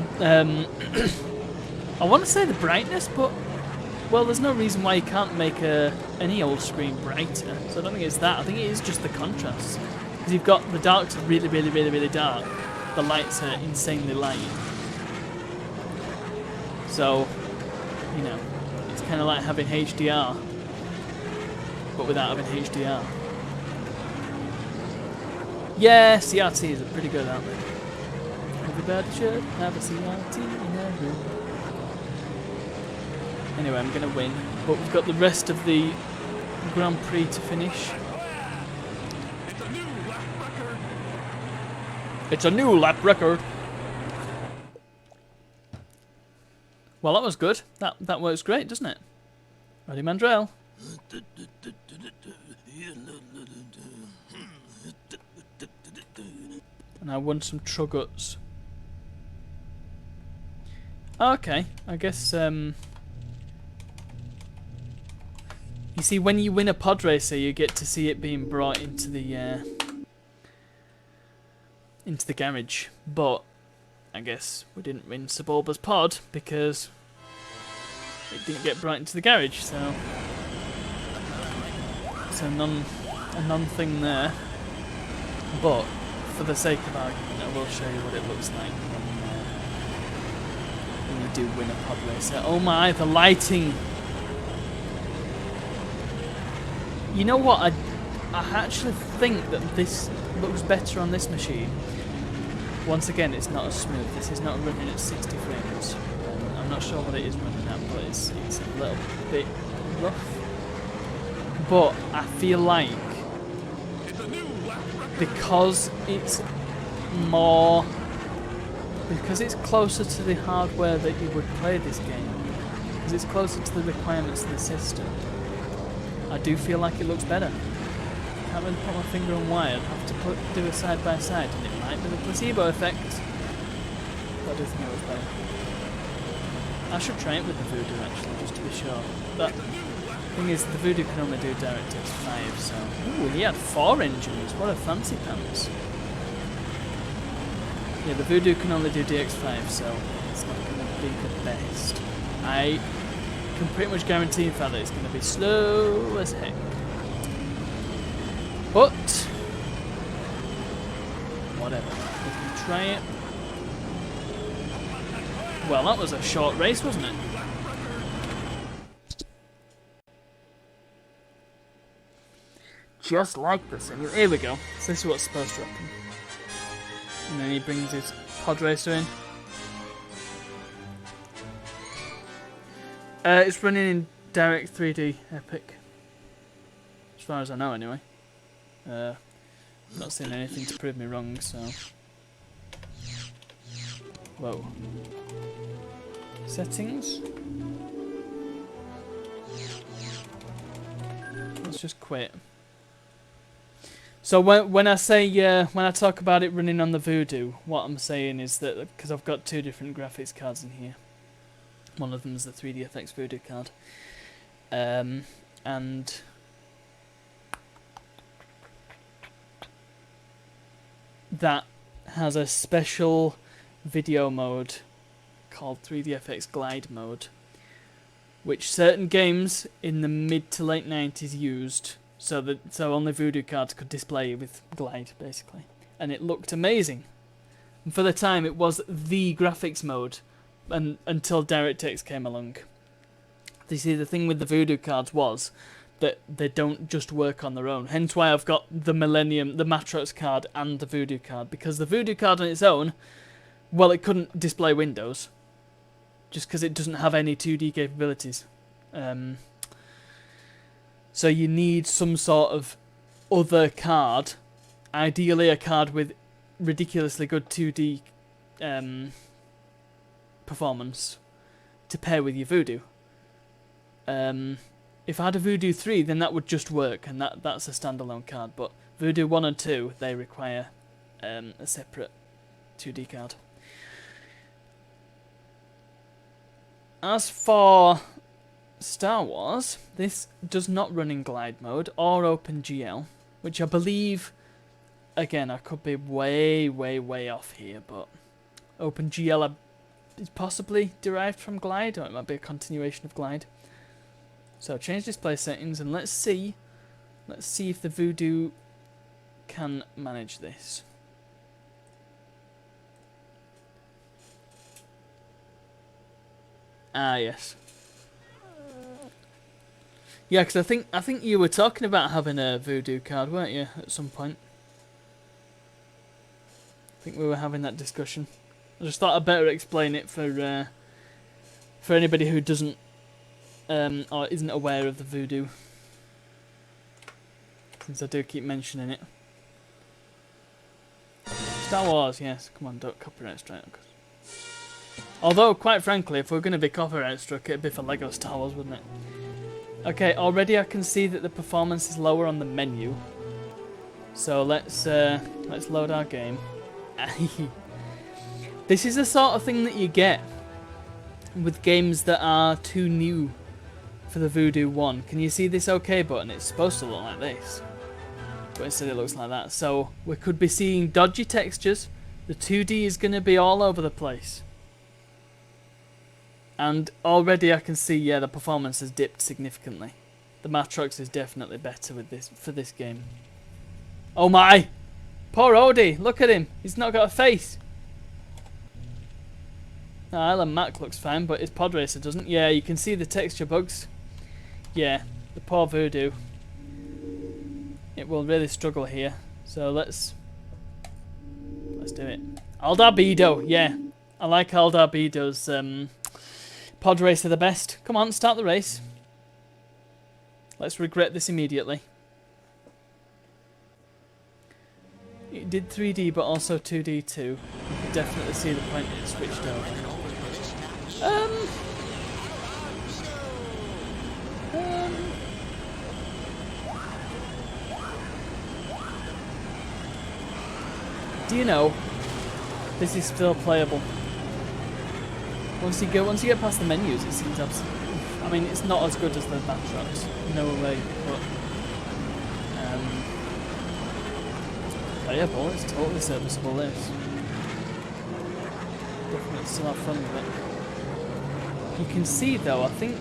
I want to say the brightness, but, well, there's no reason why you can't make any old screen brighter. So I don't think it's that. I think it is just the contrast. Because you've got the darks are really, really, really, really dark. The lights are insanely light. So, you know, it's kind of like having HDR, but without having HDR. Yeah, CRTs are pretty good, aren't they? Everybody should have a CRT in their room. Anyway, I'm going to win, but we've got the rest of the Grand Prix to finish. It's a new lap record. Well, that was good. That works great, doesn't it? Ready, Mandrell? And I won some Truguts. Okay, I guess, you see, when you win a pod racer, you get to see it being brought into the garage. But I guess we didn't win Sebulba's pod because it didn't get brought into the garage, so it's a non-thing there. But for the sake of argument, I will show you what it looks like when you do win a pod racer. Oh my, the lighting! You know what? I actually think that this looks better on this machine. Once again, it's not as smooth. This is not running at 60 frames. I'm not sure what it is running at, but it's a little bit rough. But I feel like because it's closer to the hardware that you would play this game, because it's closer to the requirements of the system, I do feel like it looks better. I can't really put my finger on why. I'd have to do a side by side, and it might be the placebo effect, but I do think it looks better. I should try it with the Voodoo actually, just to be sure. But Thing is, the Voodoo can only do DirectX 5, so... Ooh, he had 4 engines. What a fancy pants. Yeah, the Voodoo can only do DX5, so it's not going to be the best. I can pretty much guarantee, in fact, that it's going to be slow as heck. But... whatever. We can try it. Well, that was a short race, wasn't it? Just like this. Here we go. So this is what's supposed to happen. And then he brings his pod racer in. It's running in Direct 3D Epic. As far as I know, anyway. I've not seen anything to prove me wrong, so... Whoa. Settings? Let's just quit. So when I say when I talk about it running on the Voodoo, what I'm saying is that because I've got 2 different graphics cards in here. One of them is the 3DFX Voodoo card, and that has a special video mode called 3DFX Glide mode, which certain games in the mid to late 90s used. So only Voodoo cards could display with Glide, basically. And it looked amazing. And for the time, it was the graphics mode until DirectX came along. You see, the thing with the Voodoo cards was that they don't just work on their own. Hence why I've got the Millennium, the Matrox card, and the Voodoo card. Because the Voodoo card on its own, well, it couldn't display Windows. Just because it doesn't have any 2D capabilities. So you need some sort of other card, ideally a card with ridiculously good 2D performance to pair with your Voodoo. If I had a Voodoo 3, then that would just work, and that's a standalone card. But Voodoo 1 and 2, they require a separate 2D card. As for Star Wars, this does not run in Glide mode or OpenGL, which I believe, again, I could be way, way, way off here, but OpenGL is possibly derived from Glide, or it might be a continuation of Glide. So change display settings, and let's see if the Voodoo can manage this. Ah, yes. Yeah, because I think you were talking about having a Voodoo card, weren't you, at some point? I think we were having that discussion. I just thought I'd better explain it for anybody who doesn't or isn't aware of the Voodoo, since I do keep mentioning it. Star Wars, yes. Come on, don't copyright strike. Although, quite frankly, if we're going to be copyright struck, it'd be for Lego Star Wars, wouldn't it? Okay, already I can see that the performance is lower on the menu. So let's load our game. This is the sort of thing that you get with games that are too new for the Voodoo 1. Can you see this OK button? It's supposed to look like this, but instead it looks like that. So we could be seeing dodgy textures. The 2D is going to be all over the place. And already I can see, yeah, the performance has dipped significantly. The Matrox is definitely better with this for this game. Oh my! Poor Odie, look at him. He's not got a face. Island Mac looks fine, but his pod racer doesn't. Yeah, you can see the texture bugs. Yeah, the poor Voodoo. It will really struggle here. So let's do it. Aldarbedo, yeah. I like Aldarbedo's pod racer the best. Come on, start the race. Let's regret this immediately. It did 3D but also 2D too. You can definitely see the point it switched over. Do you know, this is still playable. Once you get past the menus, it seems absolutely. I mean, it's not as good as the Matrox, no way, but yeah, ball, it's totally serviceable, this. Definitely still have fun with it. You can see though, I think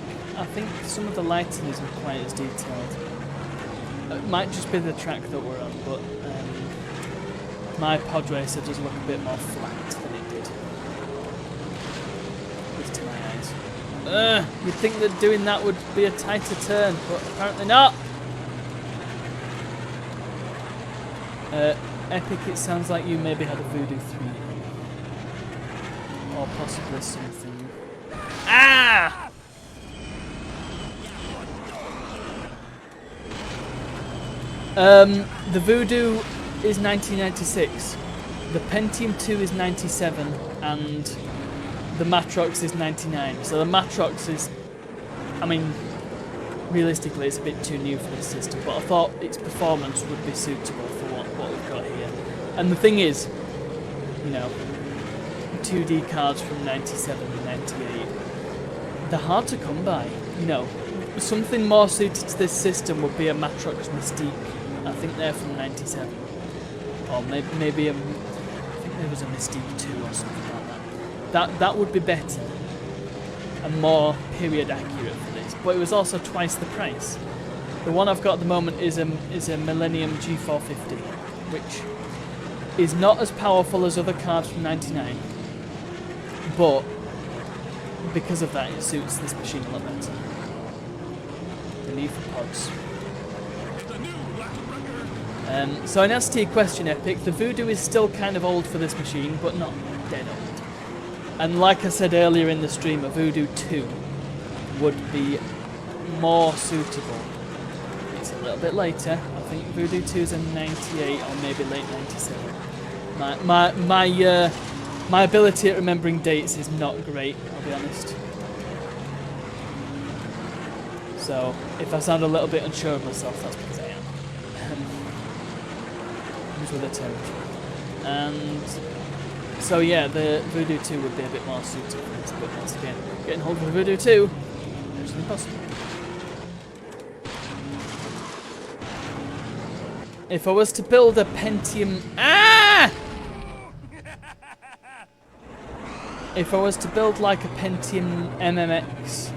some of the lighting isn't quite as detailed. It might just be the track that we're on, but my pod racer does look a bit more flat than it did. At least to my eyes. You'd think that doing that would be a tighter turn, but apparently not. Epic, it sounds like you maybe had a Voodoo 3. Or possibly something. Ah! The Voodoo is 1996. The Pentium 2 is 97. And the Matrox is 99. So the Matrox is... I mean, realistically it's a bit too new for this system, but I thought its performance would be suitable for what we've got here. And the thing is, you know, 2D cards from 97 and 98, they're hard to come by. You know, something more suited to this system would be a Matrox Mystique. I think they're from 97. Or maybe I think there was a Mystique 2 or something like that. That would be better and more period accurate for this. But it was also twice the price. The one I've got at the moment is a Millennium G450, which is not as powerful as other cards from 99, but because of that it suits this machine a lot better. The need for pods. So in answer to your question, Epic, the Voodoo is still kind of old for this machine, but not dead old. And like I said earlier in the stream, a Voodoo 2 would be more suitable. It's a little bit later. I think Voodoo 2 is in 98 or maybe late 97. My ability at remembering dates is not great, I'll be honest. So if I sound a little bit unsure of myself, that's because I am. Comes with a territory. And so yeah, the Voodoo 2 would be a bit more suited for this, but once again, getting hold of the Voodoo 2 is impossible. If I was to build a Pentium... If I was to build like a Pentium MMX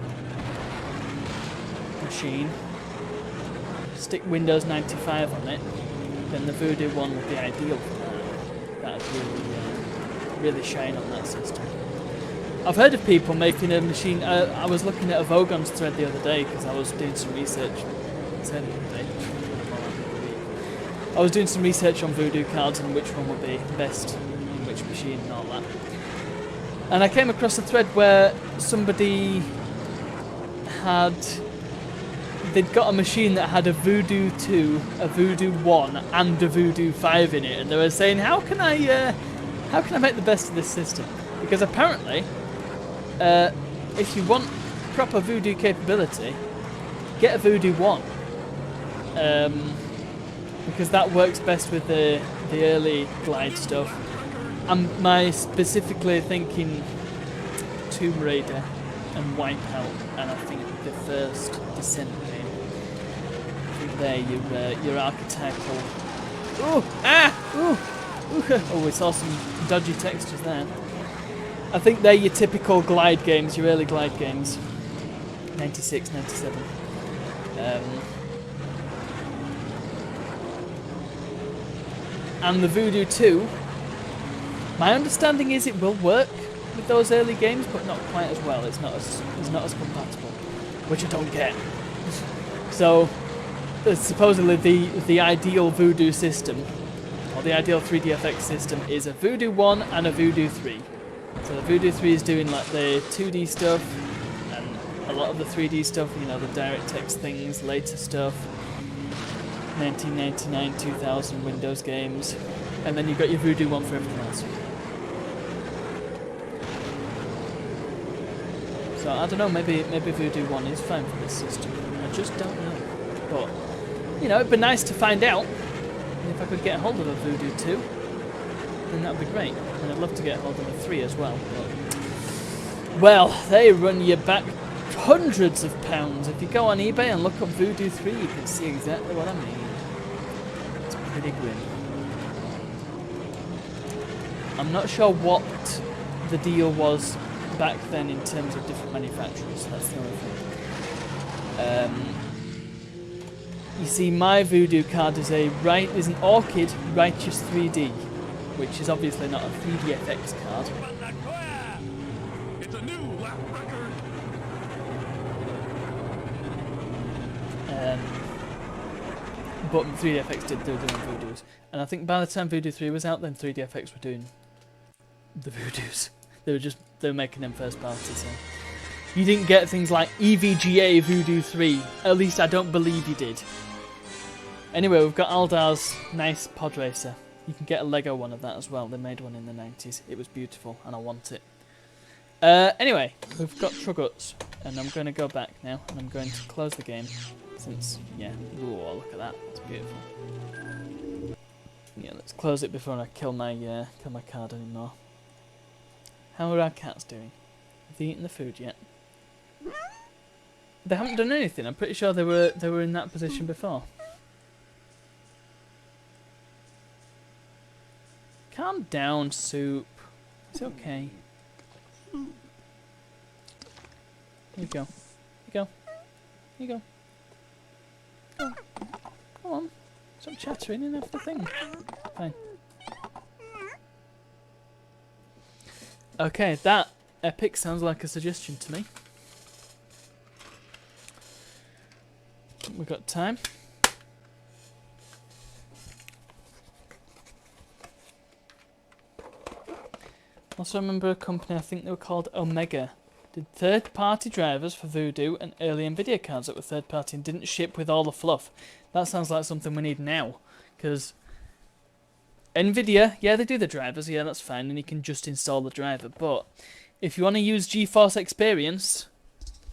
machine, stick Windows 95 on it, then the Voodoo one would be ideal for that. That'd really shine on that system. I've heard of people making a machine... I was looking at a Vogon's thread the other day because I was doing some research. I was doing some research on Voodoo cards and which one would be best in which machine and all that. And I came across a thread where somebody they'd got a machine that had a Voodoo 2, a Voodoo 1 and a Voodoo 5 in it, and they were saying, how can I make the best of this system? Because apparently, if you want proper Voodoo capability, get a Voodoo 1. Because that works best with the early glide stuff. I'm specifically thinking Tomb Raider and Wipeout, and I think the first Descent game. I think they're your archetypal. Oh, we saw some dodgy textures there. I think they're your typical glide games, your early glide games. 96, 97. And the Voodoo 2, my understanding is it will work with those early games, but not quite as well. It's not as compatible, which I don't get. So, supposedly the ideal Voodoo system, or the ideal 3DFX system, is a Voodoo 1 and a Voodoo 3. So the Voodoo 3 is doing like the 2D stuff, and a lot of the 3D stuff, you know, the DirectX things, later stuff. 1999, 2000 Windows games, and then you've got your Voodoo 1 for everything else. So I don't know, maybe Voodoo 1 is fine for this system. I just don't know. But, you know, it'd be nice to find out. And if I could get hold of a Voodoo 2, then that would be great. And I'd love to get hold of a 3 as well. But, well, they run you back hundreds of pounds. If you go on eBay and look up Voodoo 3, you can see exactly what I mean. It's pretty grim. I'm not sure what the deal was back then in terms of different manufacturers. That's the only thing. You see, my Voodoo card is is an Orchid Righteous 3D, which is obviously not a 3DFX card. It's a new lap record. But 3DFX they were doing Voodoos, and I think by the time Voodoo 3 was out, then 3DFX were doing the Voodoos. They were making them first party, so you didn't get things like EVGA Voodoo 3. At least I don't believe you did. Anyway, we've got Aldar's nice pod racer. You can get a Lego one of that as well. They made one in the 90s. It was beautiful, and I want it. Anyway, we've got Trugguts, and I'm going to go back now, and I'm going to close the game, since, yeah, ooh, look at that. That's beautiful. Yeah, let's close it before I kill my card anymore. How are our cats doing? Have they eaten the food yet? They haven't done anything. I'm pretty sure they were in that position before. Calm down, Soup. It's okay. Here you go. Here you go. Here you go. Go. Come on. Stop chattering and have the thing. Fine. Okay, that epic sounds like a suggestion to me. We've got time. Also remember a company, I think they were called Omega, did third-party drivers for Voodoo and early Nvidia cards that were third-party and didn't ship with all the fluff. That sounds like something we need now, because Nvidia, yeah, they do the drivers, yeah, that's fine, and you can just install the driver, but if you want to use GeForce Experience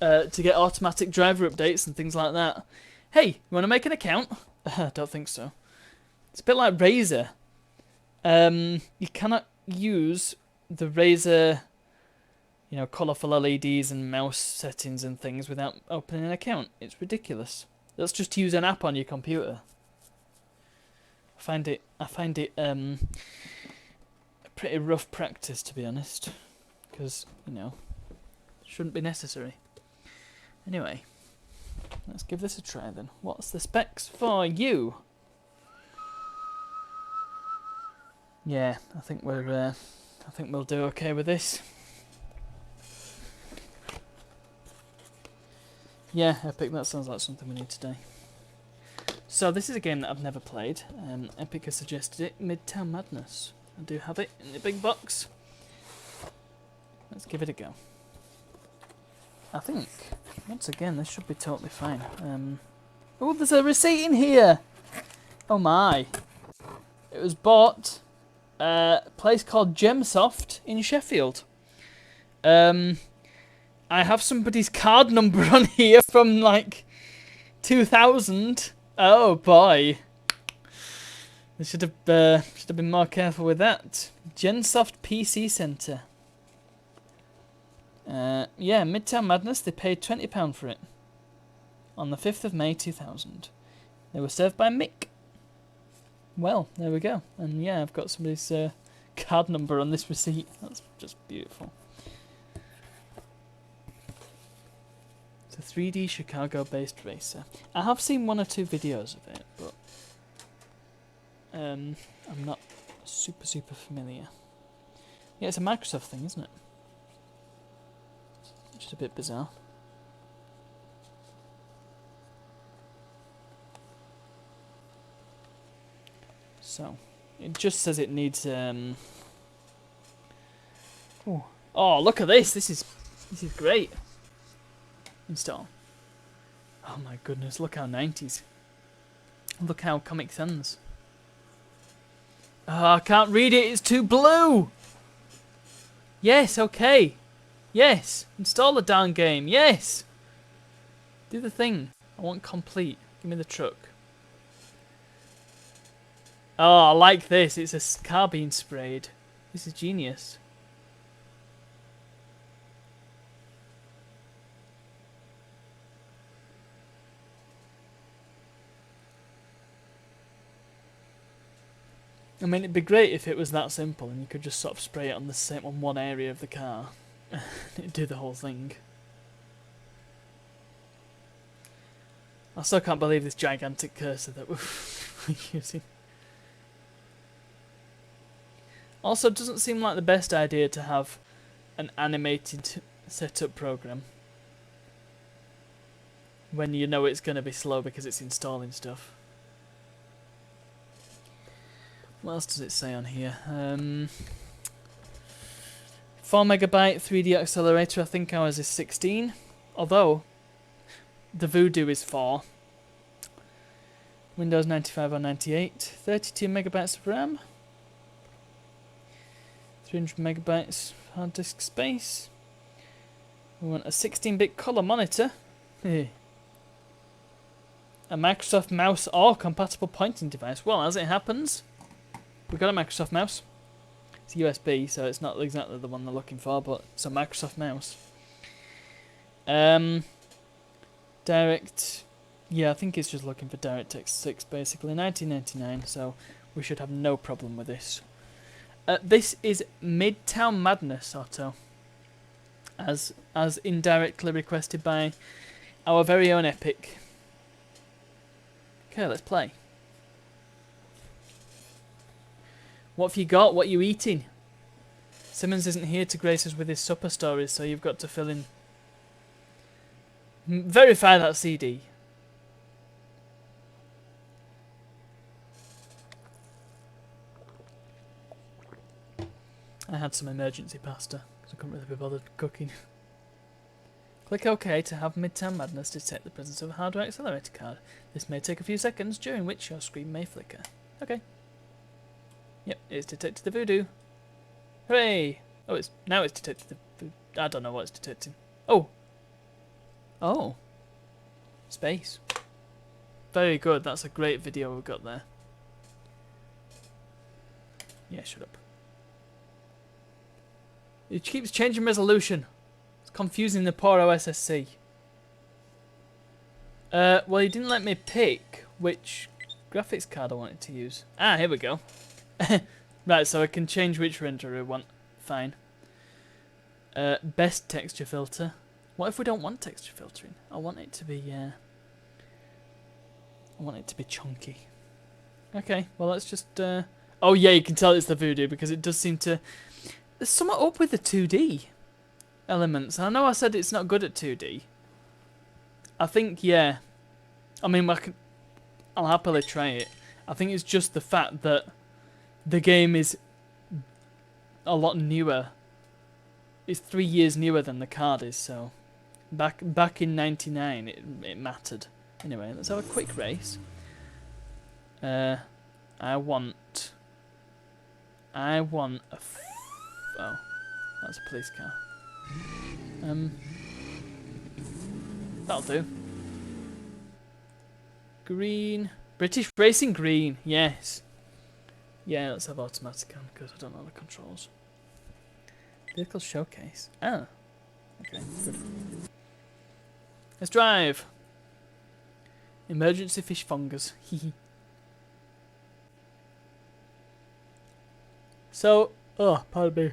to get automatic driver updates and things like that, hey, you want to make an account? I don't think so. It's a bit like Razer. You cannot use the Razer, you know, colourful LEDs and mouse settings and things without opening an account. It's ridiculous. Let's just use an app on your computer. I find it a pretty rough practice, to be honest, because, you know, it shouldn't be necessary. Anyway, let's give this a try then. What's the specs for you? Yeah, I think we'll do okay with this. Yeah, Epic, that sounds like something we need today. So this is a game that I've never played. Epic has suggested it, Midtown Madness. I do have it in the big box. Let's give it a go. I think, once again, this should be totally fine. Oh, there's a receipt in here! Oh my. It was bought a place called Gemsoft in Sheffield. I have somebody's card number on here from like 2000. Oh boy, I should have been more careful with that. Gensoft PC Centre. Yeah, Midtown Madness. They paid £20 for it on the 5th of May 2000. They were served by Mick. Well, there we go. And yeah, I've got somebody's card number on this receipt. That's just beautiful. It's a 3D Chicago-based racer. I have seen one or two videos of it, but I'm not super familiar. Yeah, it's a Microsoft thing, isn't it? Which is a bit bizarre. So, it just says it needs oh, look at this. This is great. Install. Oh my goodness, look how 90s. Look how Comic Sans. Oh, I can't read it, it's too blue. Yes, okay. Yes, install the darn game. Yes. Do the thing. I want complete. Give me the truck. Oh, I like this. It's a carbine sprayed. This is genius. I mean, it'd be great if it was that simple and you could just sort of spray it on the same on one area of the car. It'd do the whole thing. I still can't believe this gigantic cursor that we're using. Also, it doesn't seem like the best idea to have an animated setup program when you know it's going to be slow because it's installing stuff. What else does it say on here? 4 megabyte 3D accelerator. I think ours is 16. Although the Voodoo is 4. Windows 95 or 98. 32 megabytes of RAM. 300 megabytes hard disk space. We want a 16-bit color monitor. A Microsoft mouse or compatible pointing device. Well, as it happens, we've got a Microsoft mouse. It's USB, so it's not exactly the one they're looking for, but it's a Microsoft mouse. Direct, yeah, I think it's just looking for DirectX 6, basically. 1999, so we should have no problem with this. This is Midtown Madness, Otto. As indirectly requested by our very own Epic. Okay, let's play. What have you got? What are you eating? Simmons isn't here to grace us with his supper stories, so you've got to fill in. Verify that CD. I had some emergency pasta, because I couldn't really be bothered cooking. Click OK to have Midtown Madness detect the presence of a hardware accelerator card. This may take a few seconds, during which your screen may flicker. Okay. Yep, it's detected the Voodoo. Hooray! Oh, now it's detected the Voodoo. I don't know what it's detecting. Oh! Oh. Space. Very good, that's a great video we've got there. Yeah, shut up. It keeps changing resolution. It's confusing the poor OSSC. Well, he didn't let me pick which graphics card I wanted to use. Ah, here we go. Right, so I can change which renderer I want. Fine. Best texture filter. What if we don't want texture filtering? I want it to be chunky. Okay, well let's just oh yeah, you can tell it's the Voodoo because it does seem to. There's something up with the 2D elements. I know I said it's not good at 2D. I think, yeah. I mean, I'll happily try it. I think it's just the fact that the game is a lot newer. It's 3 years newer than the card is, so back in '99 it mattered. Anyway, let's have a quick race. I want a oh, that's a police car. That'll do. Green. British Racing Green, yes. Yeah, let's have automatic on because I don't know the controls. Vehicle showcase. Ah. Okay, good. Let's drive. Emergency fish fongers. So, oh, pardon me.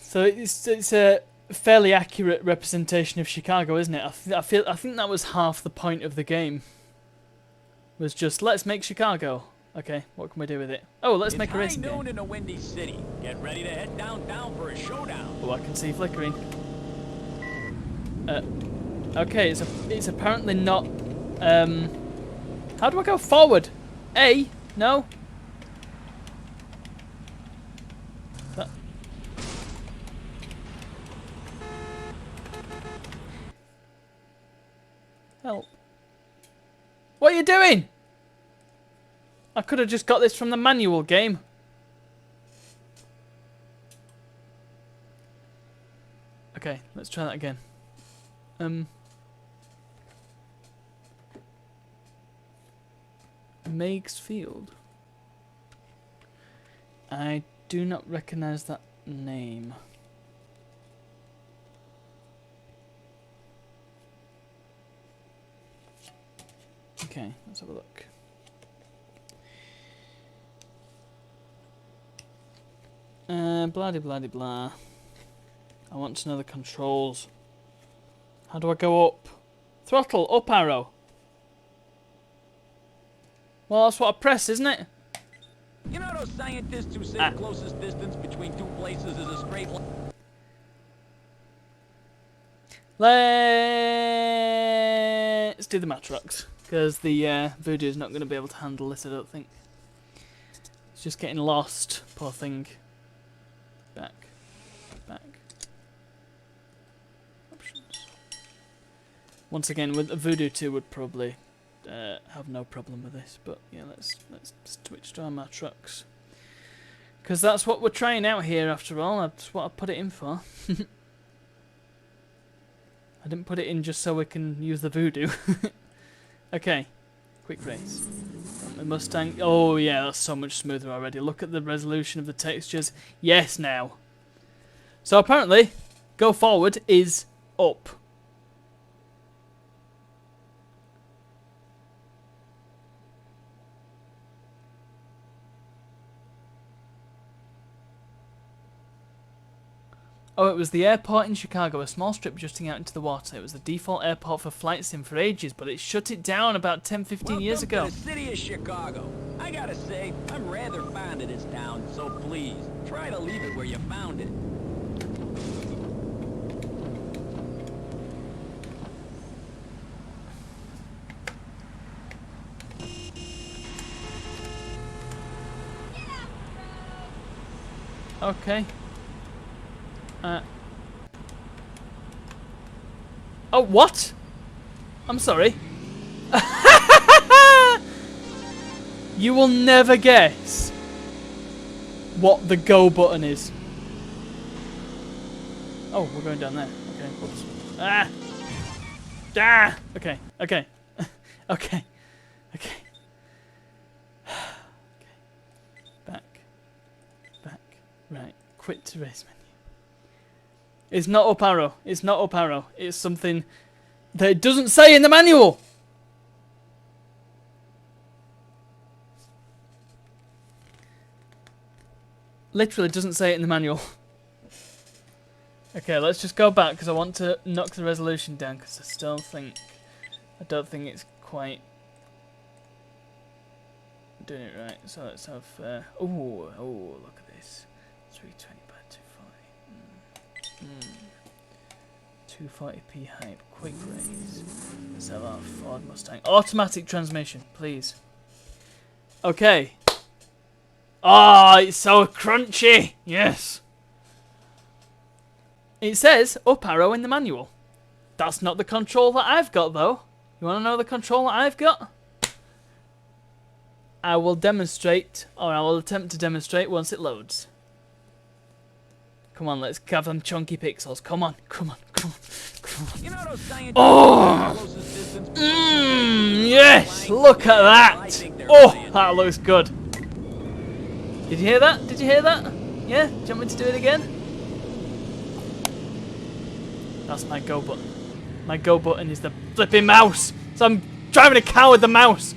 So it's a fairly accurate representation of Chicago, isn't it? I think that was half the point of the game. Was just let's make Chicago. Okay, what can we do with it? Oh, let's make a racing game. It's high noon in the Windy City. Get ready to head downtown for a showdown. Oh, I can see flickering. Okay, it's apparently not. How do I go forward? A? No. Help. What are you doing? I could have just got this from the manual game. Okay, let's try that again. Meigs Field. I do not recognize that name. Okay, let's have a look. Blah de blah de blah. I want to know the controls. How do I go up? Throttle, up arrow. Well, that's what I press, isn't it? You know those scientists who say the closest distance between two places is a straight line? Let's do the Matrox, because the Voodoo is not going to be able to handle this, I don't think. It's just getting lost, poor thing. Back. Options. Once again, with a Voodoo 2 would probably have no problem with this, but yeah, let's switch to our Matrox. Because that's what we're trying out here, after all. That's what I put it in for. I didn't put it in just so we can use the Voodoo. Okay, quick race. The Mustang. Oh yeah, that's so much smoother already. Look at the resolution of the textures. Yes, now. So apparently, go forward is up. Oh, it was the airport in Chicago, a small strip jutting out into the water. It was the default airport for flight sim for ages, but it shut it down about 10-15 years ago. Welcome to the city of Chicago. I gotta say, I'm rather fond of this town, so please, try to leave it where you found it. Okay. Oh, what? I'm sorry. You will never guess what the go button is. Oh, we're going down there. Okay, whoops. Ah! Ah! Okay, okay. Okay. Okay. Back. Right. Quit to race menu. It's not up arrow. It's not up arrow. It's something that it doesn't say in the manual. Literally doesn't say it in the manual. Okay, let's just go back because I want to knock the resolution down because I don't think it's quite doing it right. So let's have oh, look at this. 320 by 240. 240p height, quick raise. Let's have our Ford Mustang. Automatic transmission, please. Okay. Oh, it's so crunchy. Yes. It says up arrow in the manual. That's not the control that I've got, though. You want to know the control that I've got? I will demonstrate, or I will attempt to demonstrate once it loads. Come on, let's have them chunky pixels. Come on, come on, come on, come on. You know those scientists Oh! Yes! Look at that! Oh, that looks good. Did you hear that? Did you hear that? Yeah? Do you want me to do it again? That's my go button. My go button is the flipping mouse. So I'm driving a car with the mouse.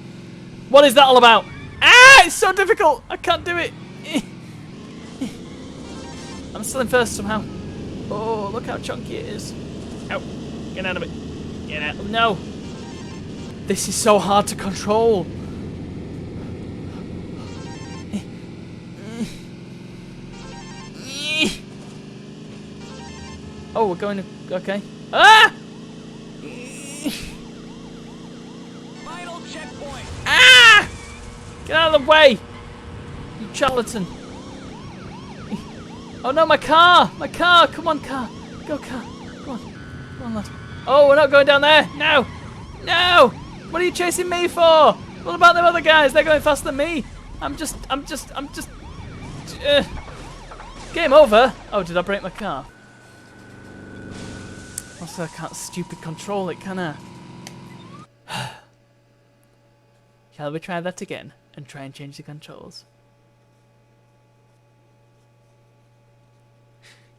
What is that all about? Ah! It's so difficult. I can't do it. I'm still in first somehow. Oh, look how chunky it is. Ow. Get out of it. Get out. No. This is so hard to control. Oh, we're going to... Okay. Ah! Final checkpoint. Ah! Get out of the way! You charlatan. Oh no, my car! My car! Come on, car! Go, car! Come on. Come on, lad. Oh, we're not going down there! No! No! What are you chasing me for? What about them other guys? They're going faster than me! I'm just... Game over! Oh, did I break my car? Also, I can't stupid control it, can I? Shall we try that again and try and change the controls?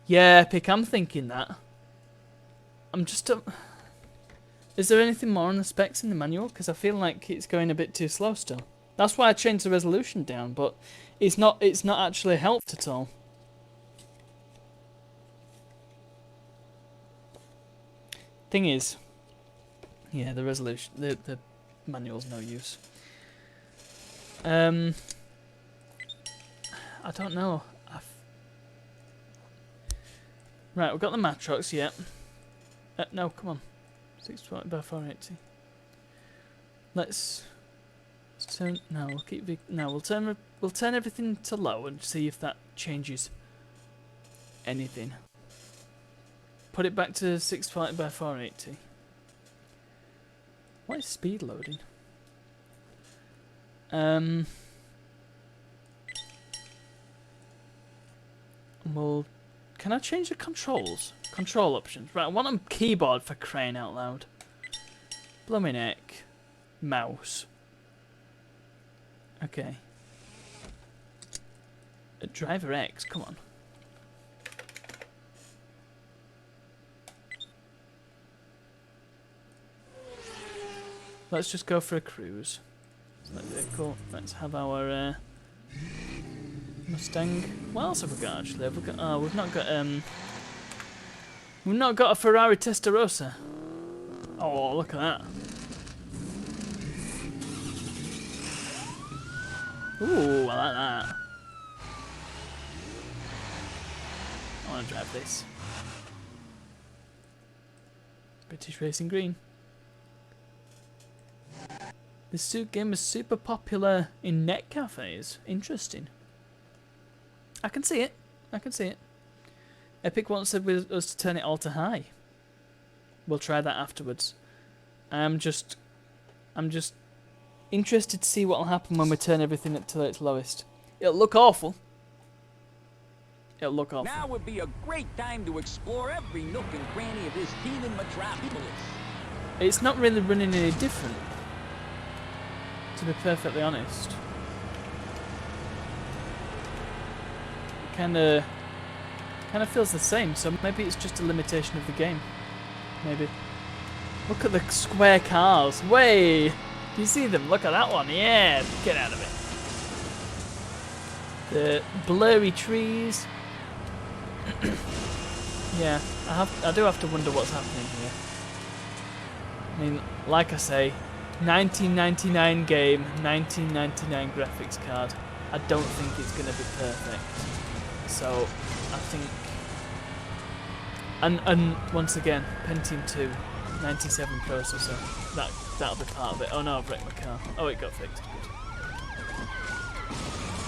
Yeah, Epic, I'm thinking that. I'm just... Is there anything more on the specs in the manual? Because I feel like it's going a bit too slow still. That's why I changed the resolution down, but it's not actually helped at all. Thing is, yeah, the resolution, the manual's no use. I don't know. Right, we've got the Matrox, yeah. No, come on. 620 by 480. Let's turn. No, we'll keep. No, we'll turn everything to low and see if that changes anything. Put it back to 620 by 480. What is speed loading? Well, can I change the controls? Control options. Right, I want a keyboard for crying out loud. Blooming heck. Mouse. Okay. Driver X, come on. Let's just go for a cruise. Select vehicle. Let's have our Mustang. What else have we got actually? Have we got, oh, we've not got a Ferrari Testarossa. Oh, look at that. Ooh, I like that. I want to drive this. British Racing Green. This game is super popular in net cafes. Interesting. I can see it. I can see it. Epic once said with us to turn it all to high. We'll try that afterwards. I'm just interested to see what will happen when we turn everything to its lowest. It'll look awful. It'll look awful. Now would be a great time to explore every nook and cranny of this heathen metropolis. It's not really running any different, to be perfectly honest. It kind of feels the same, so maybe it's just a limitation of the game. Maybe. Look at the square cars. Way! Do you see them? Look at that one. Yeah! Get out of it. The blurry trees. Yeah, I do have to wonder what's happening here. I mean, like I say, 1999 game, 1999 graphics card. I don't think it's going to be perfect. So, I think... And once again, Pentium 2, 97 processor. That'll be part of it. Oh no, I've wrecked my car. Oh, it got fixed. Good.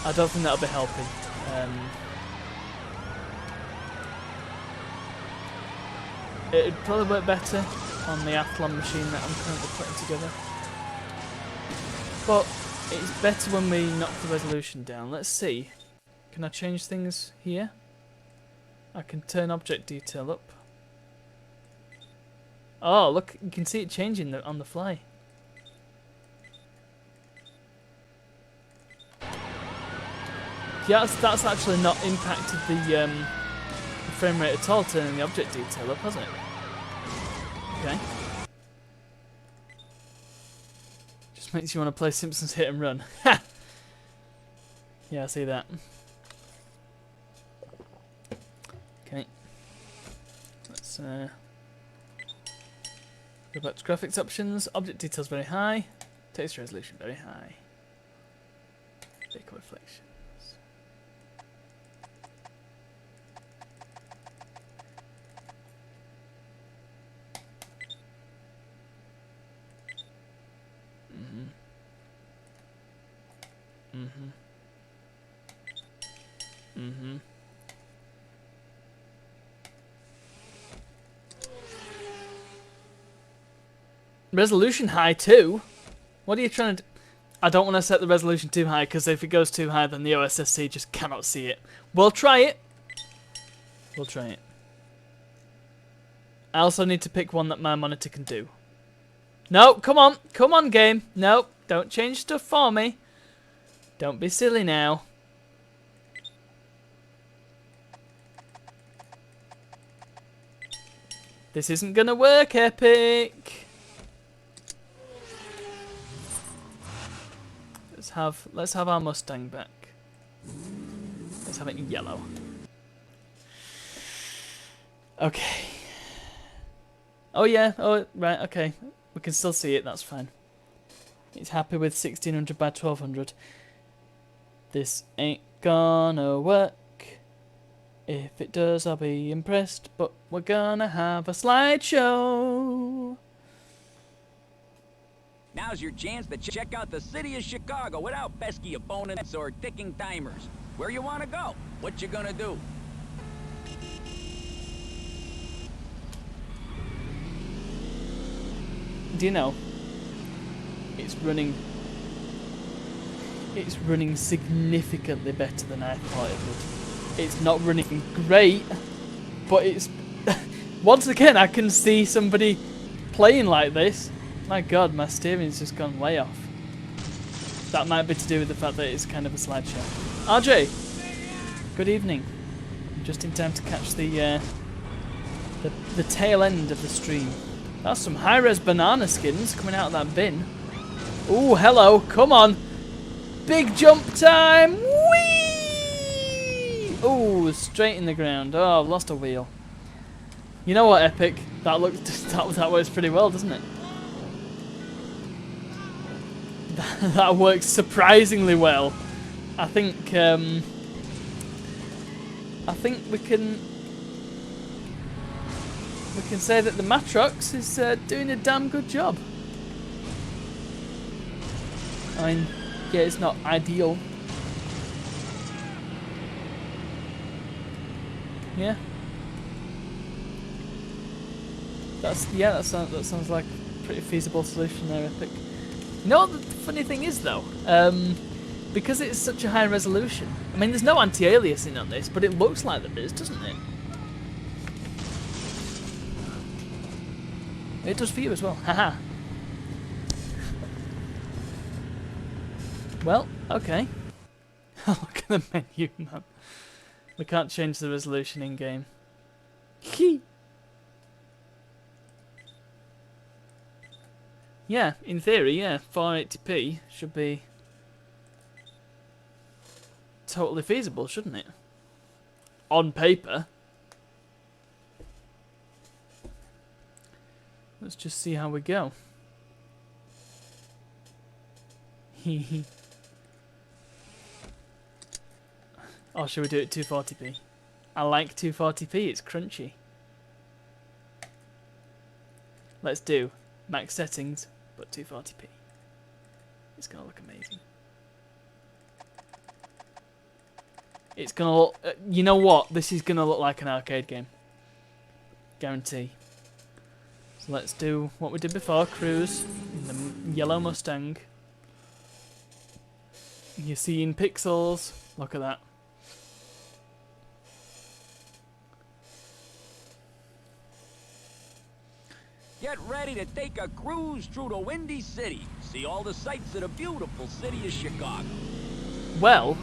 I don't think that'll be helping. It'd probably work better on the Athlon machine that I'm currently putting together. But it's better when we knock the resolution down. Let's see. Can I change things here? I can turn object detail up. Oh, look, you can see it changing on the fly. Yeah, that's actually not impacted the frame rate at all, turning the object detail up, has it? Okay. Just makes you want to play Simpsons Hit and Run. Ha! Yeah, I see that. Okay. Let's go back to graphics options. Object details very high. Text resolution very high. Vehicle reflections. Resolution high too? What are you trying to do? I don't want to set the resolution too high, because if it goes too high then the OSSC just cannot see it. We'll try it. We'll try it. I also need to pick one that my monitor can do. No, come on. Come on, game. No, don't change stuff for me. Don't be silly now. This isn't gonna work, Epic. Let's have our Mustang back. Let's have it in yellow. Okay. Oh yeah, oh right, okay. We can still see it, that's fine. It's happy with 1600 by 1200. This ain't gonna work. If it does, I'll be impressed. But we're gonna have a slideshow. Now's your chance to check out the city of Chicago without pesky opponents or ticking timers. Where you want to go? What you gonna do? Do you know? It's running significantly better than I thought it would. It's not running great, but it's once again I can see somebody playing like this. My god, my steering's just gone way off. That might be to do with the fact that it's kind of a slideshow. RJ, good evening. Just in time to catch the tail end of the stream. That's some high-res banana skins coming out of that bin. Ooh, hello, come on. Big jump time. Whee! Ooh, straight in the ground. Oh, I've lost a wheel. You know what, Epic? That works pretty well, doesn't it? That works surprisingly well. I think we can say that the Matrox is doing a damn good job. I mean, yeah, it's not ideal. Yeah. That sounds like a pretty feasible solution there, Epic. You know what the funny thing is though? Because it's such a high resolution. I mean, there's no anti-aliasing on this, but it looks like there is, doesn't it? It does for you as well. Haha. Well, okay. Look at the menu, man. We can't change the resolution in game. Yeah, in theory, yeah, 480p should be totally feasible, shouldn't it? On paper. Let's just see how we go. Oh, should we do it 240p? I like 240p, it's crunchy. Let's do max settings, but 240p. It's gonna look amazing. It's gonna look, you know what? This is gonna look like an arcade game. Guarantee. So let's do what we did before, cruise in the yellow Mustang. You're seeing pixels, look at that. Get ready to take a cruise through the Windy City. See all the sights of the beautiful city of Chicago. Well,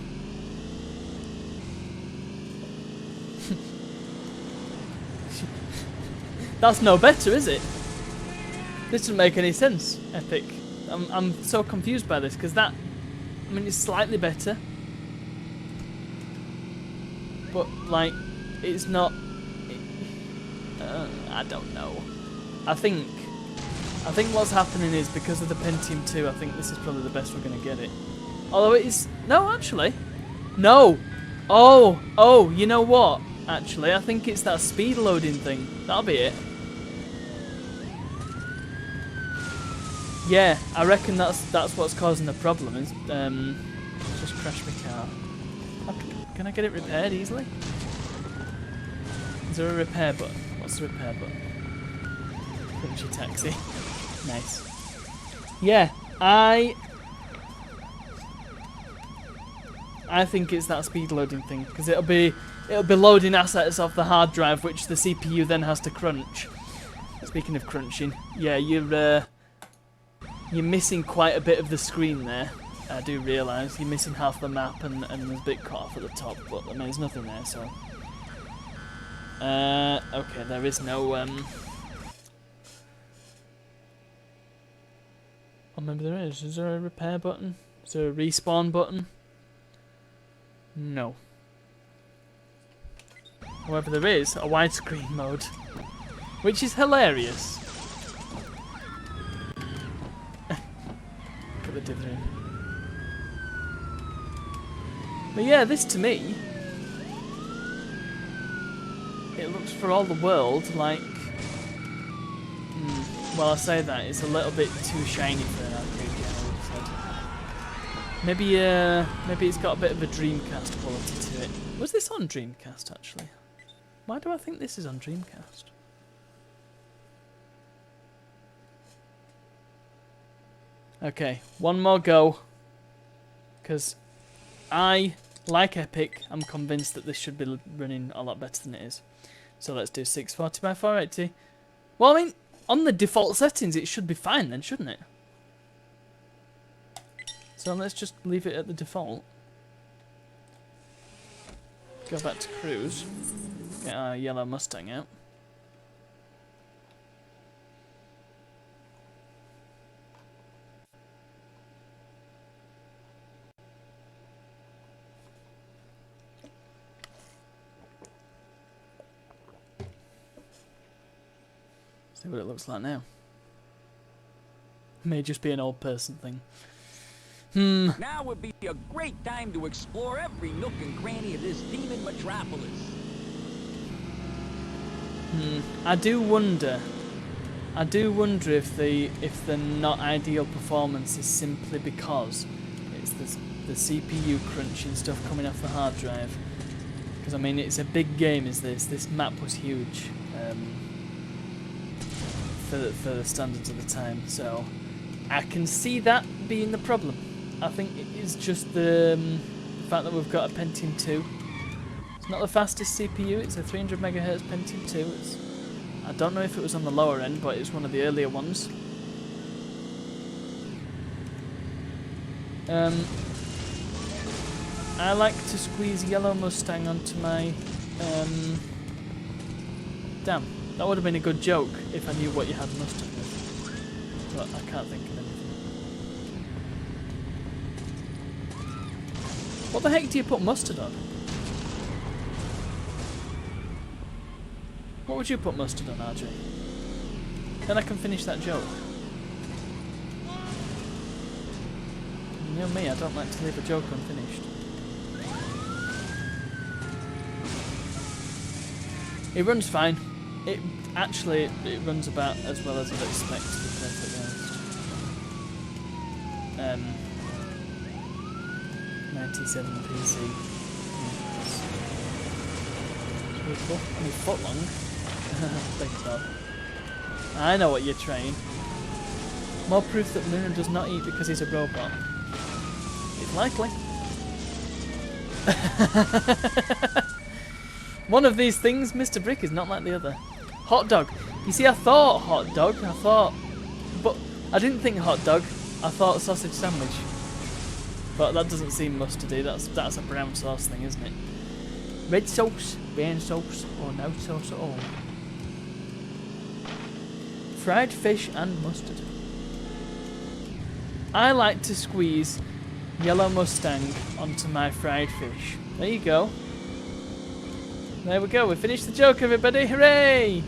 that's no better, is it? This doesn't make any sense, Epic. I'm so confused by this, because that, I mean, it's slightly better. But, like, it's not, I don't know. I think what's happening is because of the Pentium 2, I think this is probably the best we're going to get it. Although it is, no, actually. No. Oh, you know what? Actually, I think it's that speed loading thing. That'll be it. Yeah, I reckon that's what's causing the problem. Is just crash my car. Can I get it repaired easily? Is there a repair button? What's the repair button? Punchy taxi. Nice. Yeah, I think it's that speed loading thing, because it'll be loading assets off the hard drive, which the CPU then has to crunch. Speaking of crunching, yeah, you're missing quite a bit of the screen there. I do realise you're missing half the map, and there's a bit cut off at the top, but I mean, there's nothing there, so. Okay, there is no Oh, maybe there is. Is there a repair button? Is there a respawn button? No. However, there is a widescreen mode, which is hilarious. dithering. But yeah, this to me, it looks for all the world like... well, I say that, it's a little bit too shiny for an arcade game, I would have said. Maybe it's got a bit of a Dreamcast quality to it. Was this on Dreamcast, actually? Why do I think this is on Dreamcast? Okay, one more go. Because I, like Epic, I'm convinced that this should be running a lot better than it is. So let's do 640 by 480. Well, I mean, on the default settings, it should be fine then, shouldn't it? So let's just leave it at the default. Go back to cruise. Get our yellow Mustang out. See what it looks like now. May just be an old person thing. Now would be a great time to explore every nook and cranny of this demon metropolis. I do wonder if the not ideal performance is simply because it's the CPU crunching stuff coming off the hard drive. Because I mean, it's a big game. This map was huge for the standards of the time, so I can see that being the problem. I think it is just the fact that we've got a Pentium 2. It's not the fastest CPU, it's a 300 MHz Pentium 2. I don't know if it was on the lower end, but it's one of the earlier ones. I like to squeeze yellow Mustang onto my... damn, that would have been a good joke if I knew what you had mustard with. But I can't think of anything. What the heck do you put mustard on? What would you put mustard on, RJ? Then I can finish that joke. You know me, I don't like to leave a joke unfinished. It runs fine. It runs about as well as I'd expect, to be perfectly honest. 97 PC. Beautiful. Only a foot long. Beg your pardon. I know what you're trying. More proof that Luna does not eat because he's a robot. It's likely. One of these things, Mr. Brick, is not like the other. Hot dog. You see, I thought hot dog. But I didn't think hot dog. I thought sausage sandwich. But that doesn't seem mustardy. That's a brown sauce thing, isn't it? Red sauce, brown sauce, or no sauce at all. Fried fish and mustard. I like to squeeze yellow Mustang onto my fried fish. There you go. There we go. We finished the joke, everybody. Hooray!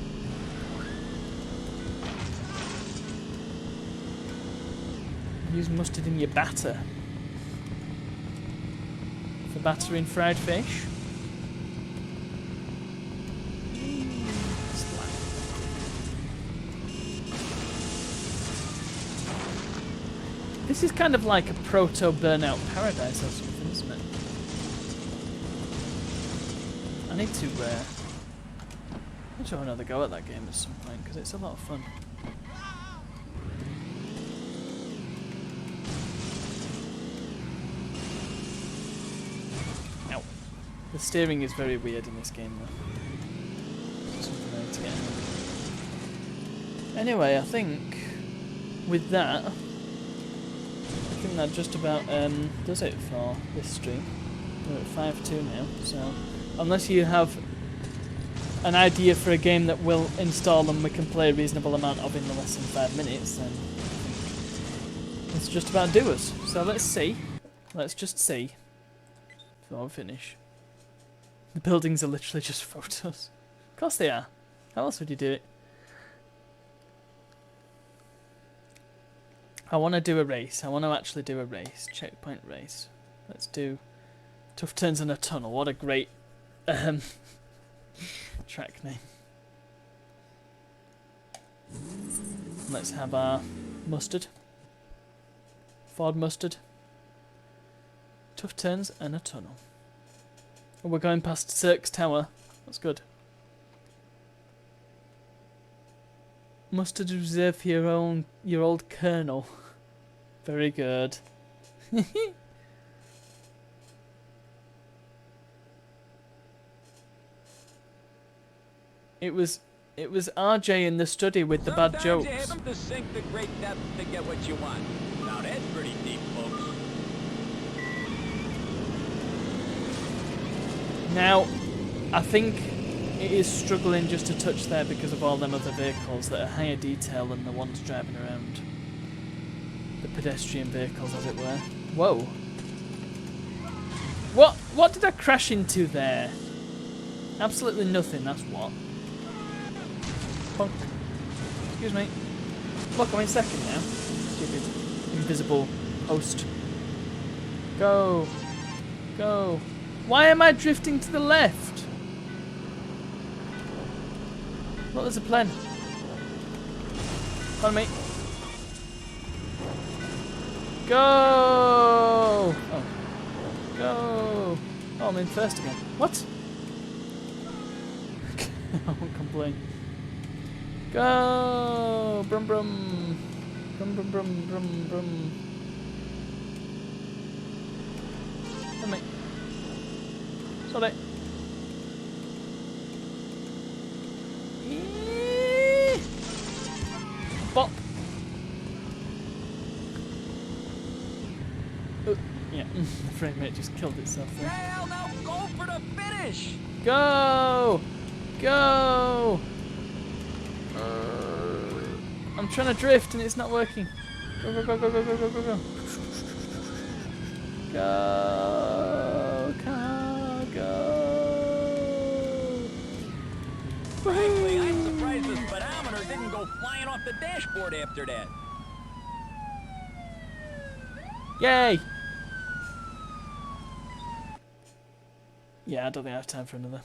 Use mustard in your batter. For battering fried fish. This is kind of like a proto-Burnout Paradise or something, isn't it? I need to I'll have another go at that game at some point, because it's a lot of fun. Ow. The steering is very weird in this game, though. Something I need to get in. Anyway, I think with that, I think that just about does it for this stream. We're at 5:02 now, so unless you have an idea for a game that will install and we can play a reasonable amount of in less than 5 minutes, then I think it's just about do us. So let's see. Let's just see before we finish. The buildings are literally just photos. Of course they are. How else would you do it? I want to do a race. I want to actually do a race. Checkpoint race. Let's do Tough Turns in a Tunnel. What a great track name. Let's have our mustard. Ford mustard. Tough turns and a tunnel. Oh, we're going past Cirque's Tower. That's good. Mustard reserved for your old colonel. Very good. It was RJ in the study with the bad jokes. Sometimes you have to sink to great depth to get what you want. Now that's pretty deep, folks. Now, I think it is struggling just to touch there because of all them other vehicles that are higher detail than the ones driving around. The pedestrian vehicles, as it were. Whoa. What did I crash into there? Absolutely nothing, that's what. Punk. Excuse me. Look, I'm in second now. Stupid invisible host. Go. Go. Why am I drifting to the left? Well, there's a plan. Follow me. Go! Oh. Go! Oh, I'm in first again. What? I won't complain. Go! Brum brum. Brum brum brum brum brum. Follow me. Sorry. Bop. Yeah, the frame rate just killed itself there. Hell, now go for the finish! Go! Go! I'm trying to drift and it's not working. Go, go, go, go, go, go, go, go, go. Go, car, go. Frankly, I'm surprised the speedometer didn't go flying off the dashboard after that. Yay! Yeah, I don't think I have time for another.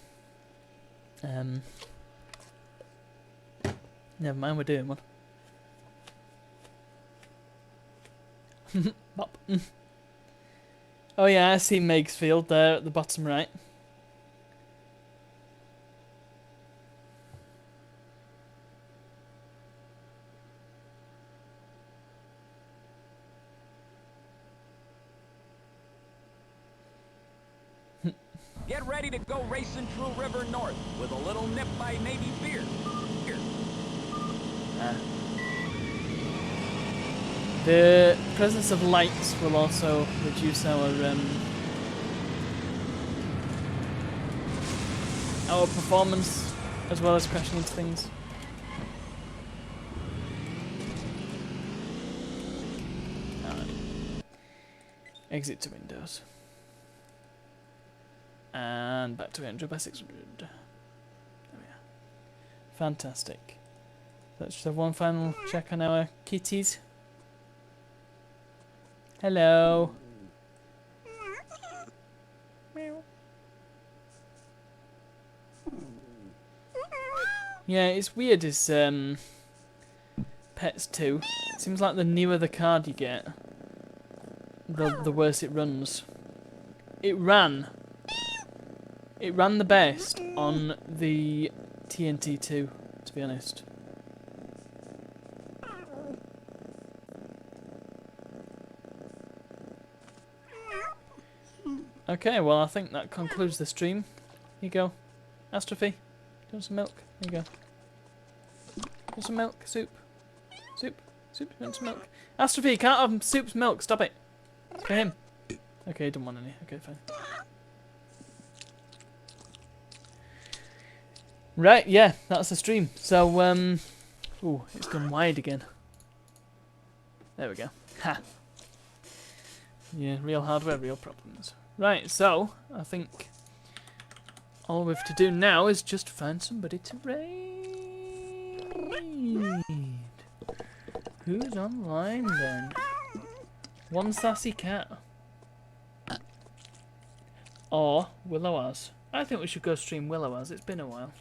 Never mind, we're doing one. Bop. Oh yeah, I see Meg's field there at the bottom right. Get ready to go racing through River North with a little nip by Navy beer. Here. The presence of lights will also reduce our performance as well as crashing into things. Alright. Exit to Windows. And back to 800 by 600. There we are. Fantastic. Let's just have one final check on our kitties. Hello. Yeah, it's weird as pets too. It seems like the newer the card you get, the worse it runs. It ran the best on the TNT2, to be honest. Okay, well I think that concludes the stream. Here you go. Astrophy, do you want some milk? Here you go. Want some milk? Soup? Soup? Soup? You want some milk? Astrophy, you can't have soup's milk, stop it. It's for him. Okay, he don't want any. Okay, fine. Right, yeah, that's the stream. So, ooh, it's gone wide again. There we go. Ha! Yeah, real hardware, real problems. Right, so, I think all we have to do now is just find somebody to raid. Who's online then? One sassy cat. Or Willow-Az. I think we should go stream Willow-Az. It's been a while.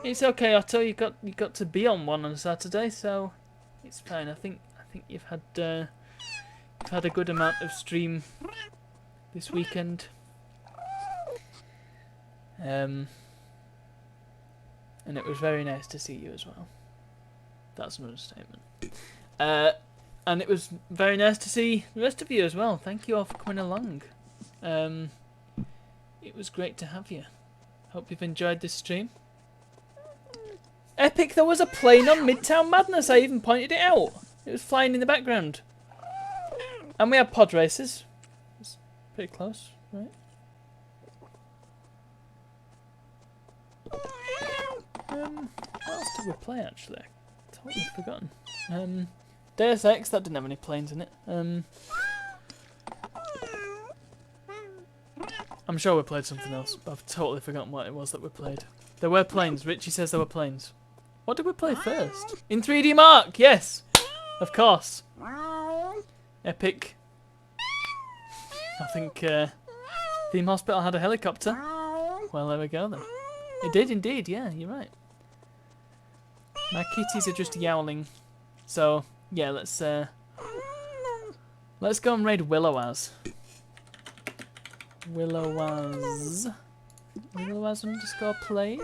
It's okay, Otto. You got to be on one on Saturday, so it's fine. I think you've had a good amount of stream this weekend. And it was very nice to see you as well. That's an understatement. And it was very nice to see the rest of you as well. Thank you all for coming along. It was great to have you. Hope you've enjoyed this stream. Epic, there was a plane on Midtown Madness. I even pointed it out. It was flying in the background. And we had pod races. It's pretty close, right? What else did we play actually? Totally forgotten. Deus Ex, that didn't have any planes in it. I'm sure we played something else, but I've totally forgotten what it was that we played. There were planes. Richie says there were planes. What did we play first? In 3D Mark, yes! Of course. Epic. I think Theme Hospital had a helicopter. Well, there we go then. It did indeed, yeah, you're right. My kitties are just yowling. So, yeah, let's go and raid Willow-Az. Willow-Az. Willow-Az underscore plays?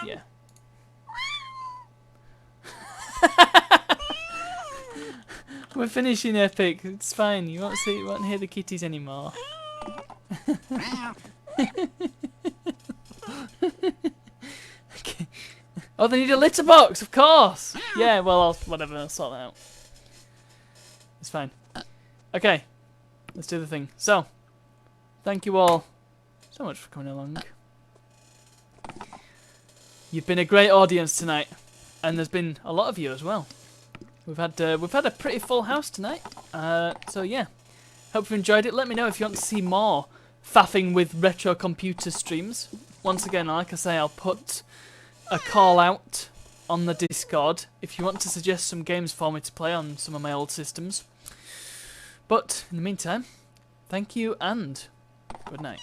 Yeah. We're finishing Epic. It's fine. You won't hear the kitties anymore. Okay. Oh, they need a litter box, of course. Yeah, well, whatever. I'll sort that out. It's fine. Okay, let's do the thing. So, thank you all so much for coming along. You've been a great audience tonight, and there's been a lot of you as well. We've had a pretty full house tonight. So yeah, hope you enjoyed it. Let me know if you want to see more faffing with retro computer streams. Once again, like I say, I'll put a call out on the Discord if you want to suggest some games for me to play on some of my old systems. But in the meantime, thank you and good night.